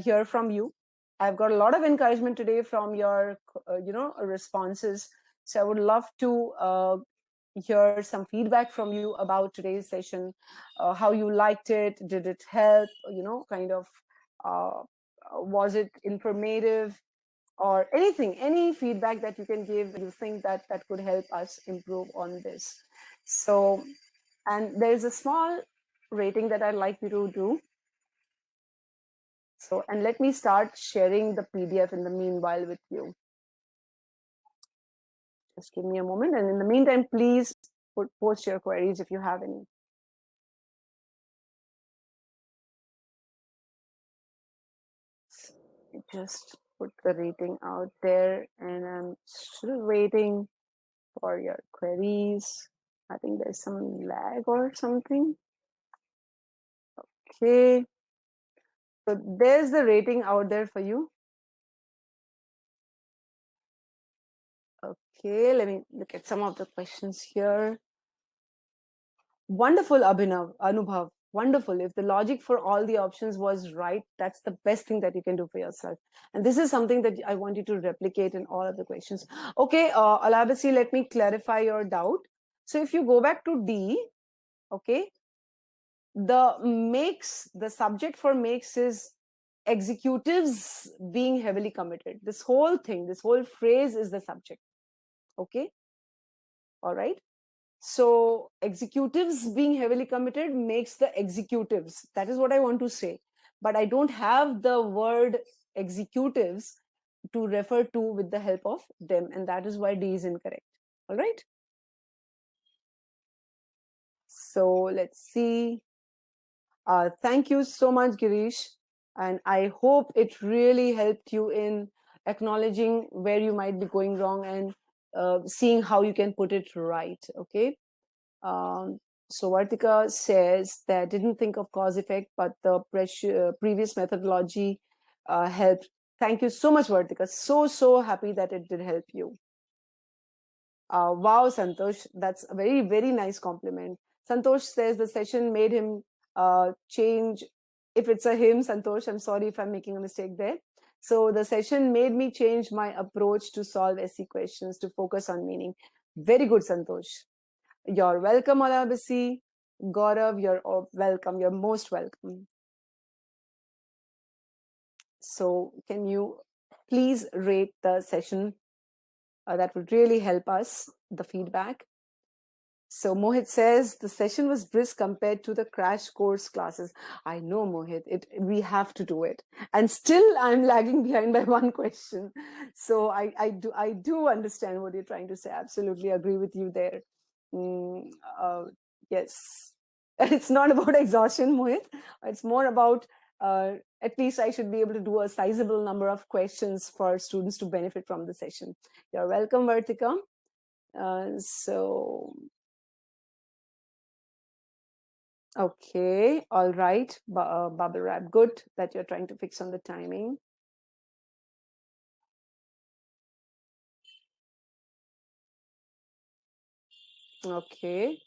hear from you. I've got a lot of encouragement today from your, responses. So I would love to hear some feedback from you about today's session, how you liked it, did it help, was it informative, or anything, any feedback that you can give, you think that could help us improve on this. So, and there's a small rating that I'd like you to do. So, and let me start sharing the PDF in the meanwhile with you. Just give me a moment. And in the meantime, please post your queries if you have any. Just put the rating out there, and I'm still waiting for your queries. I think there's some lag or something. Okay. So there's the rating out there for you. Okay, let me look at some of the questions here. Wonderful, Anubhav. wonderful. If the logic for all the options was right, that's the best thing that you can do for yourself. And this is something that I want you to replicate in all of the questions. Okay, Alabasi, let me clarify your doubt. So if you go back to D, okay, the subject for makes is executives being heavily committed. This whole thing, this whole phrase is the subject. Okay, all right. So executives being heavily committed makes the executives. That is what I want to say. But I don't have the word executives to refer to with the help of them. And that is why D is incorrect. All right. So let's see. Thank you so much, Girish. And I hope it really helped you in acknowledging where you might be going wrong and seeing how you can put it right. Okay. Um, so Vartika says that didn't think of cause effect, but the previous methodology helped. Thank you so much, Vartika. So happy that it did help you. Wow, Santosh, that's a very nice compliment. Santosh says the session made him change. If it's a him, Santosh, I'm sorry if I'm making a mistake there. So the session made me change my approach to solve SE questions to focus on meaning. Very good, Santosh. You're welcome, Alabasi. Gaurav, you're welcome. You're most welcome. So can you please rate the session? That would really help us, the feedback. So Mohit says the session was brisk compared to the crash course classes. I know, Mohit, we have to do it. And still I'm lagging behind by one question. So I do understand what you're trying to say. Absolutely agree with you there. Mm, yes. It's not about exhaustion, Mohit. It's more about at least I should be able to do a sizable number of questions for students to benefit from the session. You're welcome, Vartika. So okay, all right, Bubble Wrap. Good that you're trying to fix on the timing. Okay.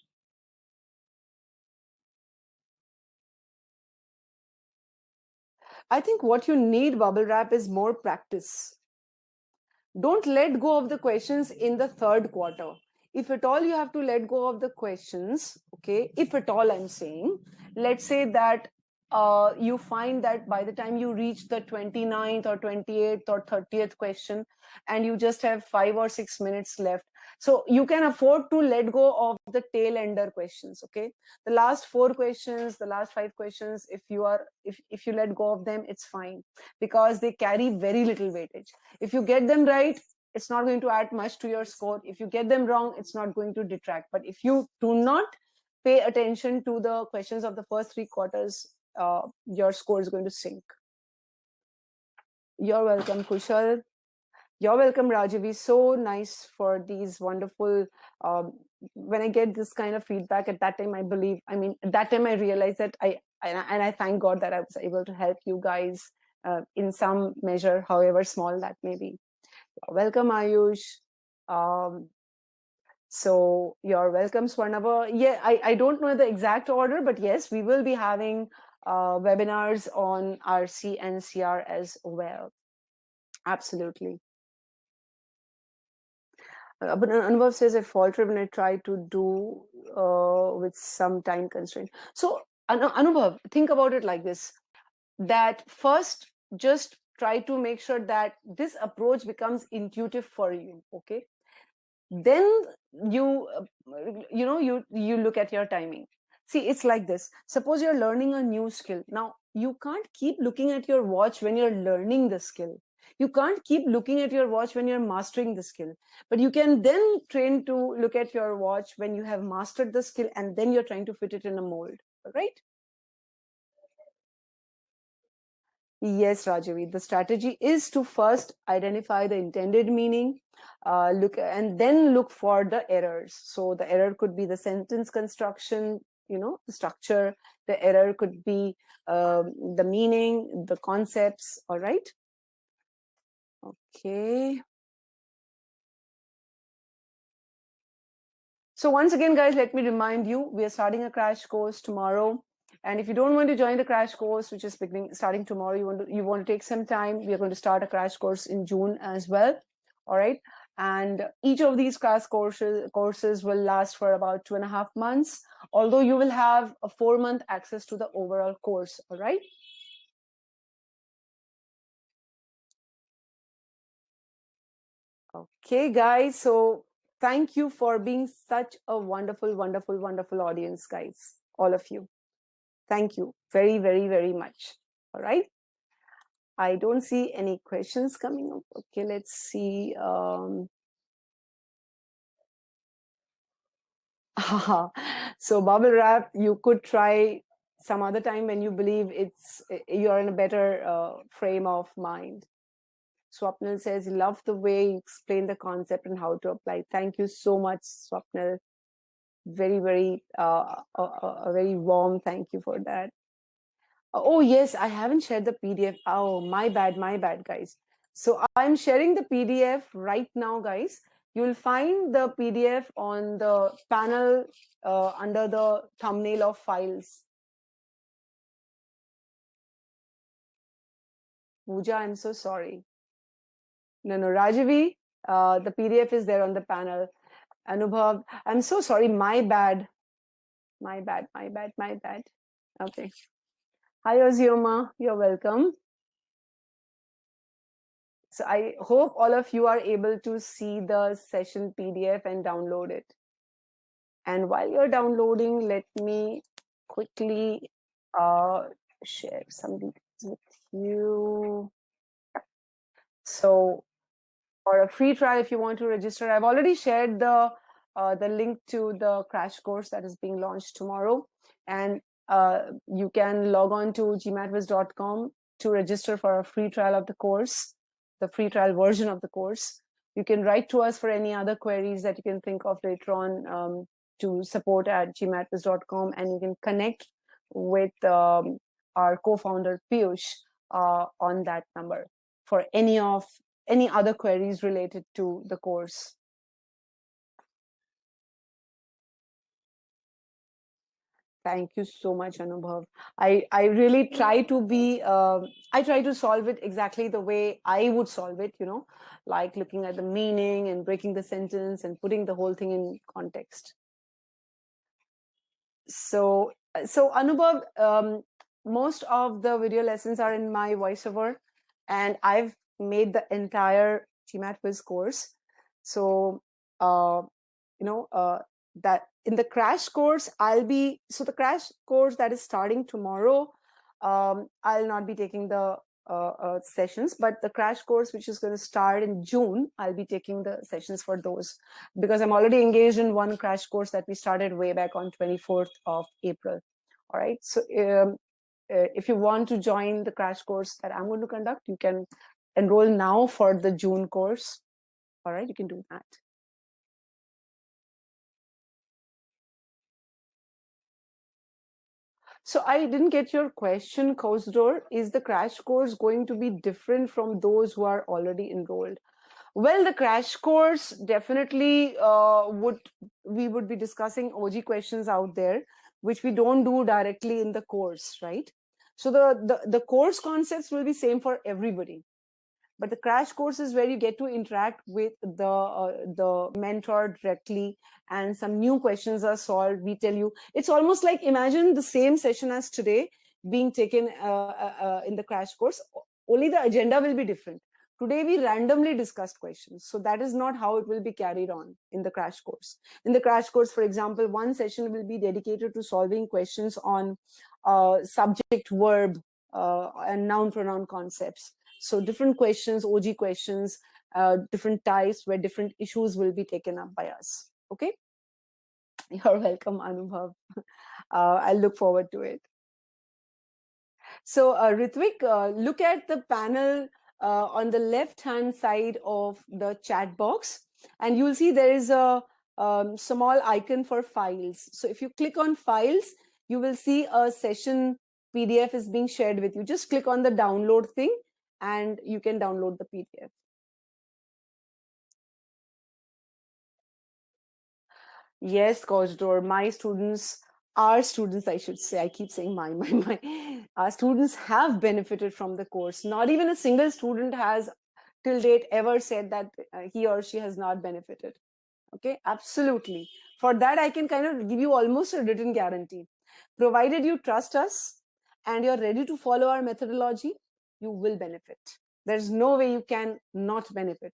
I think what you need, Bubble Wrap, is more practice. Don't let go of the questions in the third quarter. If at all you have to let go of the questions, okay, if at all I'm saying, let's say that you find that by the time you reach the 29th or 28th or 30th question and you just have 5 or 6 minutes left, so you can afford to let go of the tail ender questions. Okay, the last 4 questions, the last 5 questions, if you let go of them, it's fine, because they carry very little weightage. If you get them right, it's not going to add much to your score. If you get them wrong, it's not going to detract. But if you do not pay attention to the questions of the first 3 quarters, your score is going to sink. You're welcome, Kushal. You're welcome, Rajavi. So nice for these wonderful. When I get this kind of feedback, at that time, at that time I realized that I thank God that I was able to help you guys in some measure, however small that may be. Welcome, Ayush. So you're welcome, Swarnava. Yeah, I don't know the exact order, but yes, we will be having webinars on RC and CR as well. Absolutely. But Anubhav says I faltered when I tried to do with some time constraint. So Anubhav, think about it like this: that first, just try to make sure that this approach becomes intuitive for you. Okay, then you you look at your timing. See, it's like this: suppose you're learning a new skill. Now you can't keep looking at your watch when you're learning the skill. You can't keep looking at your watch when you're mastering the skill, but you can then train to look at your watch when you have mastered the skill and then you're trying to fit it in a mold, right? Yes, Rajavi. The strategy is to first identify the intended meaning, look and then look for the errors. So the error could be the sentence construction, the structure. The error could be the meaning, the concepts. All right. Okay. So once again, guys, let me remind you, we are starting a crash course tomorrow And if you don't want to join the crash course, which is starting tomorrow, you want to take some time, we are going to start a crash course in June as well. All right. And each of these crash courses will last for about 2.5 months, although you will have a 4-month access to the overall course. All right. Okay, guys. So thank you for being such a wonderful, wonderful, wonderful audience, guys. All of you. Thank you very, very, very much. All right. I don't see any questions coming up. Okay, let's see. So bubble wrap, you could try some other time when you believe you're in a better frame of mind. Swapnil says, love the way you explain the concept and how to apply. Thank you so much, Swapnil. Very, very, a very warm thank you for that. Oh, yes, I haven't shared the PDF. Oh, my bad, guys. So I'm sharing the PDF right now, guys. You'll find the PDF on the panel under the thumbnail of files. Pooja, I'm so sorry. No, Rajavi, the PDF is there on the panel. Anubhav, I'm so sorry. My bad. Okay. Hi, Ozioma. You're welcome. So I hope all of you are able to see the session PDF and download it. And while you're downloading, let me quickly share some details with you. So for a free trial, if you want to register, I've already shared the link to the crash course that is being launched tomorrow. And you can log on to gmatviz.com to register for a free trial of the course, the free trial version of the course. You can write to us for any other queries that you can think of later on to support@gmatviz.com, and you can connect with our co-founder Piyush on that number for any other queries related to the course. Thank you so much, Anubhav. I really try to be, I try to solve it exactly the way I would solve it, like looking at the meaning and breaking the sentence and putting the whole thing in context. So Anubhav, most of the video lessons are in my voiceover, and I've made the entire GMAT quiz course. So, that in the crash course, the crash course that is starting tomorrow, I'll not be taking the sessions, but the crash course, which is going to start in June, I'll be taking the sessions for those, because I'm already engaged in one crash course that we started way back on 24th of April. All right. So if you want to join the crash course that I'm going to conduct, you can enroll now for the June course. All right. You can do that. So I didn't get your question, Kozdor. Is the crash course going to be different from those who are already enrolled? Well, the crash course definitely we would be discussing OG questions out there, which we don't do directly in the course, right? So the course concepts will be same for everybody. But the crash course is where you get to interact with the mentor directly, and some new questions are solved. We tell you, it's almost like, imagine the same session as today being taken in the crash course, only the agenda will be different. Today we randomly discussed questions, so that is not how it will be carried on in the crash course. In the crash course, for example, one session will be dedicated to solving questions on subject, verb, and noun pronoun concepts. So different questions, OG questions, different types, where different issues will be taken up by us. Okay. You're welcome, Anubhav. I'll look forward to it. So Ritvik, look at the panel on the left-hand side of the chat box, and you'll see there is a small icon for files. So if you click on files, you will see a session PDF is being shared with you. Just click on the download thing and you can download the PDF. Yes, Coach Dor, my students our students, I should say, I keep saying my, our students have benefited from the course. Not even a single student has till date ever said that he or she has not benefited. Okay, absolutely. For that, I can kind of give you almost a written guarantee. Provided you trust us and you're ready to follow our methodology, you will benefit. There's no way you can not benefit.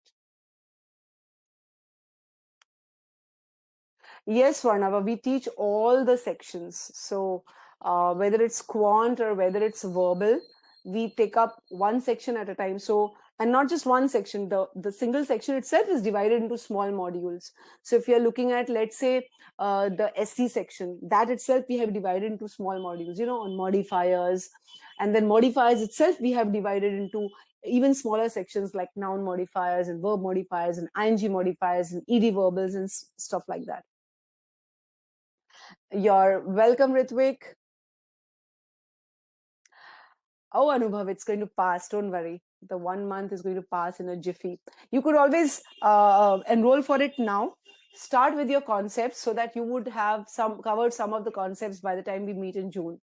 Yes, Varnava, we teach all the sections. So whether it's quant or whether it's verbal, we take up one section at a time. So, and not just one section, the single section itself is divided into small modules. So if you're looking at, let's say, the SC section, that itself we have divided into small modules, on modifiers. And then modifiers itself, we have divided into even smaller sections like noun modifiers and verb modifiers and ing modifiers and ed verbals and stuff like that. You're welcome, Ritvik. Oh, Anubhav, it's going to pass. Don't worry. The 1 month is going to pass in a jiffy. You could always enroll for it now. Start with your concepts so that you would have covered some of the concepts by the time we meet in June.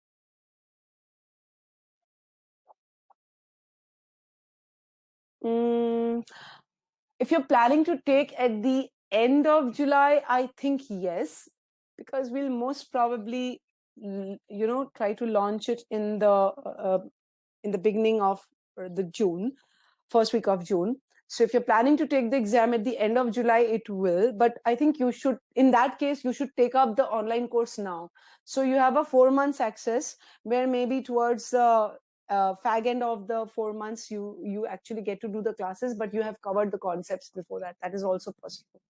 If you're planning to take at the end of July, I think yes, because we'll most probably, try to launch it in the beginning of the June, first week of June. So if you're planning to take the exam at the end of July, it will. But I think you should, in that case, you should take up the online course now. So you have a 4 months access where maybe towards the fag end of the 4 months, you actually get to do the classes, but you have covered the concepts before that. That is also possible.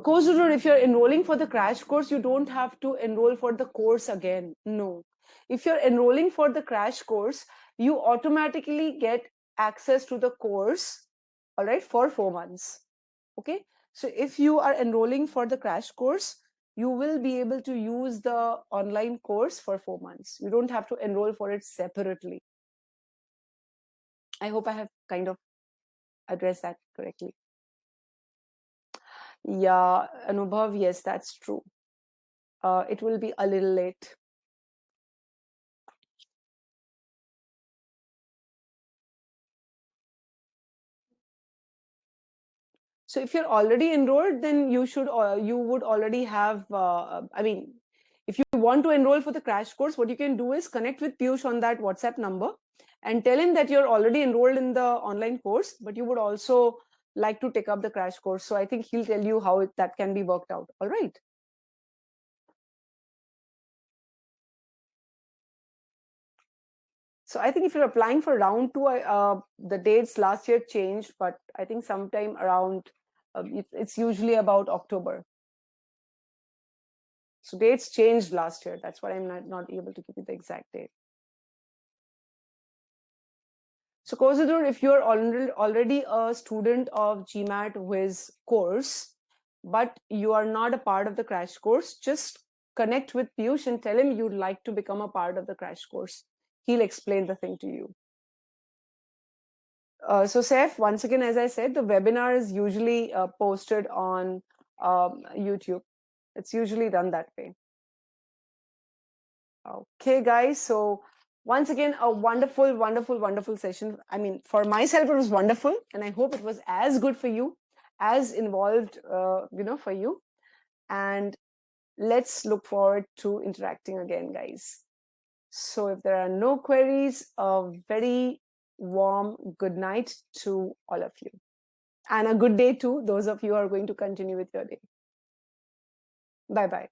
Course tutor, if you're enrolling for the crash course, you don't have to enroll for the course again. No. If you're enrolling for the crash course, you automatically get access to the course, all right, for 4 months. Okay. So if you are enrolling for the crash course, you will be able to use the online course for 4 months. You don't have to enroll for it separately. I hope I have kind of addressed that correctly. Yeah, Anubhav, yes, that's true. It will be a little late. So if you're already enrolled, then you would already have, I mean, if you want to enroll for the crash course, what you can do is connect with Piyush on that WhatsApp number and tell him that you're already enrolled in the online course, but you would also like to take up the crash course. So I think he'll tell you how that can be worked out. All right. So I think if you're applying for round 2, the dates last year changed, but I think sometime around, it's usually about October. So dates changed last year. That's why I'm not able to give you the exact date. So Kosidor, if you're already a student of GMAT Whiz course, but you are not a part of the crash course, just connect with Piyush and tell him you'd like to become a part of the crash course. He'll explain the thing to you. So Saif, once again, as I said, the webinar is usually posted on YouTube. It's usually done that way. Okay, guys. So once again, a wonderful, wonderful, wonderful session. I mean, for myself, it was wonderful, and I hope it was as good for you, as involved, for you. And let's look forward to interacting again, guys. So if there are no queries, a very warm good night to all of you. And a good day to those of you who are going to continue with your day. Bye-bye.